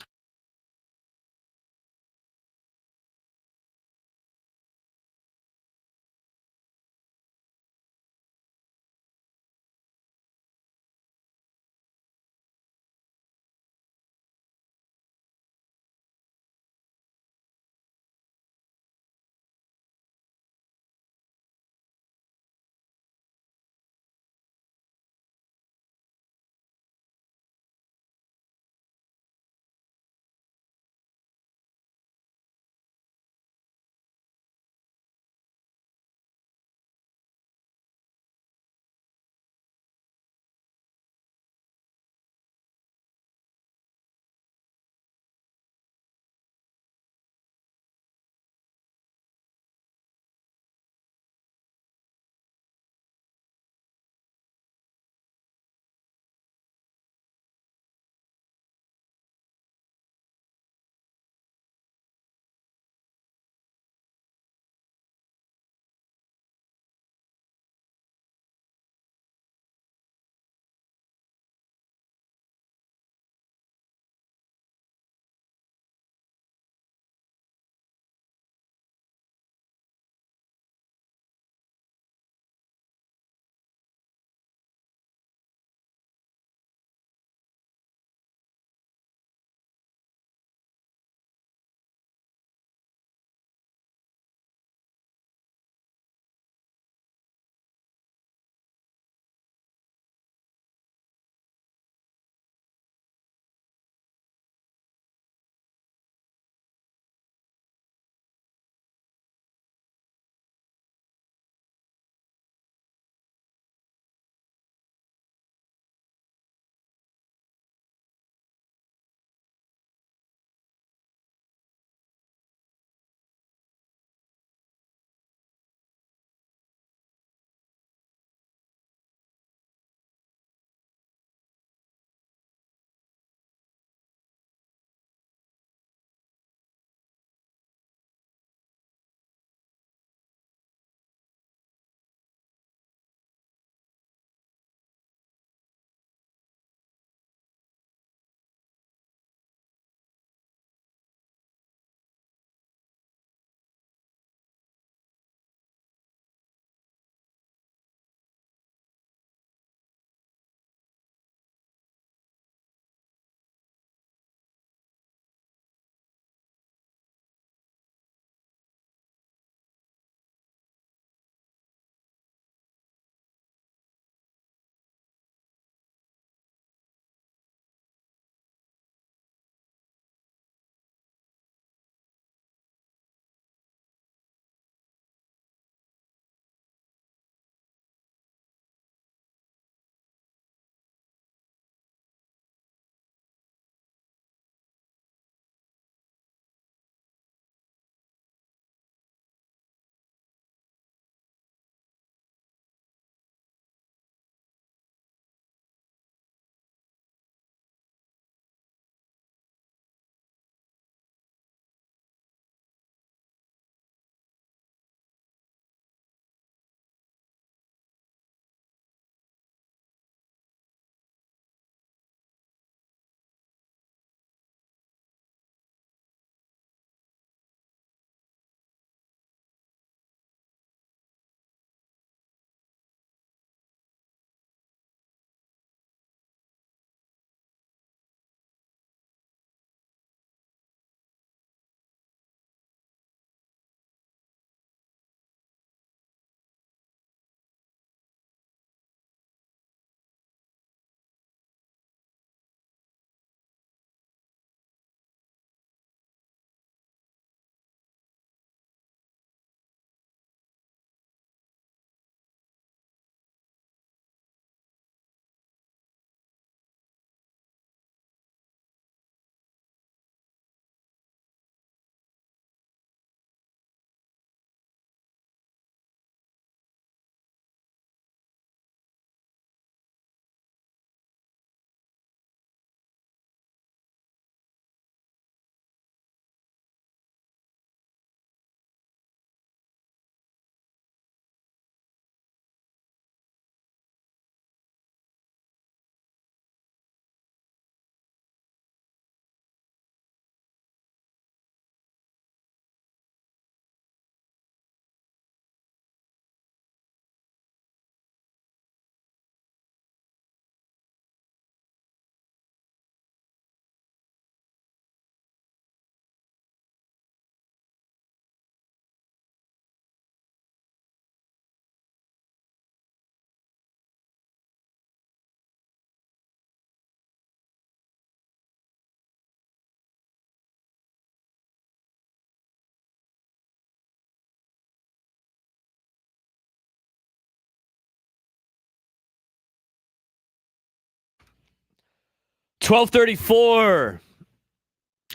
12:34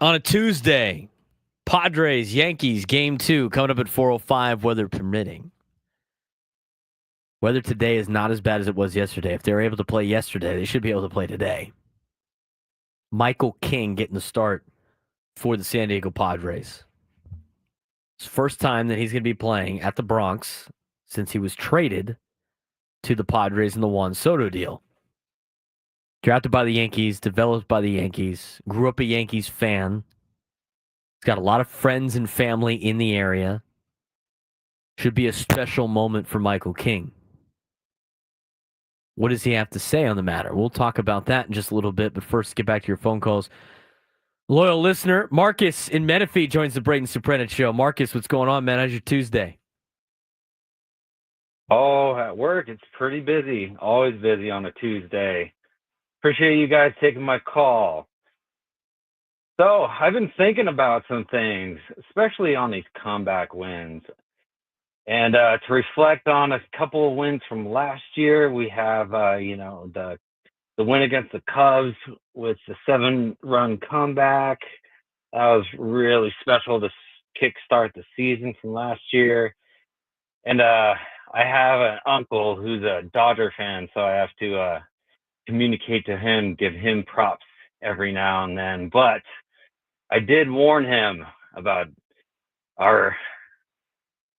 on a Tuesday. Padres, Yankees, game 2 coming up at 4:05, weather permitting. Weather today is not as bad as it was yesterday. If they were able to play yesterday, they should be able to play today. Michael King getting the start for the San Diego Padres. It's the first time that he's going to be playing at the Bronx since he was traded to the Padres in the Juan Soto deal. Drafted by the Yankees, developed by the Yankees, grew up a Yankees fan. He's got a lot of friends and family in the area. Should be a special moment for Michael King. What does he have to say on the matter? We'll talk about that in just a little bit, but first, get back to your phone calls. Loyal listener, Marcus in Menifee joins the Braden Surprenant show. Marcus, what's going on, man? How's your Tuesday? Oh, at work, it's pretty busy. Always busy on a Tuesday. Appreciate you guys taking my call. So, I've been thinking about some things, especially on these comeback wins. And to reflect on a couple of wins from last year, we have, the win against the Cubs with the 7-run comeback. That was really special to kickstart the season from last year. And I have an uncle who's a Dodger fan, so I have to communicate to him, give him props every now and then. But I did warn him about our,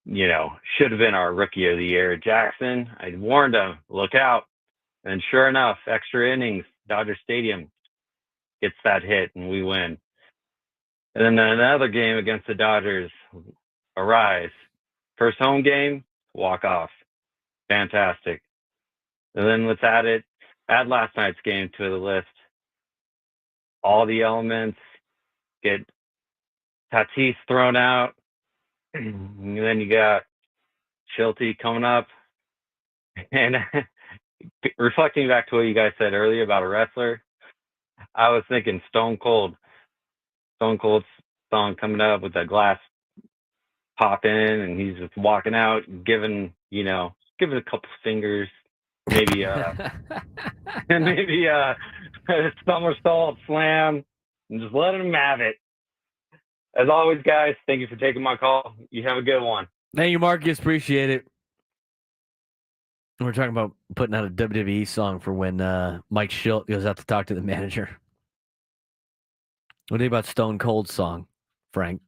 should have been our rookie of the year, Jackson. I warned him, look out. And sure enough, extra innings, Dodger Stadium gets that hit and we win. And then another game against the Dodgers, Arise. First home game, walk off. Fantastic. And then let's add last night's game to the list. All the elements, get Tatis thrown out. And then you got Shildt coming up. And reflecting back to what you guys said earlier about a wrestler, I was thinking Stone Cold's song coming up with that glass pop in, and he's just walking out, giving a couple fingers, maybe a somersault slam, and just letting him have it. As always, guys, thank you for taking my call. You have a good one. Thank you, Marcus. Appreciate it. We're talking about putting out a WWE song for when Mike Shildt goes out to talk to the manager. What do you think about Stone Cold's song, Frank?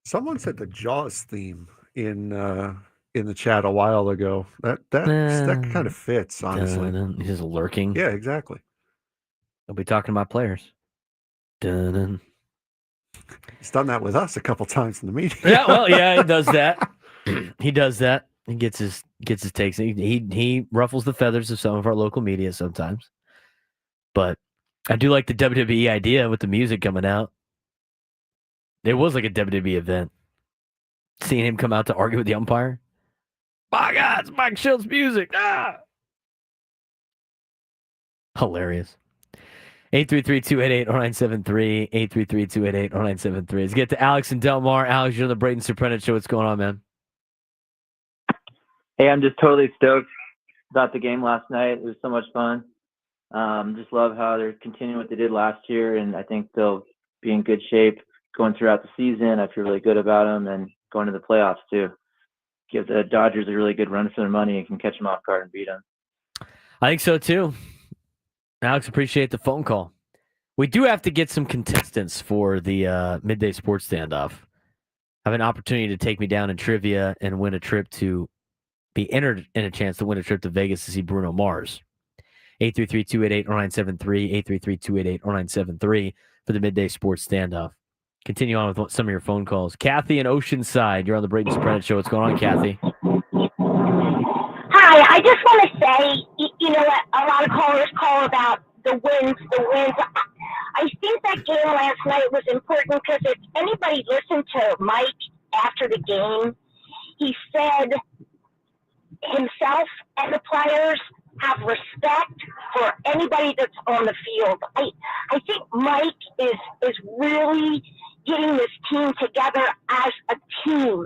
Someone said the Jaws theme in the chat a while ago. That kind of fits, honestly. He's just lurking. Yeah, exactly. They'll be talking about players. Dun-dun. He's done that with us a couple times in the meeting. Yeah, well, yeah, he does that. He does that. He gets his takes. He ruffles the feathers of some of our local media sometimes. But I do like the WWE idea with the music coming out. It was like a WWE event. Seeing him come out to argue with the umpire. My God, it's Mike Shildt's music. Ah! Hilarious. 833-288-0973. 833-288-0973. Let's get to Alex and Del Mar. Alex, you're on the Braden Surprenant show. What's going on, man? Hey, I'm just totally stoked about the game last night. It was so much fun. Just love how they're continuing what they did last year, and I think they'll be in good shape going throughout the season. I feel really good about them, and going to the playoffs too. Give the Dodgers a really good run for their money and can catch them off guard and beat them. I think so too. Alex, appreciate the phone call. We do have to get some contestants for the Midday Sports Standoff. I have an opportunity to take me down in trivia and win a trip to be entered in a chance to win a trip to Vegas to see Bruno Mars. 833-288-0973, 833-288-0973 for the Midday Sports Standoff. Continue on with some of your phone calls. Kathy in Oceanside, you're on the Braden Surprenant show. What's going on, Kathy? Hi, I just want to say, what a lot of callers call about the wins. I think that game last night was important because if anybody listened to Mike after the game, he said himself and the players have respect for anybody that's on the field. I think Mike is really getting this team together as a team.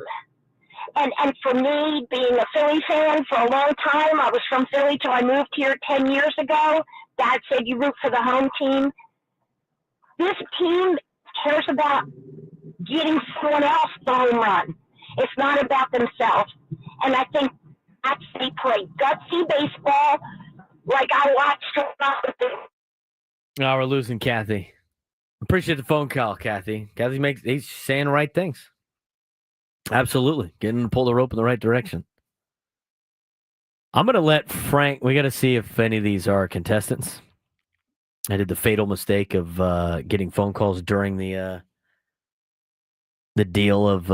And for me, being a Philly fan for a long time, I was from Philly till I moved here 10 years ago. Dad said you root for the home team. This team cares about getting someone else the home run. It's not about themselves. And I think they play gutsy baseball like I watched. Oh, we're losing Kathy. Appreciate the phone call, Kathy. He's saying the right things. Absolutely. Getting to pull the rope in the right direction. I'm going to let Frank, we got to see if any of these are contestants. I did the fatal mistake of getting phone calls during the deal of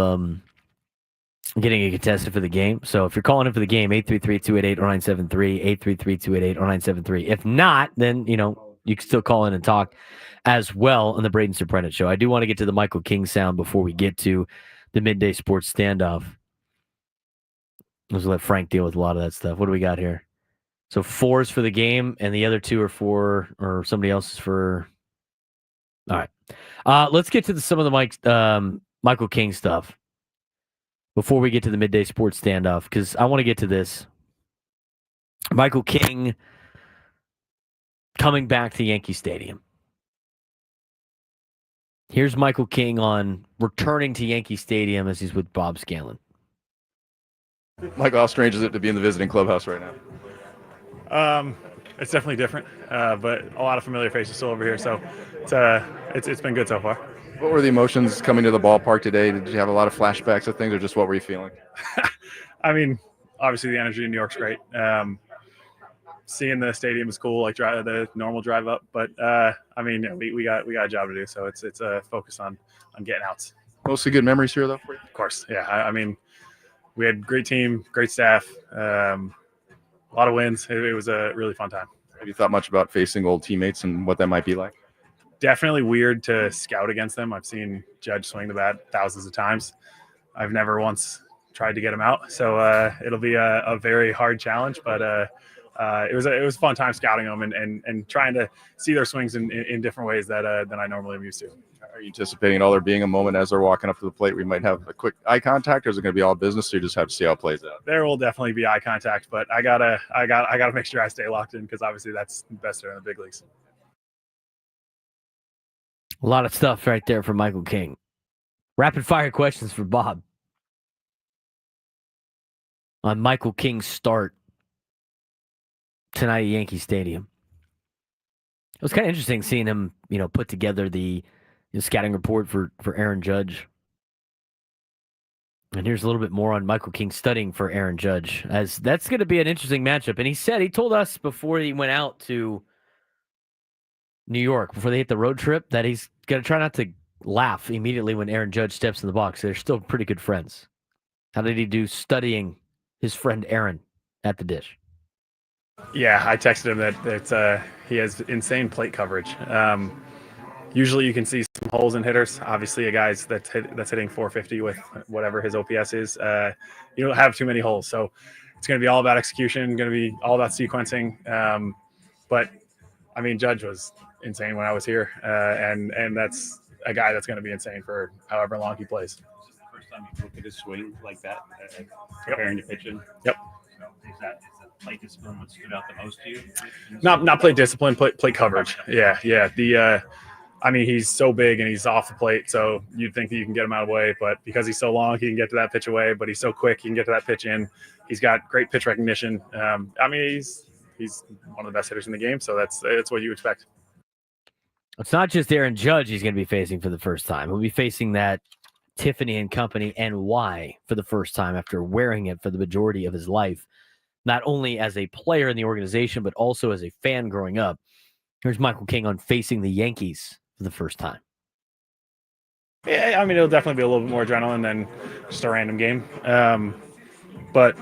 getting a contestant for the game. So if you're calling in for the game, 833-288-0973, 833-288-0973. If not, then, you can still call in and talk as well on the Braden Surprenant Show. I do want to get to the Michael King sound before we get to the Midday Sports Standoff. Let's let Frank deal with a lot of that stuff. What do we got here? So 4 is for the game, and the other 2 are for, or somebody else is for. All right. Let's get to some of the Michael King stuff before we get to the Midday Sports Standoff, because I want to get to this. Michael King coming back to Yankee Stadium. Here's Michael King on returning to Yankee Stadium as he's with Bob Scanlon. Michael, how strange is it to be in the visiting clubhouse right now? It's definitely different, but a lot of familiar faces still over here, so it's been good so far. What were the emotions coming to the ballpark today? Did you have a lot of flashbacks of things, or just what were you feeling? I mean, obviously the energy in New York's great. Seeing the stadium is cool, like the normal drive up, but I mean, we got a job to do, so it's a focus on getting outs. Mostly good memories here, though, for you? Of course, yeah. I mean, we had a great team, great staff, a lot of wins. It was a really fun time. Have you thought much about facing old teammates and what that might be like? Definitely weird to scout against them. I've seen Judge swing the bat thousands of times. I've never once tried to get him out, so it'll be a very hard challenge, but it was a fun time scouting them and trying to see their swings in different ways than I normally am used to. Are you anticipating at all there being a moment as they're walking up to the plate we might have a quick eye contact, or is it going to be all business, so you just have to see how it plays out? There will definitely be eye contact, but I gotta make sure I stay locked in, because obviously that's the best in the big leagues. A lot of stuff right there for Michael King. Rapid fire questions for Bob on Michael King's start tonight at Yankee Stadium. It was kind of interesting seeing him, put together the scouting report for Aaron Judge. And here's a little bit more on Michael King studying for Aaron Judge, as that's going to be an interesting matchup. And he told us before he went out to New York, before they hit the road trip, that he's going to try not to laugh immediately when Aaron Judge steps in the box. They're still pretty good friends. How did he do studying his friend Aaron at the dish? Yeah, I texted him that he has insane plate coverage. Usually you can see some holes in hitters. Obviously, a guy's that's hitting 450 with whatever his OPS is. You don't have too many holes, so it's going to be all about execution. Going to be all about sequencing. But I mean, Judge was insane when I was here, and that's a guy that's going to be insane for however long he plays. First time you look at his swing like that, preparing to pitch in. Yep. Is that plate discipline what stood out the most to you? Not plate discipline, plate coverage. Yeah. I mean, he's so big and he's off the plate, so you'd think that you can get him out of the way, but because he's so long, he can get to that pitch away, but he's so quick, he can get to that pitch in. He's got great pitch recognition. I mean, he's one of the best hitters in the game, so that's what you expect. It's not just Aaron Judge he's going to be facing for the first time. He'll be facing that Tiffany and Company NY for the first time after wearing it for the majority of his life, not only as a player in the organization, but also as a fan growing up. Here's Michael King on facing the Yankees for the first time. Yeah, I mean, it'll definitely be a little bit more adrenaline than just a random game. But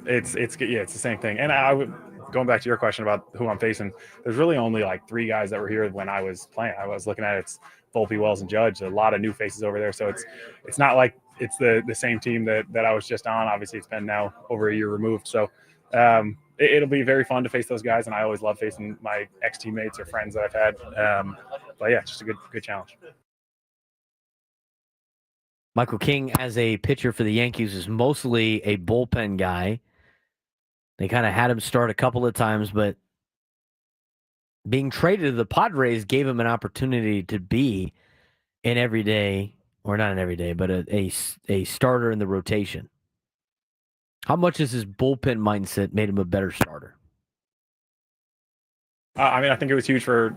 it's the same thing. And going back to your question about who I'm facing, there's really only like 3 guys that were here when I was playing. I was looking at it's Volpe, Wells, and Judge. A lot of new faces over there. So it's not like it's the same team that I was just on. Obviously, it's been now over a year removed. So it'll be very fun to face those guys. And I always love facing my ex-teammates or friends that I've had. But yeah, just a good challenge. Michael King, as a pitcher for the Yankees, is mostly a bullpen guy. They kind of had him start a couple of times, but being traded to the Padres gave him an opportunity to be an everyday, or not an everyday, but a starter in the rotation. How much has his bullpen mindset made him a better starter? I think it was huge for.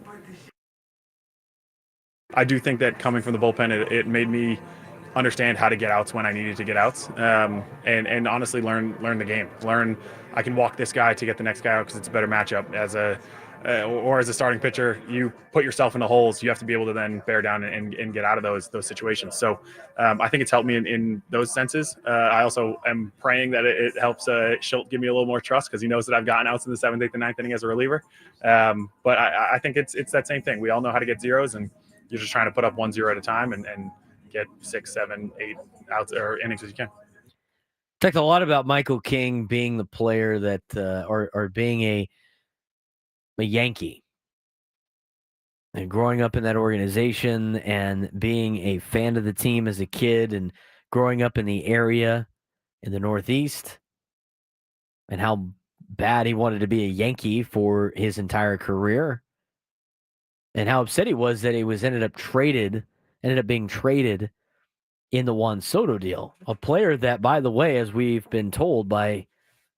I do think that coming from the bullpen, it made me understand how to get outs when I needed to get outs, and honestly learn the game. I can walk this guy to get the next guy out because it's a better matchup. As a starting pitcher, you put yourself in the holes. You have to be able to then bear down and get out of those situations. So I think it's helped me in those senses. I also am praying that it helps Shildt give me a little more trust because he knows that I've gotten outs in the 7th, 8th, and 9th inning as a reliever. But I think it's that same thing. We all know how to get zeros, and you're just trying to put up 1-0 at a time and get 6, 7, 8 outs or innings as you can. Talked a lot about Michael King being the player that, or being a Yankee, and growing up in that organization and being a fan of the team as a kid and growing up in the area in the Northeast, and how bad he wanted to be a Yankee for his entire career, and how upset he was that he ended up being traded in the Juan Soto deal. A player that, by the way, as we've been told by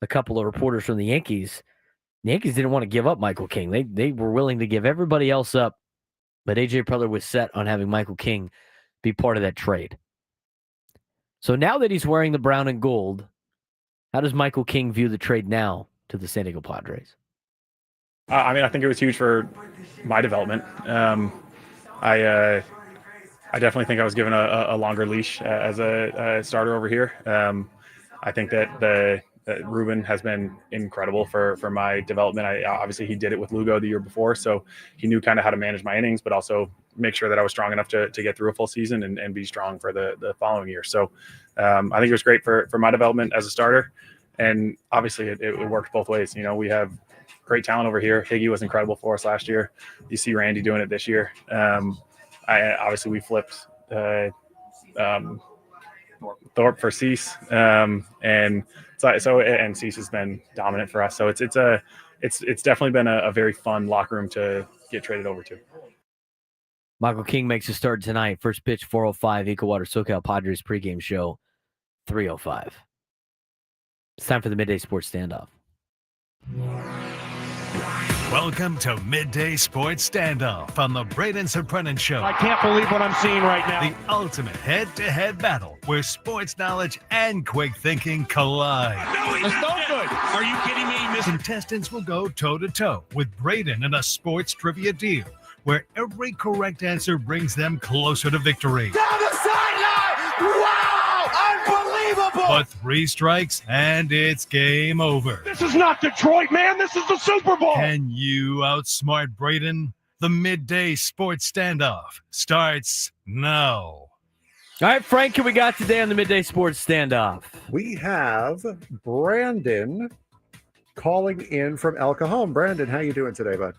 a couple of reporters from the Yankees didn't want to give up Michael King. They were willing to give everybody else up, but A.J. Preller was set on having Michael King be part of that trade. So now that he's wearing the brown and gold, how does Michael King view the trade now to the San Diego Padres? I think it was huge for my development. I definitely think I was given a longer leash as a starter over here. I think that Ruben has been incredible for my development. Obviously he did it with Lugo the year before, so he knew kind of how to manage my innings, but also make sure that I was strong enough to get through a full season and be strong for the following year. So I think it was great for my development as a starter. And obviously it worked both ways. You know, we have great talent over here. Higgy was incredible for us last year. You see Randy doing it this year. Obviously we flipped Thorpe for Cease, and Cease has been dominant for us. So it's definitely been a very fun locker room to get traded over to. Michael King makes a start tonight. First pitch 4:05. Ecowater SoCal Padres pregame show 3:05. It's time for the Midday Sports Standoff. Welcome to Midday Sports Standoff on the Braden Surprenant Show. I can't believe what I'm seeing right now. The ultimate head-to-head battle where sports knowledge and quick thinking collide. No, it's no good. Are you kidding me? Contestants will go toe-to-toe with Braden in a sports trivia deal where every correct answer brings them closer to victory. Down the sideline! Wow! Unbelievable! But 3 strikes and it's game over. This is not Detroit, man. This is the Super Bowl. Can you outsmart Braden? The Midday Sports Standoff starts now. All right, Frank, who we got today on the Midday Sports Standoff? We have Brandon calling in from El Cajon. Brandon, how you doing today, bud?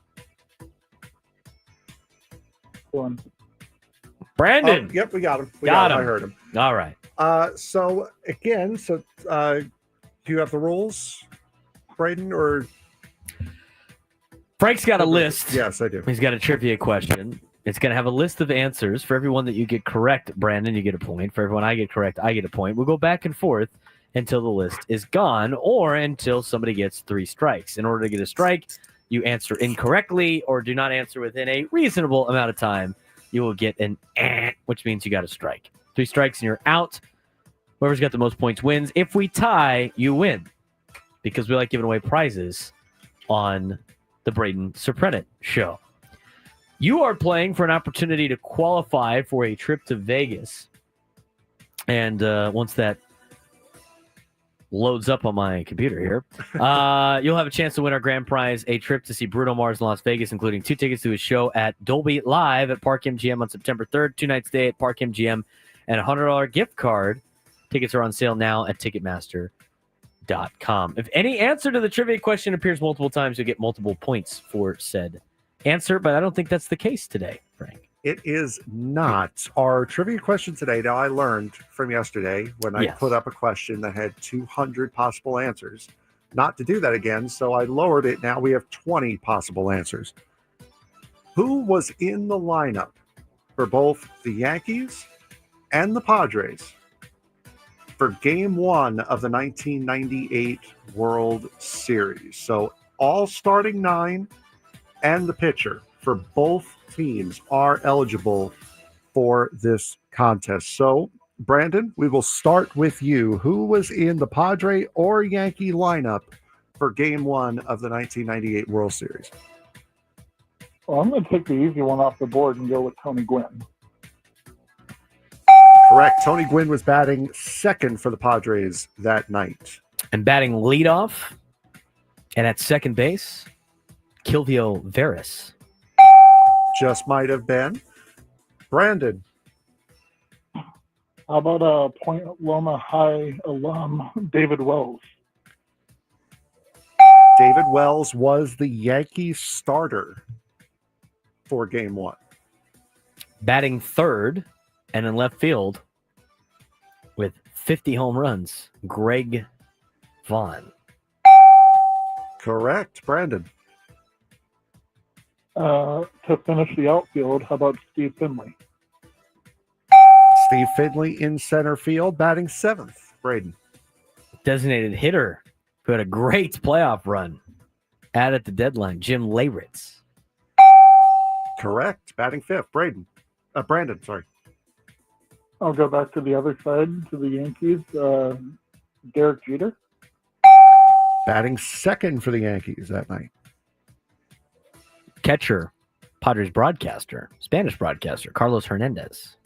Brandon. Oh, yep, we got him. Got him. I heard him. All right. So do you have the rules, Braden, or? Frank's got a list. Yes, I do. He's got a trivia question. It's going to have a list of answers. For everyone that you get correct, Brandon, you get a point. For everyone I get correct, I get a point. We'll go back and forth until the list is gone or until somebody gets 3 strikes. In order to get a strike, you answer incorrectly or do not answer within a reasonable amount of time. You will get an which means you got a strike. 3 strikes and you're out. Whoever's got the most points wins. If we tie, you win. Because we like giving away prizes on the Braden Surprenant Show. You are playing for an opportunity to qualify for a trip to Vegas. And once that loads up on my computer here, you'll have a chance to win our grand prize, a trip to see Bruno Mars in Las Vegas, including 2 tickets to his show at Dolby Live at Park MGM on September 3rd, 2 nights stay at Park MGM, and a $100 gift card. Tickets are on sale now at Ticketmaster.com. If any answer to the trivia question appears multiple times, you'll get multiple points for said answer, but I don't think that's the case today, Frank. It is not. Our trivia question today, now I learned from yesterday when I put up a question that had 200 possible answers, not to do that again, so I lowered it. Now we have 20 possible answers. Who was in the lineup for both the Yankees and the Padres for Game 1 of the 1998 World Series? So all starting 9 and the pitcher for both teams are eligible for this contest. So, Brandon, we will start with you. Who was in the Padre or Yankee lineup for Game 1 of the 1998 World Series? Well, I'm going to take the easy one off the board and go with Tony Gwynn. Correct. Tony Gwynn was batting second for the Padres that night. And batting leadoff and at second base, Kilvio Veras. Just might have been. Brandon. How about Point Loma High alum David Wells? David Wells was the Yankee starter for Game 1. Batting third and in left field with 50 home runs, Greg Vaughn. Correct. Brandon. To finish the outfield, how about Steve Finley? Steve Finley in center field, batting seventh. Braden. Designated hitter who had a great playoff run. Out at the deadline, Jim Leyritz. Correct. Batting fifth. Brandon, sorry. I'll go back to the other side, to the Yankees. Derek Jeter. Batting second for the Yankees that night. Catcher, Padres broadcaster, Spanish broadcaster, Carlos Hernandez.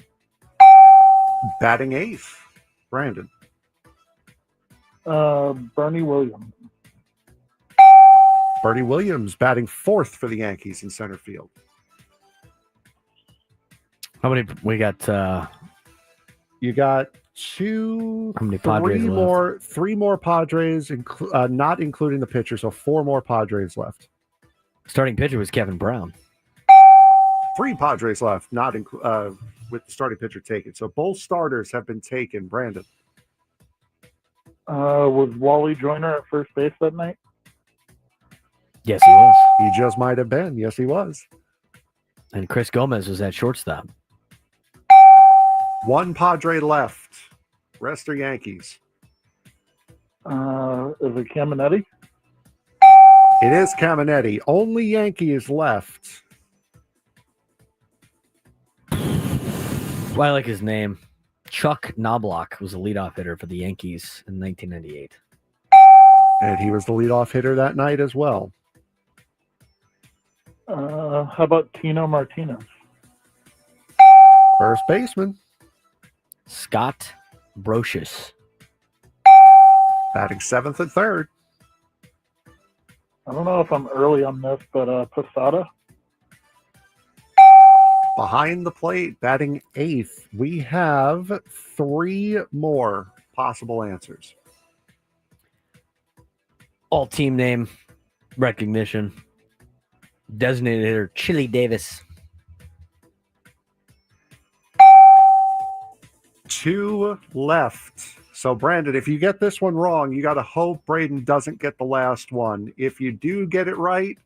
Batting eighth. Brandon. Bernie Williams. Bernie Williams batting fourth for the Yankees in center field. How many we got? You got two, how many Padres three more Padres, not including the pitcher. So four more Padres left. Starting pitcher was Kevin Brown. Three Padres left, not with the starting pitcher taken. So both starters have been taken. Brandon. Was Wally Joyner at first base that night? Yes, he was. He just might have been. Yes, he was. And Chris Gomez was at shortstop. One Padre left. Rest are Yankees. Is it Caminetti? It is Caminetti. Only Yankee is left. I like his name. Chuck Knobloch was a leadoff hitter for the Yankees in 1998. And he was the leadoff hitter that night as well. How about Tino Martinez? First baseman. Scott Brocious. Batting seventh and third. I don't know if I'm early on this, but Posada? Behind the plate, batting eighth. We have three more possible answers. All team name recognition. Designated hitter Chili Davis. Two left. So, Brandon, if you get this one wrong, you got to hope Braden doesn't get the last one. If you do get it right,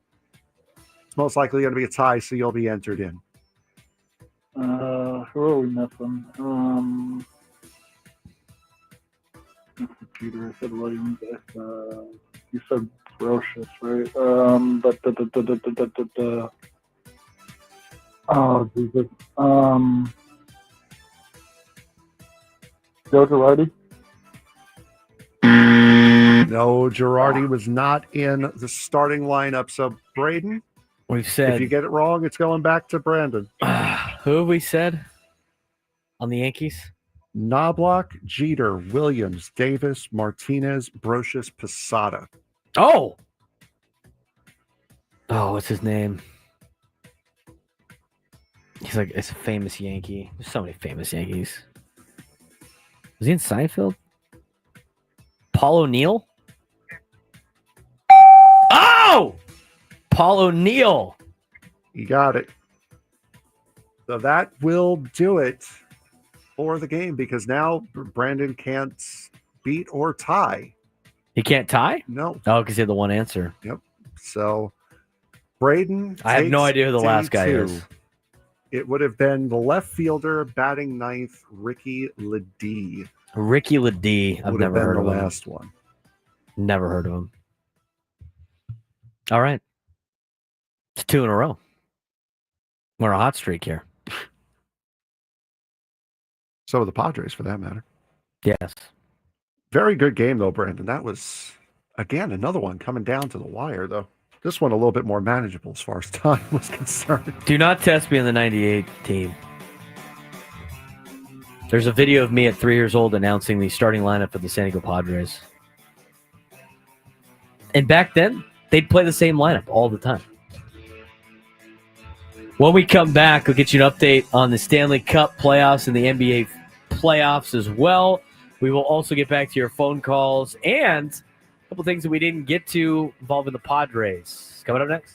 it's most likely going to be a tie, so you'll be entered in. Who are we missing? Peter, I said Williams. You said Brocious, right? Oh, Jesus. Joe Girardi? No, Girardi was not in the starting lineup. So, Braden, we've said if you get it wrong, it's going back to Brandon. Who have we said on the Yankees? Knobloch, Jeter, Williams, Davis, Martinez, Brocious, Posada. Oh, what's his name? He's like, it's a famous Yankee. There's so many famous Yankees. Was he in Seinfeld? Paul O'Neill? Oh! Paul O'Neill. You got it. So that will do it for the game because now Brandon can't beat or tie. He can't tie? No. Oh, because he had the one answer. Yep. So Braden. I have no takes idea who the last guy day is. 2. It would have been the left fielder batting ninth, Ricky Ledee. Ricky Ledee. I've Would have never been heard the of him. last one. Never heard of him. All right. It's 2 in a row. We're on a hot streak here. So are the Padres, for that matter. Yes. Very good game, though, Brandon. That was, again, another one coming down to the wire, though. This one a little bit more manageable as far as time was concerned. Do not test me on the 98 team. There's a video of me at 3 years old announcing the starting lineup for the San Diego Padres. And back then, they'd play the same lineup all the time. When we come back, we'll get you an update on the Stanley Cup playoffs and the NBA playoffs as well. We will also get back to your phone calls and a couple things that we didn't get to involving the Padres. Coming up next.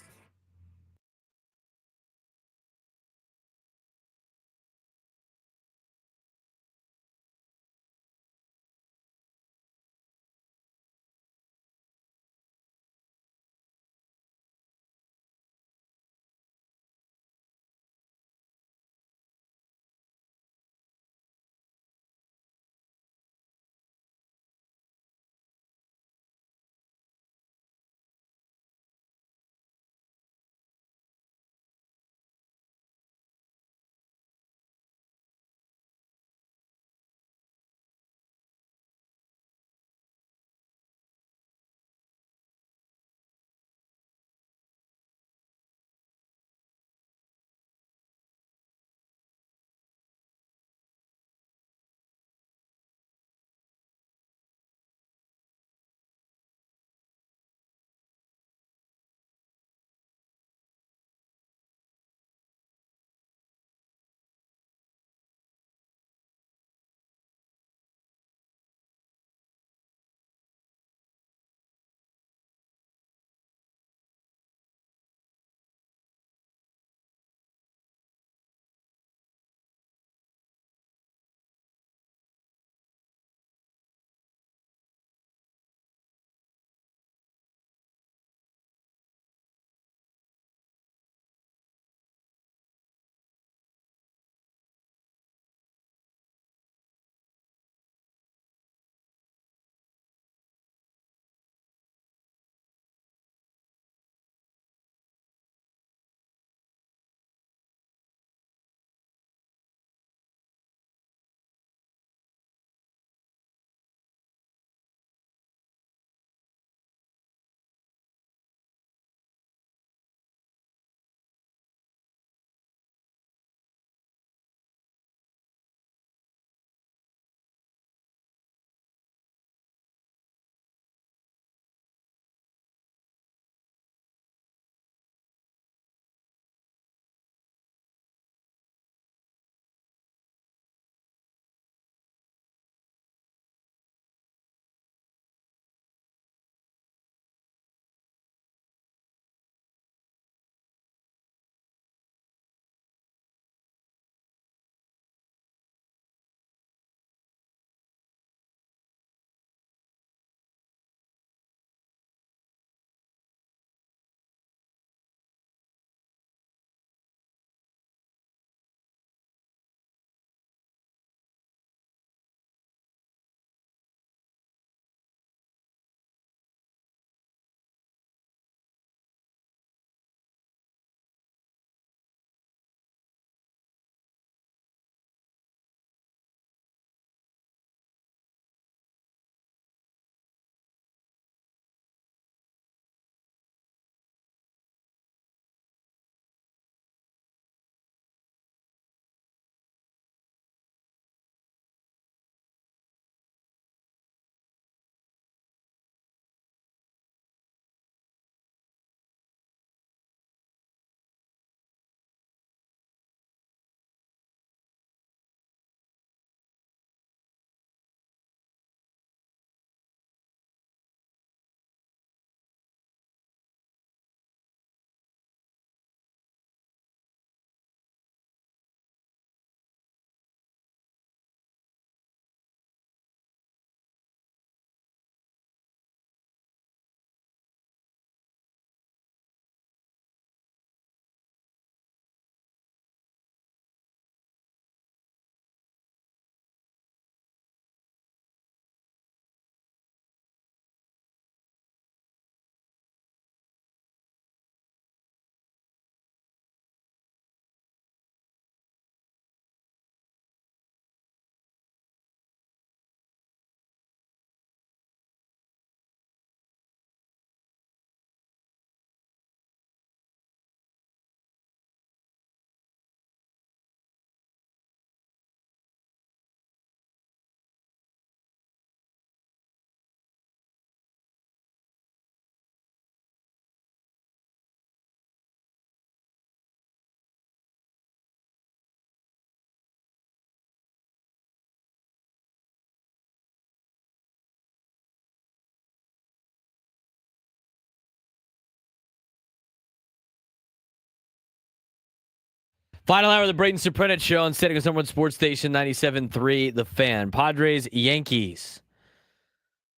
Final hour of the Braden Surprenant Show on Setting Someone Sports Station 97.3 The Fan. Padres, Yankees.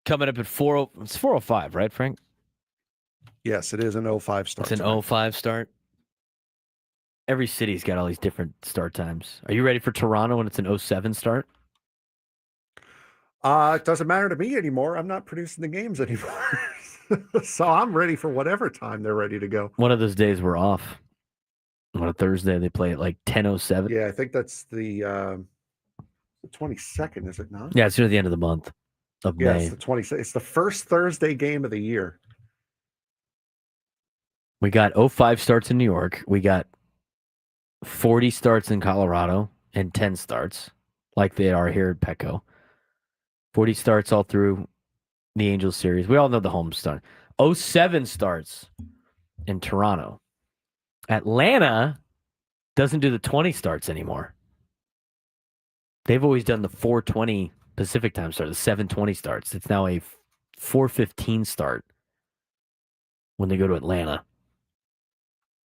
Coming up at 4. It's 4:05, right, Frank? Yes, it is an 05 start. It's an tonight. 05 start. Every city's got all these different start times. Are you ready for Toronto when it's an 07 start? It doesn't matter to me anymore. I'm not producing the games anymore. So I'm ready for whatever time they're ready to go. One of those days we're off. On a Thursday, they play at like 10:07. Yeah, I think that's the 22nd, is it not? Yeah, it's near the end of the month of Yeah, May. it's the 22nd. It's the first Thursday game of the year. We got 05 starts in New York. We got 40 starts in Colorado and 10 starts, like they are here at Petco. 40 starts all through the Angels series. We all know the home start. 07 starts in Toronto. Atlanta doesn't do the 20 starts anymore. They've always done the 4:20 Pacific time start, the 7:20 starts. It's now a 4:15 start when they go to Atlanta.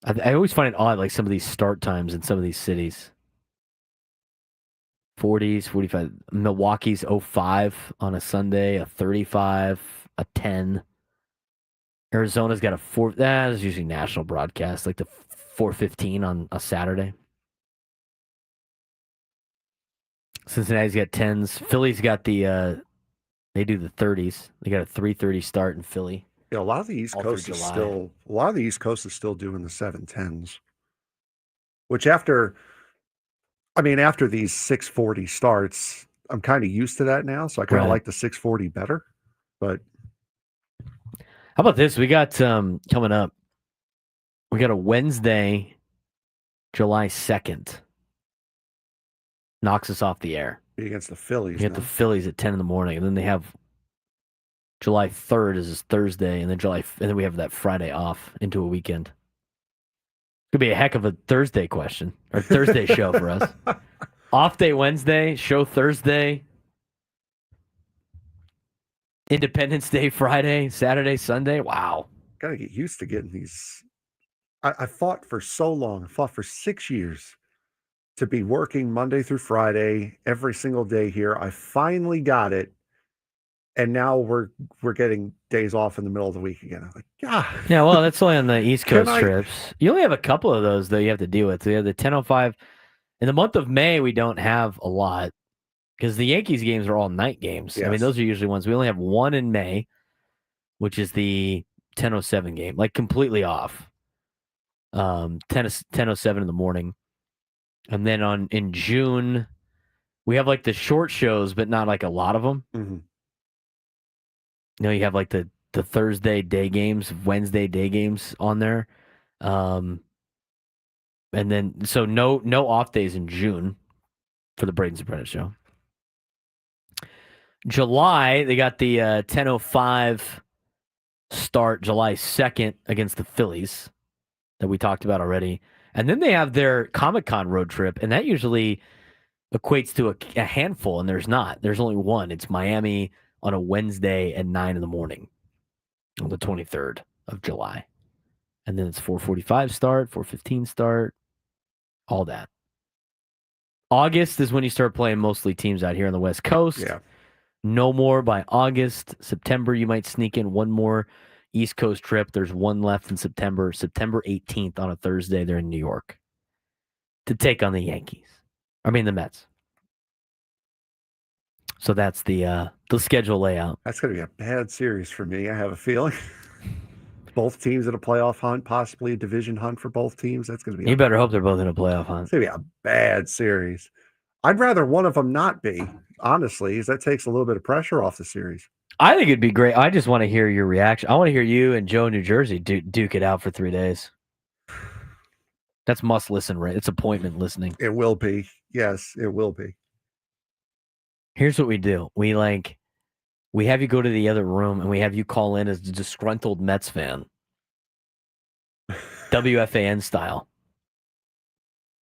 I always find it odd, like some of these start times in some of these cities. 40s, 45. Milwaukee's 05 on a Sunday, a 35, a 10. Arizona's got a 4. That's usually national broadcast, like the 4:15 on a Saturday. Cincinnati's got 10s. Philly's got the, they do the 30s. They got a 3:30 start in Philly. Yeah, a lot of the East Coast is still doing the 7:10s. Which after these 6:40 starts, I'm kind of used to that now, so I kind of like the 6:40 better. But how about this? We got coming up. We got a Wednesday, July 2nd. Knocks us off the air. Against the Phillies. You get the Phillies at 10 in the morning, and then they have July 3rd is Thursday, and then we have that Friday off into a weekend. Could be a heck of a Thursday question or Thursday show for us. Off day Wednesday, show Thursday. Independence Day Friday, Saturday, Sunday. Wow. Gotta get used to getting these. I fought for so long. I fought for 6 years to be working Monday through Friday every single day here. I finally got it. And now we're getting days off in the middle of the week again. I'm like, God. Yeah, well, that's only on the East Coast trips. You only have a couple of those, though, you have to deal with. So you have the 10:05. In the month of May, we don't have a lot because the Yankees games are all night games. Yes. I mean, those are usually ones. We only have one in May, which is the 10:07 game, like completely off. 10:07 in the morning. And then in June, we have like the short shows, but not like a lot of them. Mm-hmm. You know, you have like the Thursday day games, Wednesday day games on there. And then, so no off days in June for the Braden Surprenant Show. July, they got the 10:05 start, July 2nd against the Phillies that we talked about already. And then they have their Comic-Con road trip, and that usually equates to a handful, and there's not. There's only one. It's Miami on a Wednesday at 9 in the morning on the 23rd of July. And then it's 4:45 start, 4:15 start, all that. August is when you start playing mostly teams out here on the West Coast. Yeah. No more by August. September, you might sneak in one more East Coast trip. There's one left in September. September 18th on a Thursday, they're in New York to take on the Yankees. I mean, the Mets. So that's the schedule layout. That's going to be a bad series for me, I have a feeling. Both teams in a playoff hunt, possibly a division hunt for both teams. That's going to be. You better hope they're both in a playoff hunt. It's going to be a bad series. I'd rather one of them not be, honestly, because that takes a little bit of pressure off the series. I think it'd be great. I just want to hear your reaction. I want to hear you and Joe, New Jersey, duke it out for 3 days. That's must listen, right? It's appointment listening. It will be. Yes, it will be. Here's what we do. We have you go to the other room and we have you call in as a disgruntled Mets fan. WFAN style.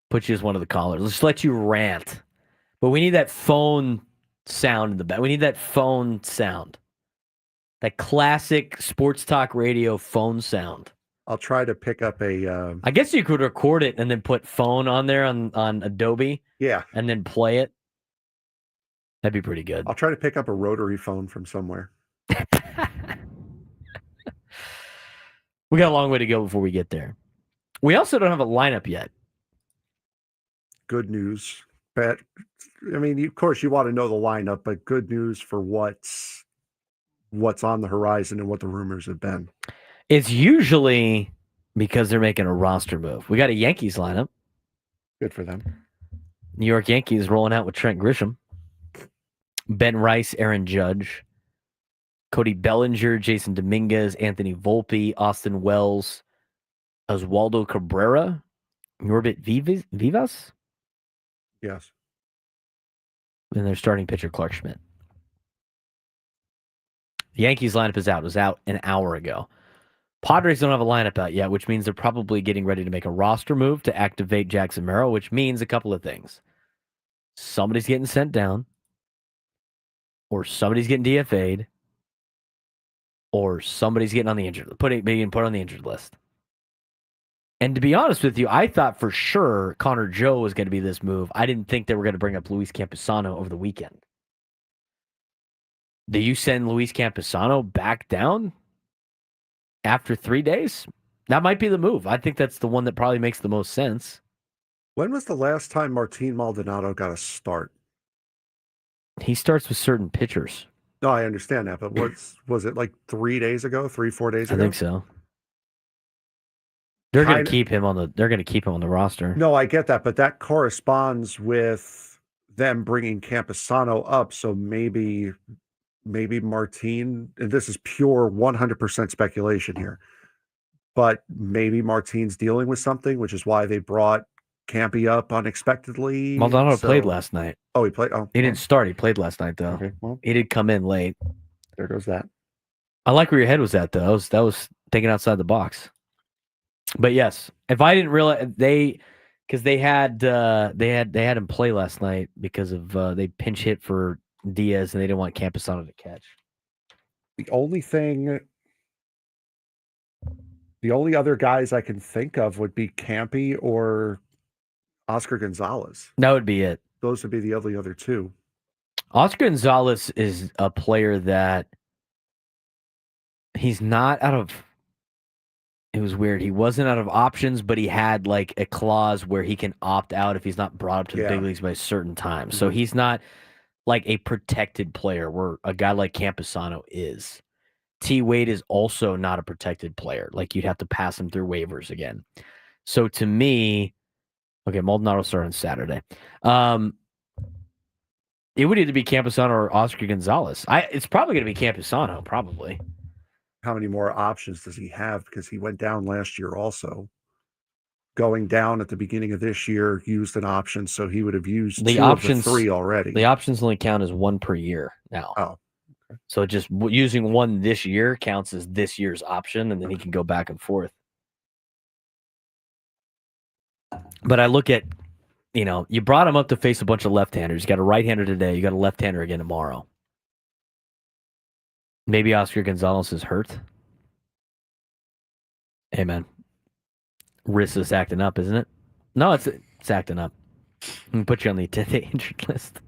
Put you as one of the callers. Let's let you rant. But we need that phone sound in the back. We need that phone sound. That classic sports talk radio phone sound. I'll try to pick up a. I guess you could record it and then put phone on there on Adobe. Yeah. And then play it. That'd be pretty good. I'll try to pick up a rotary phone from somewhere. We got a long way to go before we get there. We also don't have a lineup yet. Good news. But, I mean, of course, you want to know the lineup, but good news for what's on the horizon and what the rumors have been. It's usually because they're making a roster move. We got a Yankees lineup. Good for them. New York Yankees rolling out with Trent Grisham, Ben Rice, Aaron Judge, Cody Bellinger, Jason Dominguez, Anthony Volpe, Austin Wells, Oswaldo Cabrera, Norbert Vivas. Yes. And their starting pitcher, Clark Schmidt. The Yankees lineup is out. It was out an hour ago. Padres don't have a lineup out yet, which means they're probably getting ready to make a roster move to activate Jackson Merrill, which means a couple of things. Somebody's getting sent down, or somebody's getting DFA'd, or somebody's getting on the injured, being put on the injured list. And to be honest with you, I thought for sure Connor Joe was going to be this move. I didn't think they were going to bring up Luis Campusano over the weekend. Do you send Luis Campusano back down after 3 days? That might be the move. I think that's the one that probably makes the most sense. When was the last time Martin Maldonado got a start? He starts with certain pitchers. No, I understand that, but was it like 3 days ago, 4 days ago? I think so. They're going to keep him on the roster. No, I get that, but that corresponds with them bringing Campusano up. So maybe Martin, and this is pure 100% speculation here, but maybe Martin's dealing with something, which is why they brought Campy up unexpectedly. Maldonado played last night. Oh, he played? Oh, he didn't start. He played last night, though. Okay, well, he did come in late. There goes that. I like where your head was at, though. That was thinking outside the box. But yes, if I didn't realize because they had him play last night because of they pinch hit for Diaz and they didn't want Campusano to catch. The only other guys I can think of would be Campy or Oscar Gonzalez. That would be it. Those would be the only other two. Oscar Gonzalez is a player that he's not out of. It was weird. He wasn't out of options, but he had like a clause where he can opt out if he's not brought up to the big leagues by a certain time. So he's not like a protected player where a guy like Campusano is. T. Wade is also not a protected player. Like you'd have to pass him through waivers again. So to me, okay, Maldonado started on Saturday. It would either be Campusano or Oscar Gonzalez. It's probably going to be Campusano, probably. How many more options does he have? Because he went down last year also. Going down at the beginning of this year, used an option, so he would have used two of the three already. The options only count as one per year now. Oh. Okay. So just using one this year counts as this year's option, and then he can go back and forth. But I look at, you brought him up to face a bunch of left-handers. You got a right-hander today. You got a left-hander again tomorrow. Maybe Oscar Gonzalez is hurt. Hey, man. Wrist is acting up, isn't it? No, it's acting up. I'm going to put you on the injured list.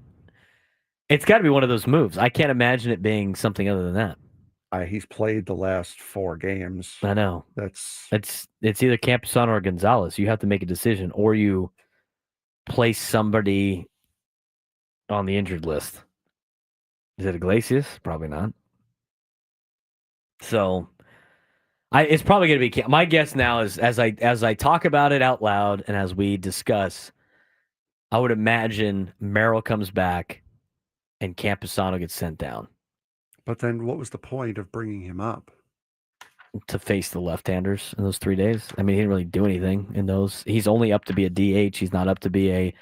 It's got to be one of those moves. I can't imagine it being something other than that. He's played the last 4 games. I know. It's either Campusano or Gonzalez. You have to make a decision, or you place somebody on the injured list. Is it Iglesias? Probably not. So, it's probably going to be my guess now is as I talk about it out loud and as we discuss, I would imagine Merrill comes back and Campusano gets sent down. But then, what was the point of bringing him up? To face the left-handers in those 3 days. I mean, he didn't really do anything in those. He's only up to be a DH. He's not up to be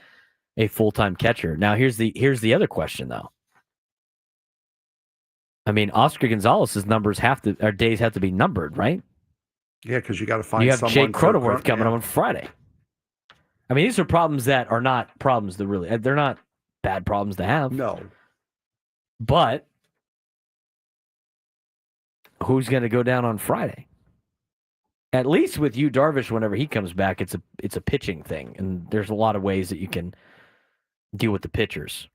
a full-time catcher. Now, here's the other question though. I mean, Oscar Gonzalez's days have to be numbered, right? Yeah, because you got to find you have someone. Jake Cronenworth coming on Friday. I mean, these are problems that are not problems that really, they're not bad problems to have. No. But who's going to go down on Friday? At least with you, Darvish, whenever he comes back, it's a pitching thing, and there's a lot of ways that you can deal with the pitchers.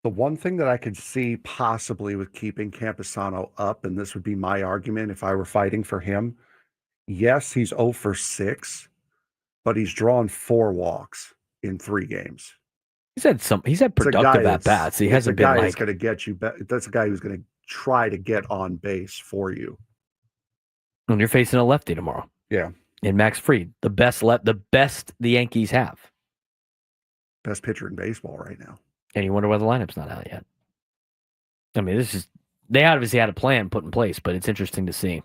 The one thing that I could see possibly with keeping Camposano up, and this would be my argument if I were fighting for him, yes, he's 0 for 6, but he's drawn 4 walks in 3 games. He's had productive at bats. He hasn't been That's like going to get you. That's a guy who's going to try to get on base for you. when you're facing a lefty tomorrow. Yeah, and Max Fried, the best the Yankees have. Best pitcher in baseball right now. And you wonder why the lineup's not out yet. I mean, they obviously had a plan put in place, but it's interesting to see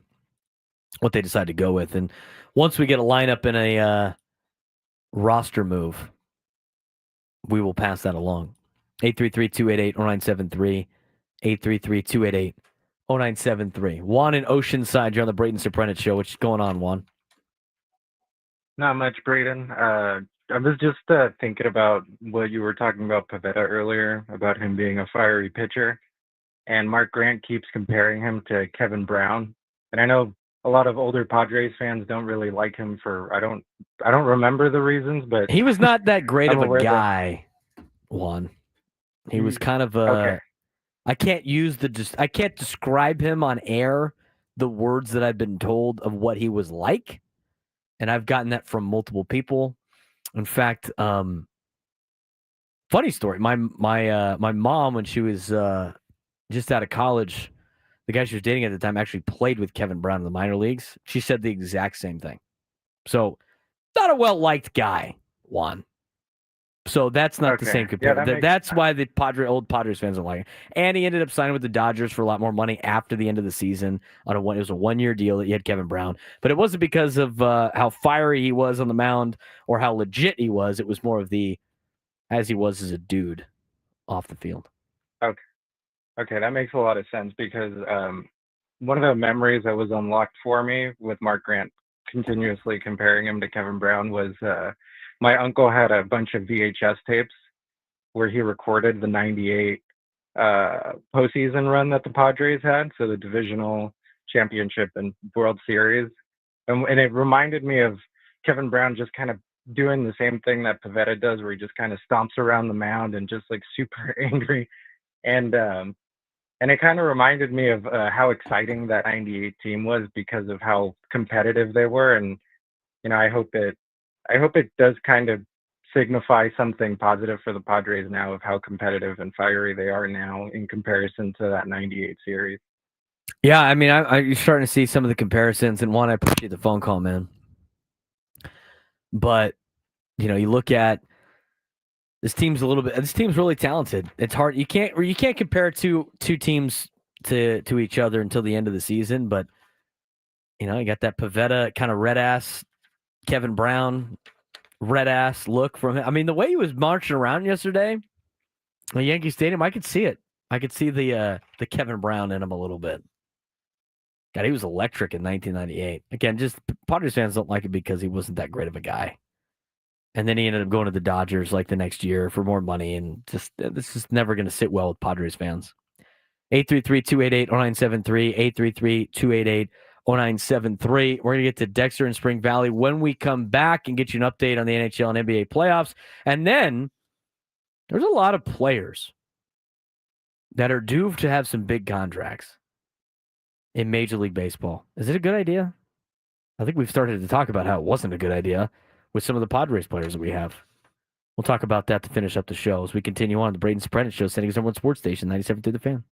what they decide to go with. And once we get a lineup and a roster move, we will pass that along. 833-288-0973. 833-288-0973. Juan in Oceanside, you're on the Braden Surprenant Show. What's going on, Juan? Not much, Braden. I was just thinking about what you were talking about Pivetta earlier, about him being a fiery pitcher. And Mark Grant keeps comparing him to Kevin Brown. And I know a lot of older Padres fans don't really like him for, I don't remember the reasons, but he was not that great I'm of a aware guy, Juan. He was kind of okay. I can't describe him on air, the words that I've been told of what he was like. And I've gotten that from multiple people. In fact, funny story. My mom, when she was just out of college, the guy she was dating at the time actually played with Kevin Brown in the minor leagues. She said the exact same thing. So, not a well-liked guy, Juan. So that's not the same comparison. Yeah, that's why the old Padres fans don't like him. And he ended up signing with the Dodgers for a lot more money after the end of the season. It was a 1-year deal that he had Kevin Brown. But it wasn't because of how fiery he was on the mound or how legit he was. It was more of as he was as a dude off the field. Okay, that makes a lot of sense because one of the memories that was unlocked for me with Mark Grant continuously comparing him to Kevin Brown was my uncle had a bunch of VHS tapes where he recorded the 98 postseason run that the Padres had, so the divisional championship and World Series. And it reminded me of Kevin Brown just kind of doing the same thing that Pivetta does, where he just kind of stomps around the mound and just like super angry. And it kind of reminded me of how exciting that 98 team was because of how competitive they were. And, you know, I hope it does kind of signify something positive for the Padres now of how competitive and fiery they are now in comparison to that 98 series. Yeah, I mean, you're starting to see some of the comparisons. And Juan, I appreciate the phone call, man. But, you know, you look at this team's really talented. It's hard. You can't compare two teams to each other until the end of the season. But, you know, you got that Pivetta kind of red ass Kevin Brown red ass look from him. I mean, the way he was marching around yesterday at Yankee Stadium, I could see it. I could see the Kevin Brown in him a little bit. God, he was electric in 1998. Again, just Padres fans don't like it because he wasn't that great of a guy. And then he ended up going to the Dodgers like the next year for more money, and just this is never going to sit well with Padres fans. 833-288-0973, 833-288-0973. We're going to get to Dexter in Spring Valley when we come back and get you an update on the NHL and NBA playoffs. And then there's a lot of players that are due to have some big contracts in Major League Baseball. Is it a good idea? I think we've started to talk about how it wasn't a good idea with some of the Padres players that we have. We'll talk about that to finish up the show as we continue on the Braden Surprenant Show, sending us on Sports Station 97.3 The Fan.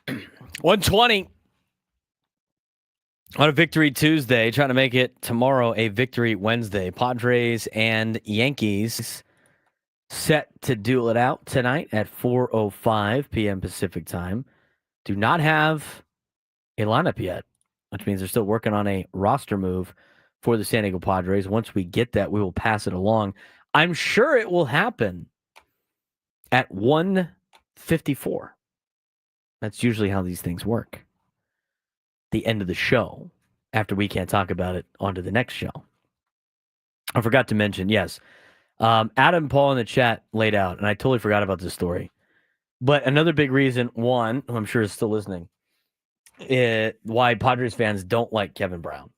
120 on a Victory Tuesday, trying to make it tomorrow a Victory Wednesday. Padres and Yankees set to duel it out tonight at 4:05 p.m. Pacific time. Do not have a lineup yet, which means they're still working on a roster move for the San Diego Padres. Once we get that, we will pass it along. I'm sure it will happen at 1:54. That's usually how these things work. The end of the show, after we can't talk about it, on to the next show. I forgot to mention, yes, Adam Paul in the chat laid out, and I totally forgot about this story. But another big reason, one, who I'm sure is still listening, why Padres fans don't like Kevin Brown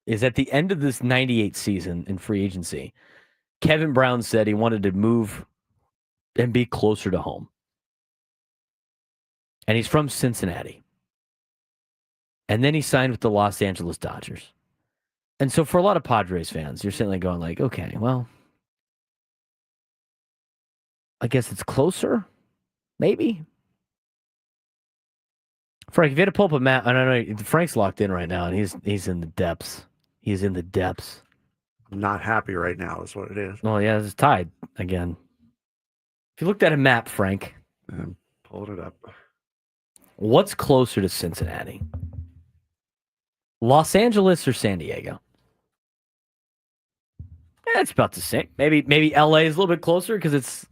is at the end of this 98 season in free agency, Kevin Brown said he wanted to move and be closer to home. And he's from Cincinnati. And then he signed with the Los Angeles Dodgers. And so for a lot of Padres fans, you're sitting there going like, okay, well, I guess it's closer, maybe. Frank, if you had to pull up a map, I don't know, Frank's locked in right now, and he's in the depths. He's in the depths. I'm not happy right now is what it is. Well, yeah, it's tied again. If you looked at a map, Frank. Pulled it up. What's closer to Cincinnati? Los Angeles or San Diego? It's about the same. Maybe LA is a little bit closer because it's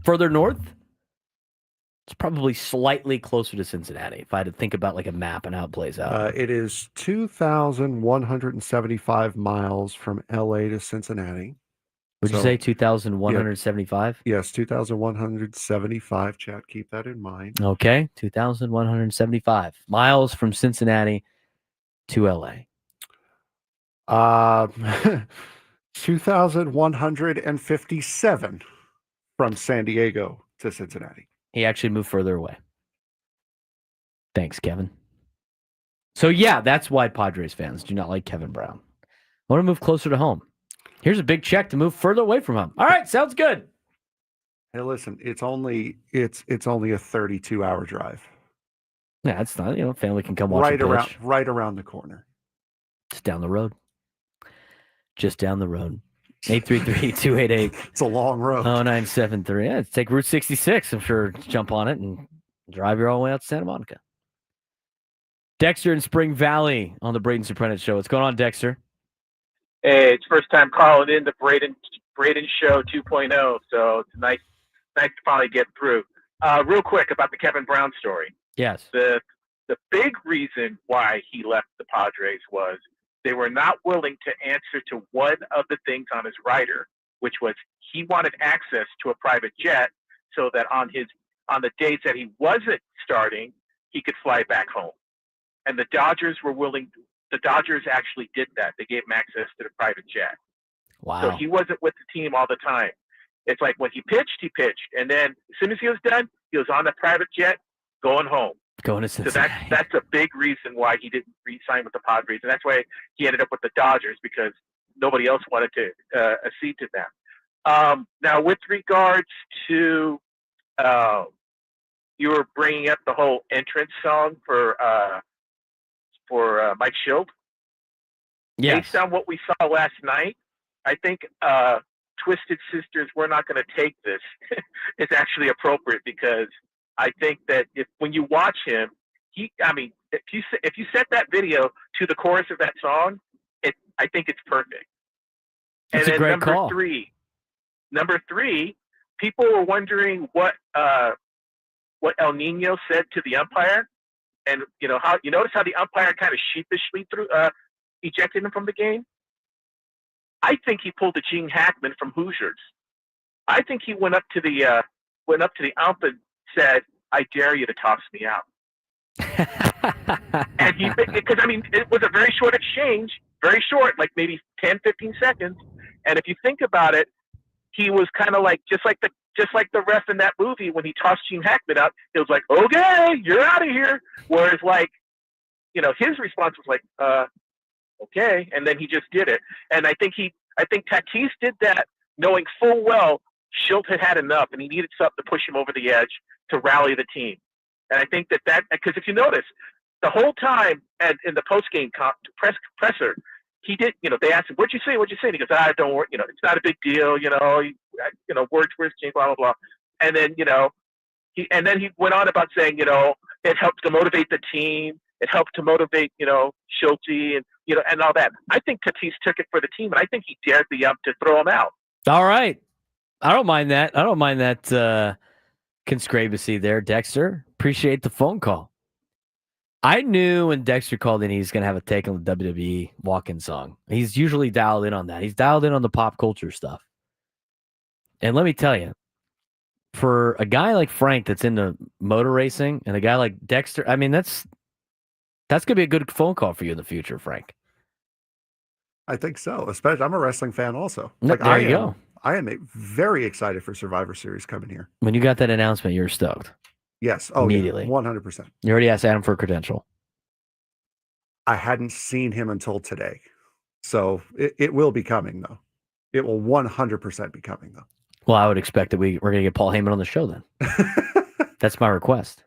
further north. It's probably slightly closer to Cincinnati if I had to think about like a map and how it plays out. It is 2,175 miles from LA to Cincinnati. Would you say 2,175? Yeah, yes, 2,175. Chat, keep that in mind. Okay, 2,175 miles from Cincinnati to LA. 2,157 from San Diego to Cincinnati. He actually moved further away. Thanks, Kevin. So, yeah, that's why Padres fans do not like Kevin Brown. I want to move closer to home. Here's a big check to move further away from home. All right, sounds good. Hey, listen, it's only a 32-hour drive. Yeah, it's not, family can come watch right around the corner. Just down the road. Just down the road. 833-288. It's a long road. 0973. Yeah, take Route 66. I'm sure jump on it and drive your all the way out to Santa Monica. Dexter in Spring Valley on the Braden Surprenant Show. What's going on, Dexter? Hey, it's first time calling in the Braden Show 2.0, so it's nice to finally get through. Real quick about the Kevin Brown story. Yes. The big reason why he left the Padres was they were not willing to answer to one of the things on his rider, which was he wanted access to a private jet so that on the days that he wasn't starting, he could fly back home. And the Dodgers actually did that. They gave him access to the private jet. Wow. So he wasn't with the team all the time. It's like when he pitched. And then as soon as he was done, he was on the private jet going home. Going to Cincinnati. So that's a big reason why he didn't re-sign with the Padres. And that's why he ended up with the Dodgers, because nobody else wanted to accede to them. Now, with regards to you were bringing up the whole entrance song for Mike Shildt. Yes. Based on what we saw last night, I think Twisted Sisters, We're Not Going to Take This is actually appropriate, because I think that when you watch him, if you set that video to the chorus of that song, I think it's perfect. That's and a then great call. Number three, people were wondering what El Nino said to the umpire. And how you notice how the umpire kind of sheepishly ejected him from the game. I think he pulled a Gene Hackman from Hoosiers. I think he went up to the ump and said, "I dare you to toss me out." And because it was a very short exchange, very short, like maybe 10, 15 seconds. And if you think about it, he was kind of like just like the ref in that movie when he tossed Gene Hackman out. It was like, "Okay, you're out of here." Whereas his response was like, "Okay," and then he just did it. And I think Tatis did that knowing full well Shildt had enough, and he needed something to push him over the edge to rally the team. And I think that because if you notice, the whole time in the post-game presser, he did, they asked him, what'd you say? What'd you say? And he goes, don't worry, it's not a big deal, words change, blah, blah, blah. And then, he went on about saying, it helped to motivate the team. It helped to motivate, Shildt and, and all that. I think Tatis took it for the team, and I think he dared the ump to throw him out. All right. I don't mind that. I don't mind that conspiracy there, Dexter. Appreciate the phone call. I knew when Dexter called in, he's going to have a take on the WWE walk-in song. He's usually dialed in on that. He's dialed in on the pop culture stuff. And let me tell you, for a guy like Frank that's into motor racing and a guy like Dexter, I mean, that's going to be a good phone call for you in the future, Frank. I think so. Especially, I'm a wrestling fan also. There you go. I am very excited for Survivor Series coming here. When you got that announcement, you were stoked. Yes. Oh, immediately. 100%. You already asked Adam for a credential. I hadn't seen him until today. So it will be coming, though. It will 100% be coming, though. Well, I would expect that we're going to get Paul Heyman on the show then. That's my request.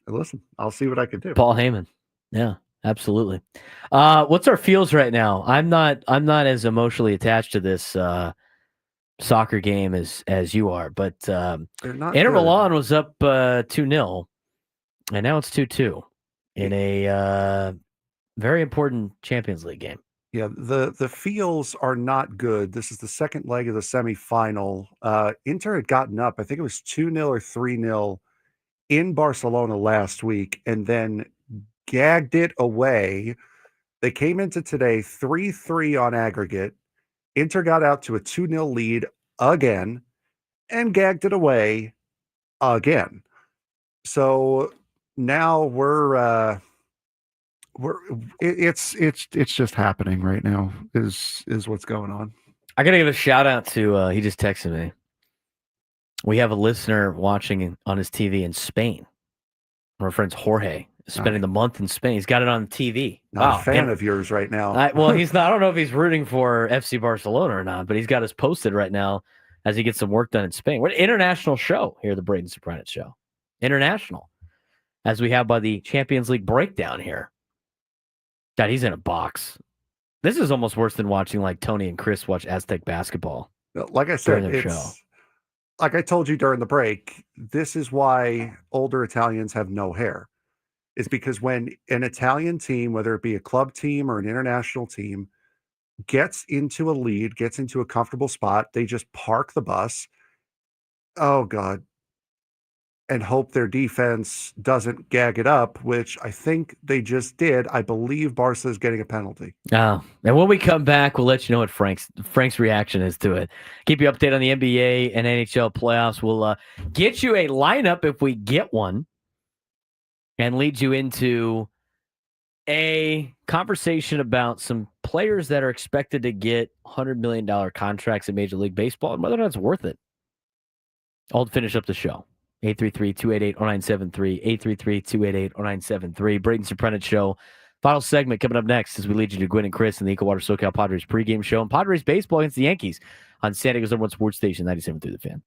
Listen, I'll see what I can do. Paul Heyman. Yeah, absolutely. What's our feels right now? I'm not as emotionally attached to this soccer game as you are, but Inter Milan was up 2-0, and now it's 2-2 in a very important Champions League game. Yeah, the feels are not good. This is the second leg of the semifinal. Inter had gotten up, I think it was 2-0 or 3-0 in Barcelona last week, and then gagged it away. They came into today 3-3 on aggregate. Inter got out to a 2-0 lead again and gagged it away again. So now it's just happening right now is what's going on. I gotta give a shout out to he just texted me. We have a listener watching on his TV in Spain. Our friend's Jorge spending the month in Spain. He's got it on TV. Not a fan of yours right now. Well, he's not. I don't know if he's rooting for FC Barcelona or not, but he's got us posted right now as he gets some work done in Spain. What an international show here, the Braden Surprenant show. International, as we have by the Champions League breakdown here. God, he's in a box. This is almost worse than watching like Tony and Chris watch Aztec basketball. Like I said, like I told you during the break, this is why older Italians have no hair. Is because when an Italian team, whether it be a club team or an international team, gets into a lead, gets into a comfortable spot, they just park the bus. Oh, God. And hope their defense doesn't gag it up, which I think they just did. I believe Barca is getting a penalty. Oh, and when we come back, we'll let you know what Frank's reaction is to it. Keep you updated on the NBA and NHL playoffs. We'll get you a lineup if we get one and lead you into a conversation about some players that are expected to get $100 million contracts in Major League Baseball and whether or not it's worth it. I'll finish up the show. 833-288-0973, 833-288-0973. Braden Surprenant Show. Final segment coming up next as we lead you to Gwynn and Chris in the Equal Water SoCal Padres pregame show and Padres baseball against the Yankees on San Diego's #1 sports station, 97.3 The Fan.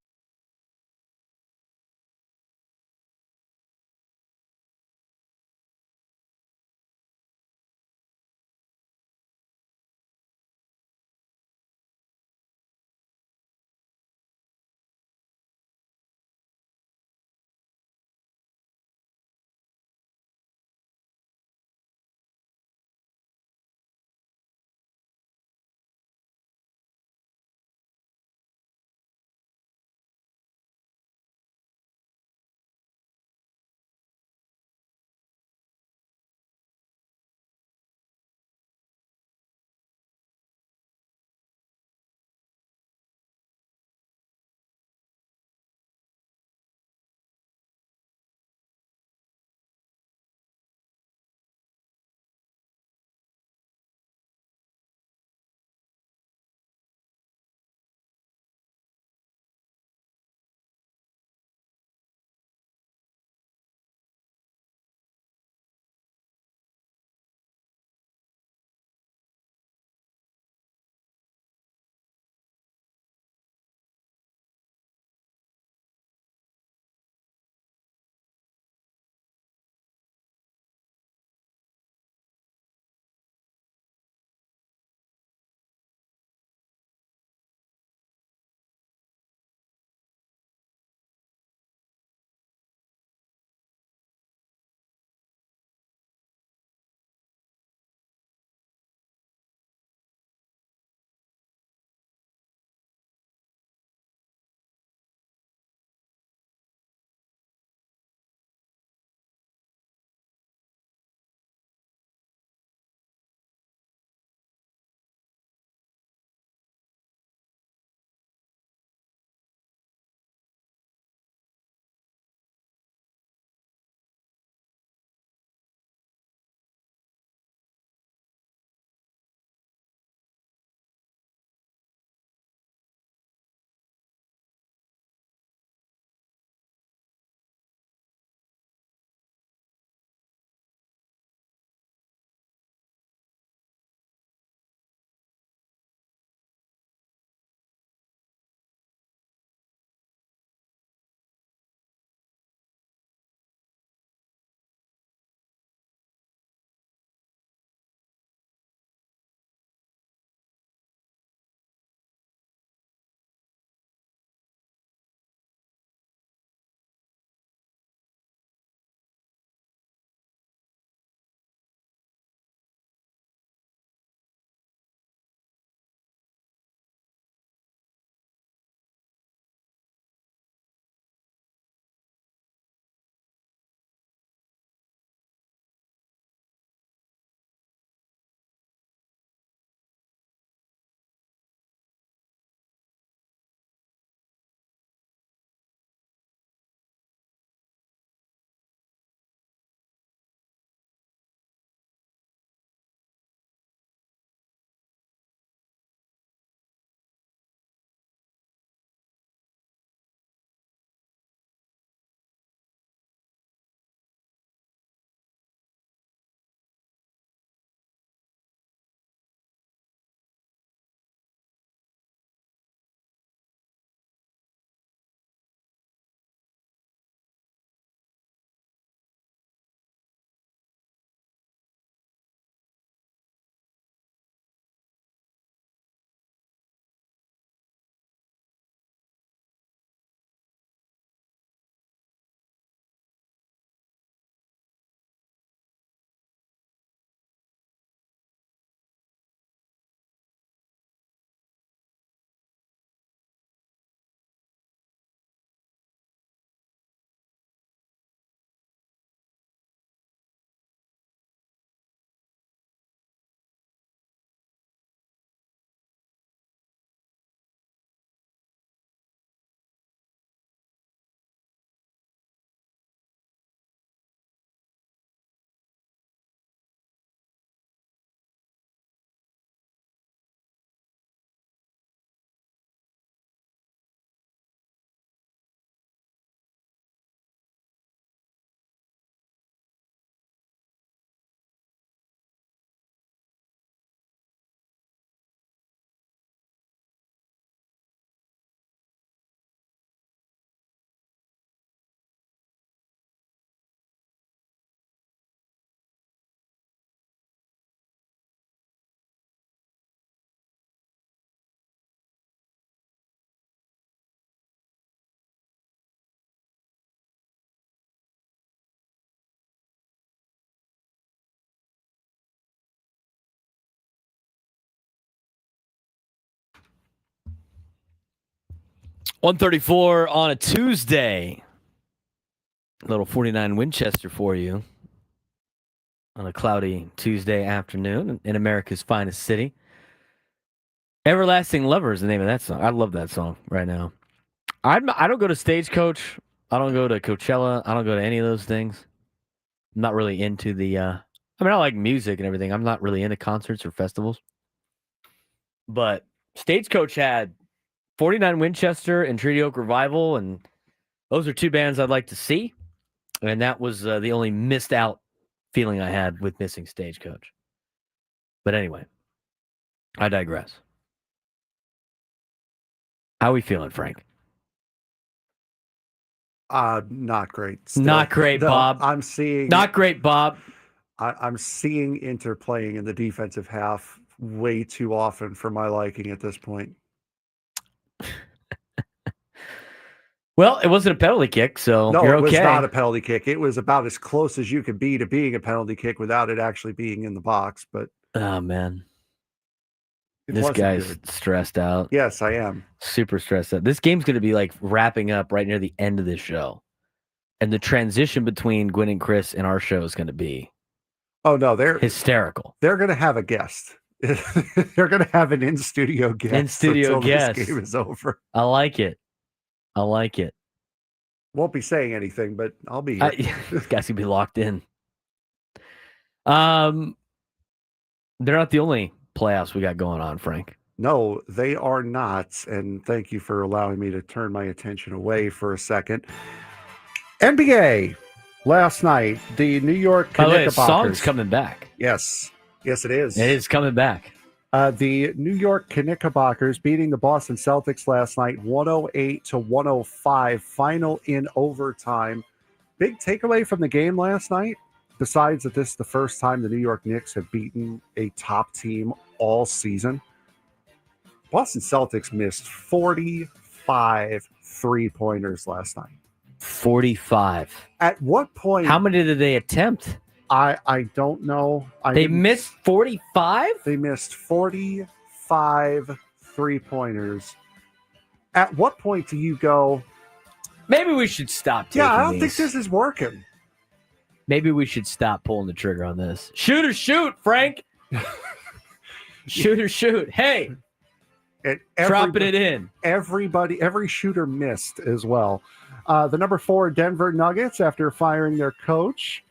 134 on a Tuesday. A little 49 Winchester for you on a cloudy Tuesday afternoon in America's finest city. Everlasting Lover is the name of that song. I love that song right now. I don't go to Stagecoach. I don't go to Coachella. I don't go to any of those things. I'm not really into the... I like music and everything. I'm not really into concerts or festivals. But Stagecoach had 49 Winchester and Treaty Oak Revival, and those are two bands I'd like to see. And that was the only missed out feeling I had with missing Stagecoach. But anyway, I digress. How are we feeling, Frank? Not great. Still. Not great, No, Bob. I'm seeing... Not great, Bob. I'm seeing Inter playing in the defensive half way too often for my liking at this point. Well, it wasn't a penalty kick, so No, you're it was okay. not a penalty kick. It was about as close as you could be to being a penalty kick without it actually being in the box. But oh, man. It This wasn't guy's good. stressed out. Yes, I am. Super stressed out. This game's going to be like wrapping up right near the end of this show. And the transition between Gwen and Chris and our show is going to be they're hysterical. They're going to have a guest. They're going to have an in-studio guest. In-studio until guest. This game is over. I like it. I like it. Won't be saying anything, but I'll be here. This guy's going to be locked in. They're not the only playoffs we got going on, Frank. No, they are not. And thank you for allowing me to turn my attention away for a second. NBA last night, the New York By the way, the Knickerbockers. song's coming back. Yes, it is. It is coming back. The New York Knickerbockers beating the Boston Celtics last night, 108-105, final in overtime. Big takeaway from the game last night, besides that this is the first time the New York Knicks have beaten a top team all season. Boston Celtics missed 45 three-pointers last night. 45. At what point? How many did they attempt? I don't know. They missed 45? They missed 45 three-pointers. At what point do you go, maybe we should stop taking I don't think these. this is working. Maybe we should stop pulling the trigger on this. Shoot or shoot, Frank. Shoot or shoot. Hey. Dropping it in. Every shooter missed as well. The number 4 Denver Nuggets, after firing their coach,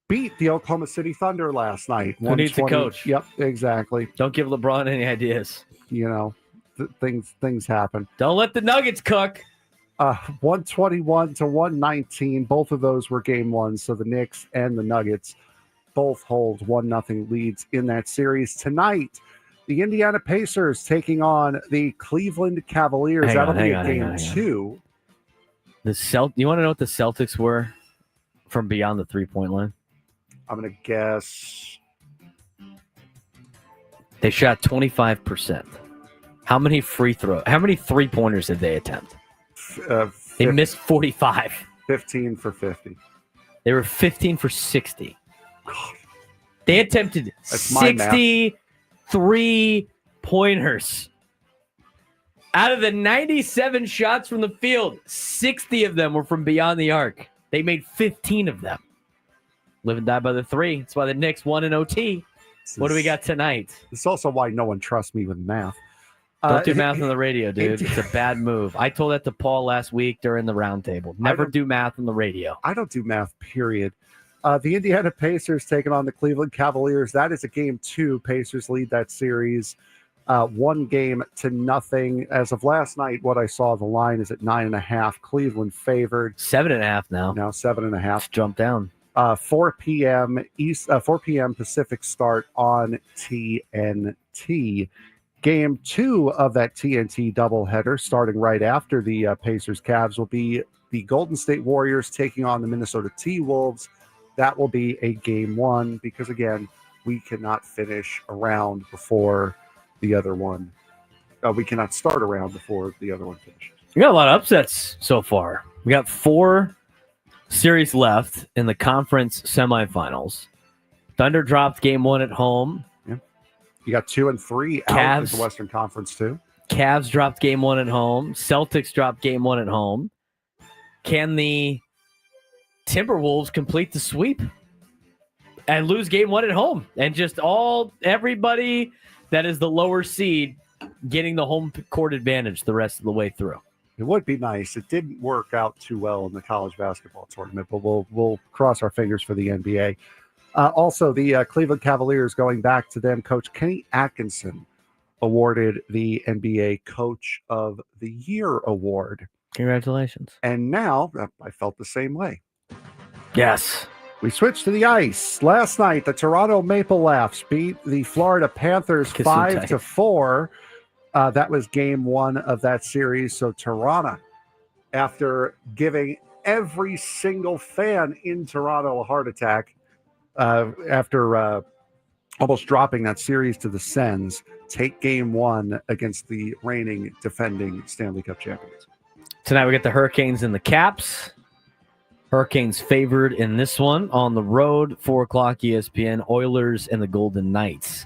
beat the Oklahoma City Thunder last night. Who needs a coach? Yep, exactly. Don't give LeBron any ideas. You know, things happen. Don't let the Nuggets cook. 121-119. Both of those were game ones. So the Knicks and the Nuggets both hold 1-0 leads in that series. Tonight, the Indiana Pacers taking on the Cleveland Cavaliers. That'll be game 2. You want to know what the Celtics were from beyond the three-point line? I'm going to guess. They shot 25%. How many three-pointers did they attempt? They missed 45. 15 for 50. They were 15 for 60. They attempted That's 60 three-pointers. Out of the 97 shots from the field, 60 of them were from beyond the arc. They made 15 of them. Live and die by the 3. That's why the Knicks won in OT. What do we got tonight? It's also why no one trusts me with math. Don't do math on the radio, dude. It's a bad move. I told that to Paul last week during the roundtable. Never do math on the radio. I don't do math, period. The Indiana Pacers taking on the Cleveland Cavaliers. That is a game 2. Pacers lead that series 1-0. As of last night, what I saw, the line is at 9.5. Cleveland favored. 7.5 now. Now 7.5. It's jumped down. 4 p.m. 4 p.m. Pacific start on TNT. Game 2 of that TNT doubleheader, starting right after the Pacers-Cavs, will be the Golden State Warriors taking on the Minnesota T-Wolves. That will be a game 1 because, again, we cannot finish a round before the other one. We cannot start a round before the other one finishes. We got a lot of upsets so far. We got 4 series left in the conference semifinals. Thunder dropped game 1 at home. Yeah. You got 2 and 3 out of the Western Conference too. Cavs dropped game 1 at home. Celtics dropped game 1 at home. Can the Timberwolves complete the sweep and lose game 1 at home? And just everybody that is the lower seed getting the home court advantage the rest of the way through. It would be nice. It didn't work out too well in the college basketball tournament, but we'll cross our fingers for the NBA. Also, the Cleveland Cavaliers, going back to them, Coach Kenny Atkinson awarded the NBA Coach of the Year award. Congratulations. And now, I felt the same way. Yes. We switched to the ice. Last night, the Toronto Maple Leafs beat the Florida Panthers 5-4. That was game 1 of that series. So Toronto, after giving every single fan in Toronto a heart attack, after almost dropping that series to the Sens, take game 1 against the reigning defending Stanley Cup champions. Tonight we get the Hurricanes and the Caps. Hurricanes favored in this one on the road, 4 o'clock ESPN, Oilers and the Golden Knights.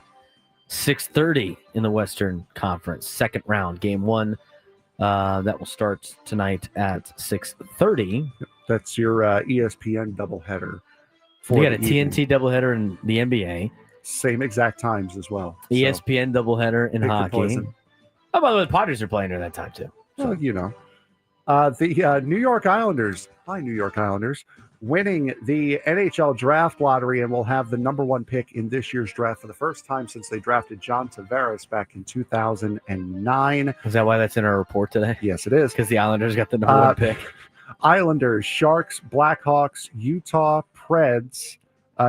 6:30 in the Western Conference, second round, game 1. That will start tonight at 6:30. That's your ESPN doubleheader. You got a TNT doubleheader in the NBA. Same exact times as well. ESPN doubleheader in hockey. Oh, by the way, the Padres are playing during that time, too. Well, you know. The New York Islanders, winning the NHL draft lottery and will have the number 1 pick in this year's draft for the first time since they drafted John Tavares back in 2009. Is that why that's in our report today? Yes, it is. Because the Islanders got the number 1 pick. Islanders, Sharks, Blackhawks, Utah, Preds,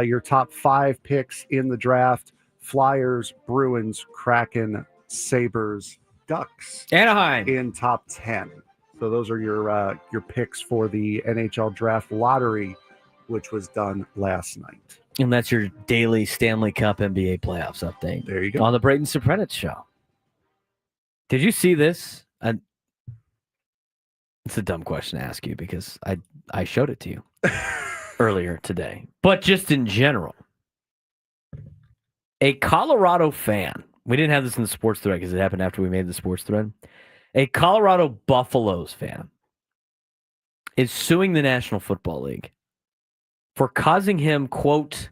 your top 5 picks in the draft. Flyers, Bruins, Kraken, Sabres, Ducks. Anaheim in top 10. So those are your picks for the NHL draft lottery, which was done last night. And that's your daily Stanley Cup NBA playoffs update. There you go. On the Braden Surprenant show. Did you see this? It's a dumb question to ask you because I showed it to you earlier today. But just in general, a Colorado fan, we didn't have this in the sports thread because it happened after we made the sports thread. A Colorado Buffaloes fan is suing the National Football League for causing him, quote,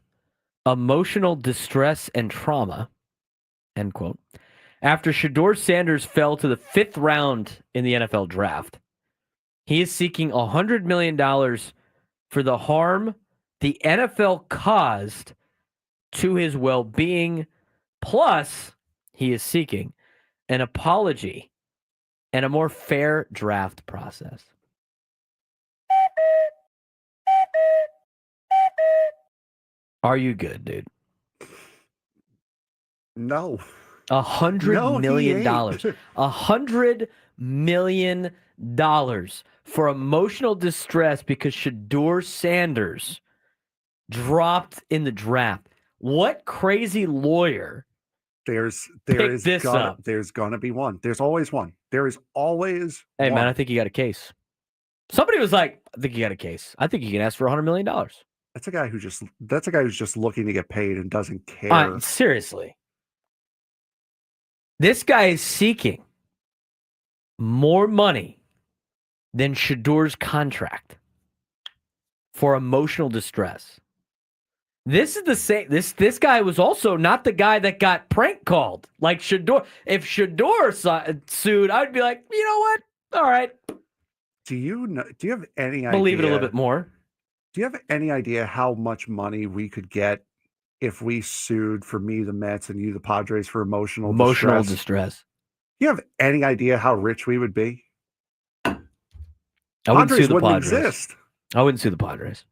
emotional distress and trauma, end quote, after Shedeur Sanders fell to the 5th round in the NFL draft. He is seeking $100 million for the harm the NFL caused to his well-being, plus he is seeking an apology and a more fair draft process. Are you good, dude? No. $100 million. $100 million for emotional distress because Shedeur Sanders dropped in the draft. What crazy lawyer There's this up? There's gonna be one. There's always one. There is always Hey, one. man, I think you got a case. Somebody was like, I think you got a case. I think you can ask for $100 million. That's a guy who's just looking to get paid and doesn't care. Seriously. This guy is seeking more money than Shedeur's contract for emotional distress. This is the same. This guy was also not the guy that got prank called like Shedeur. If Shedeur sued, I'd be like, you know what? All right. Do you have any idea? Believe it a little bit more. Do you have any idea how much money we could get if we sued for me, the Mets, and you, the Padres, for emotional distress? Do you have any idea how rich we would be? I wouldn't sue the wouldn't Padres. exist. I wouldn't sue the Padres.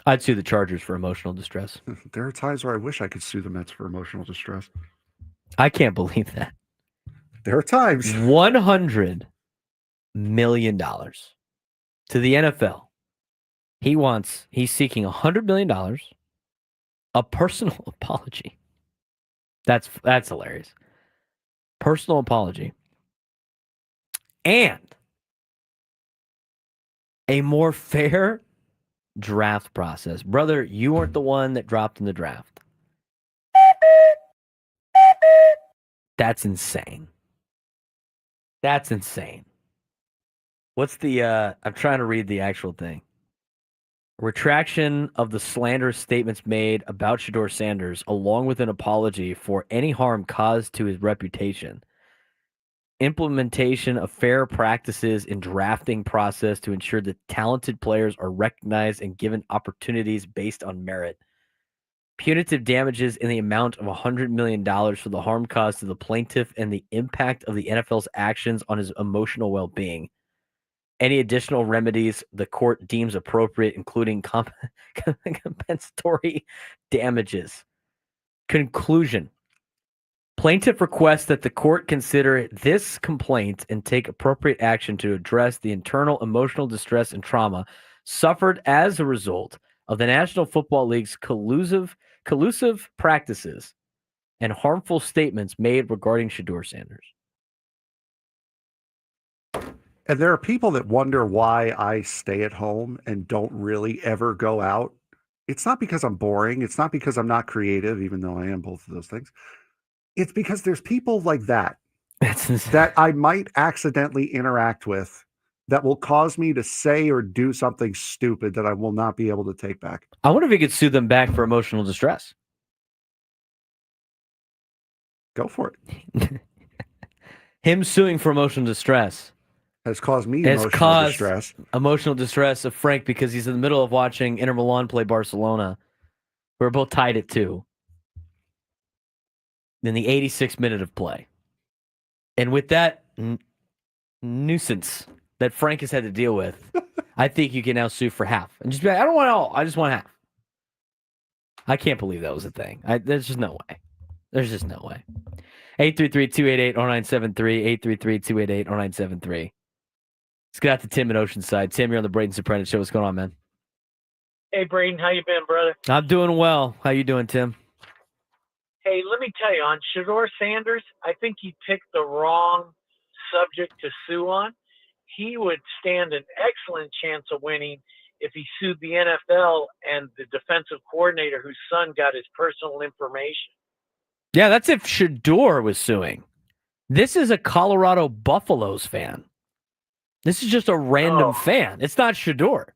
I'd sue the Chargers for emotional distress. There are times where I wish I could sue the Mets for emotional distress. I can't believe that. There are times. $100 million to the NFL. He's seeking $100 million, a personal apology. That's hilarious. Personal apology. And a more fair draft process. Brother, you weren't the one that dropped in the draft. That's insane. That's insane. What's the I'm trying to read the actual thing. Retraction of the slanderous statements made about Shedeur Sanders, along with an apology for any harm caused to his reputation. Implementation of fair practices in drafting process to ensure that talented players are recognized and given opportunities based on merit. Punitive damages in the amount of $100 million for the harm caused to the plaintiff and the impact of the NFL's actions on his emotional well-being. Any additional remedies the court deems appropriate, including compensatory damages. Conclusion. Plaintiff requests that the court consider this complaint and take appropriate action to address the internal emotional distress and trauma suffered as a result of the National Football League's collusive practices and harmful statements made regarding Shedeur Sanders. And there are people that wonder why I stay at home and don't really ever go out. It's not because I'm boring. It's not because I'm not creative, even though I am both of those things. It's because there's people like that that I might accidentally interact with that will cause me to say or do something stupid that I will not be able to take back. I wonder if he could sue them back for emotional distress. Go for it. Him suing for emotional distress has caused me has emotional caused distress. Emotional distress of Frank because he's in the middle of watching Inter Milan play Barcelona. We're both tied at 2. In the 86th minute of play. And with that nuisance that Frank has had to deal with, I think you can now sue for half. And just be like, I don't want all. I just want half. I can't believe that was a thing. There's just no way. There's just no way. 833-288-0973. 833-288-0973. Let's get out to Tim in Oceanside. Tim, you're on the Braden Surprenant Show. What's going on, man? Hey, Braden, how you been, brother? I'm doing well. How you doing, Tim? Hey, let me tell you, on Shedeur Sanders, I think he picked the wrong subject to sue on. He would stand an excellent chance of winning if he sued the NFL and the defensive coordinator whose son got his personal information. Yeah, that's if Shedeur was suing. This is a Colorado Buffaloes fan. This is just a random fan. It's not Shedeur.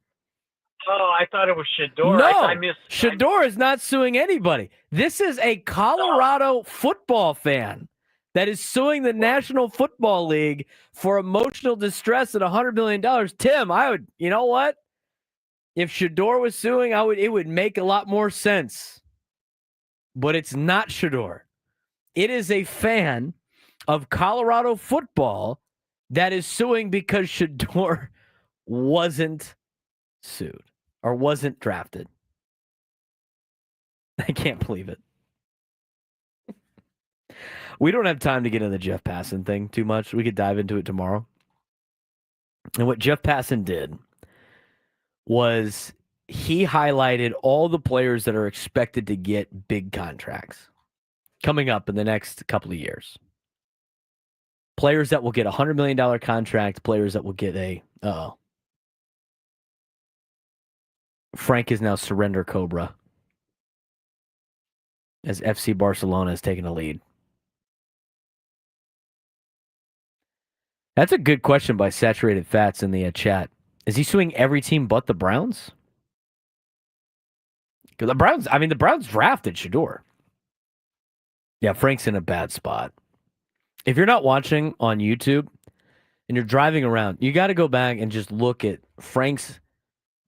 Oh, I thought it was Shedeur. No, Shedeur is not suing anybody. This is a Colorado football fan that is suing the National Football League for emotional distress at $100 million. Tim, you know what? If Shedeur was suing, it would make a lot more sense. But it's not Shedeur. It is a fan of Colorado football that is suing because Shedeur wasn't sued or wasn't drafted. I can't believe it. We don't have time to get into the Jeff Passan thing too much. We could dive into it tomorrow. And what Jeff Passan did was he highlighted all the players that are expected to get big contracts coming up in the next couple of years. Players that will get a $100 million contract, players that will get Frank is now surrender Cobra as FC Barcelona has taken a lead. That's a good question by Saturated Fats in the chat. Is he suing every team but the Browns? Because the Browns drafted Shedeur. Yeah, Frank's in a bad spot. If you're not watching on YouTube and you're driving around, you got to go back and just look at Frank's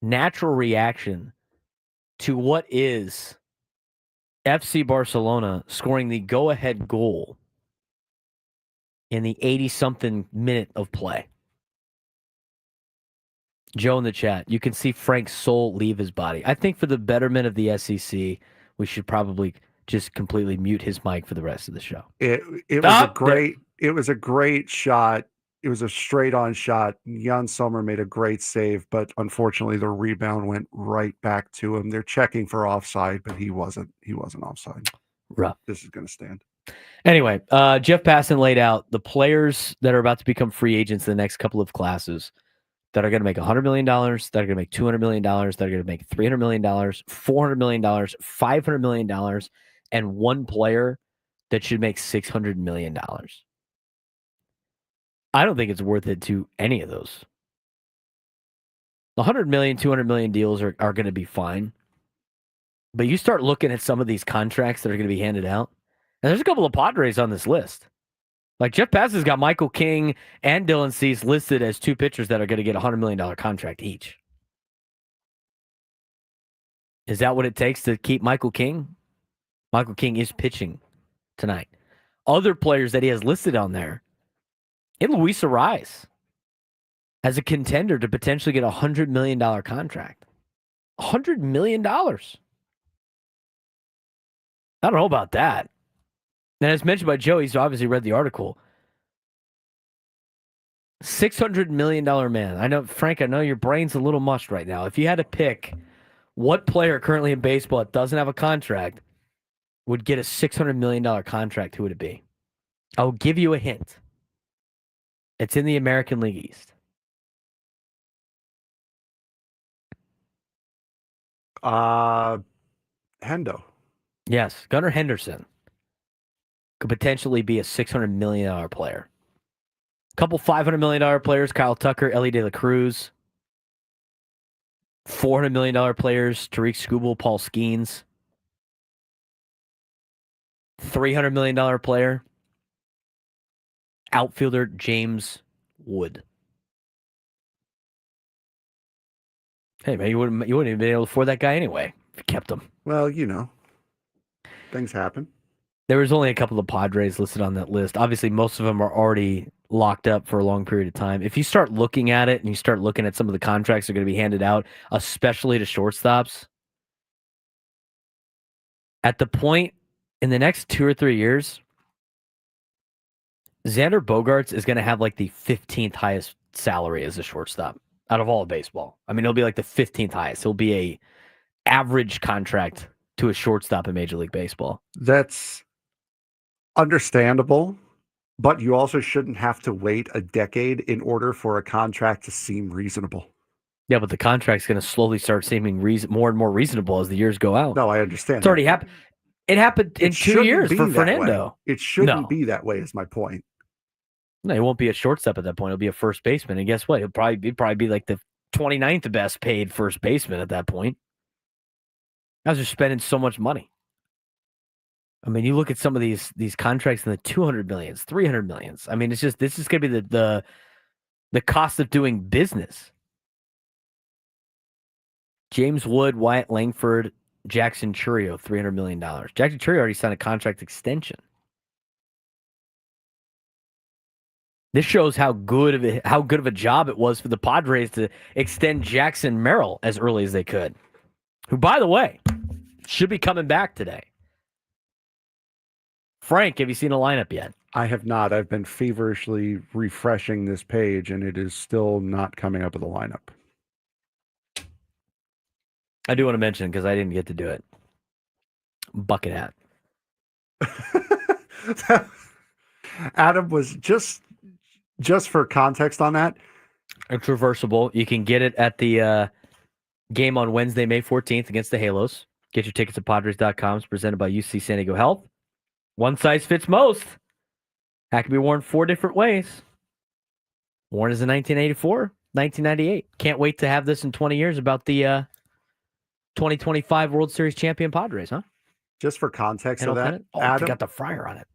natural reaction to what is FC Barcelona scoring the go-ahead goal in the 80-something minute of play. Joe in the chat, you can see Frank's soul leave his body. I think for the betterment of the SEC, we should probably just completely mute his mic for the rest of the show. It was a great shot. It was a straight-on shot. Jan Sommer made a great save, but unfortunately the rebound went right back to him. They're checking for offside, but he wasn't offside. Rough. This is going to stand. Anyway, Jeff Passan laid out the players that are about to become free agents in the next couple of classes that are going to make $100 million, that are going to make $200 million, that are going to make $300 million, $400 million, $500 million, and one player that should make $600 million. I don't think it's worth it to any of those. The 100 million, 200 million deals are going to be fine. But you start looking at some of these contracts that are going to be handed out, and there's a couple of Padres on this list. Like Jeff Passan has got Michael King and Dylan Cease listed as two pitchers that are going to get a $100 million contract each. Is that what it takes to keep Michael King? Michael King is pitching tonight. Other players that he has listed on there, and Luis Arraez as a contender to potentially get a $100 million contract. $100 million. I don't know about that. And as mentioned by Joe, he's obviously read the article. $600 million man. I know, Frank, I know your brain's a little mushed right now. If you had to pick what player currently in baseball that doesn't have a contract would get a $600 million contract, who would it be? I'll give you a hint. It's in the American League East. Hendo. Yes, Gunnar Henderson could potentially be a $600 million player. A couple $500 million players, Kyle Tucker, Ellie De La Cruz. $400 million players, Tariq Skubal, Paul Skeens. $300 million player, outfielder James Wood. Hey, man, you wouldn't even be able to afford that guy anyway if you kept him. Well, things happen. There was only a couple of Padres listed on that list. Obviously, most of them are already locked up for a long period of time. If you start looking at it and you start looking at some of the contracts that are going to be handed out, especially to shortstops, at the point in the next 2 or 3 years, Xander Bogaerts is going to have like the 15th highest salary as a shortstop out of all of baseball. I mean, it'll be like the 15th highest. It'll be a average contract to a shortstop in Major League Baseball. That's understandable, but you also shouldn't have to wait a decade in order for a contract to seem reasonable. Yeah, but the contract's going to slowly start seeming more and more reasonable as the years go out. No, I understand. It's already happened. It happened in 2 years for Fernando. It shouldn't be that way, is my point. No, he won't be a shortstop at that point. He'll be a first baseman. And guess what? He'll probably be like the 29th best paid first baseman at that point. Guys are spending so much money. I mean, you look at some of these contracts in the 200 millions, 300 millions. I mean, this is going to be the cost of doing business. James Wood, Wyatt Langford, Jackson Chourio, $300 million. Jackson Chourio already signed a contract extension. This shows how good of a job it was for the Padres to extend Jackson Merrill as early as they could, who, by the way, should be coming back today. Frank, have you seen a lineup yet? I have not. I've been feverishly refreshing this page, and it is still not coming up with a lineup. I do want to mention, because I didn't get to do it, bucket hat. Adam was just for context on that. It's reversible. You can get it at the game on Wednesday, May 14th against the Halos. Get your tickets at Padres.com. It's presented by UC San Diego Health. One size fits most. That can be worn 4 different ways. Worn as in 1984, 1998. Can't wait to have this in 20 years about the 2025 World Series champion Padres, huh? Just for context of that, Adam got the fryer on it.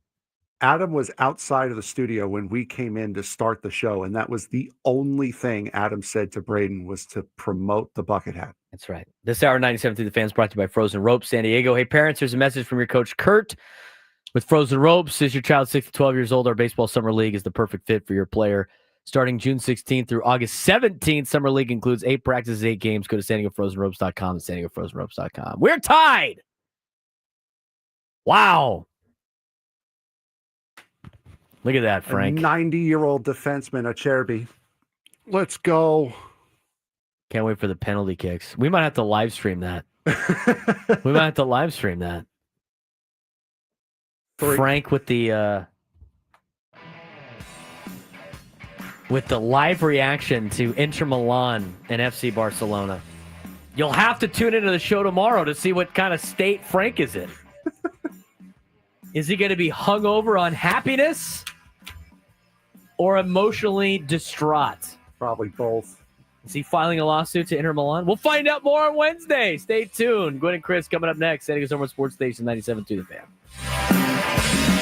Adam was outside of the studio when we came in to start the show, and that was the only thing Adam said to Braden was to promote the bucket hat. That's right. This hour 97 through the fans brought to you by Frozen Ropes San Diego. Hey, parents, here's a message from your coach, Kurt. With Frozen Ropes, is your child 6 to 12 years old, our baseball summer league is the perfect fit for your player. Starting June 16th through August 17th, Summer League includes 8 practices, 8 games. Go to SanDiegoFrozenRopes.com and SanDiegoFrozenRopes.com. We're tied! Wow. Look at that, Frank. A 90-year-old defenseman, Cherby. Let's go. Can't wait for the penalty kicks. We might have to live stream that. Frank with the live reaction to Inter Milan and FC Barcelona. You'll have to tune into the show tomorrow to see what kind of state Frank is in. Is he going to be hungover on happiness? or emotionally distraught? Probably both. Is he filing a lawsuit to Inter Milan? We'll find out more on Wednesday. Stay tuned. Gwen and Chris coming up next. San Diego Summer Sports Station 97.2 The Fan.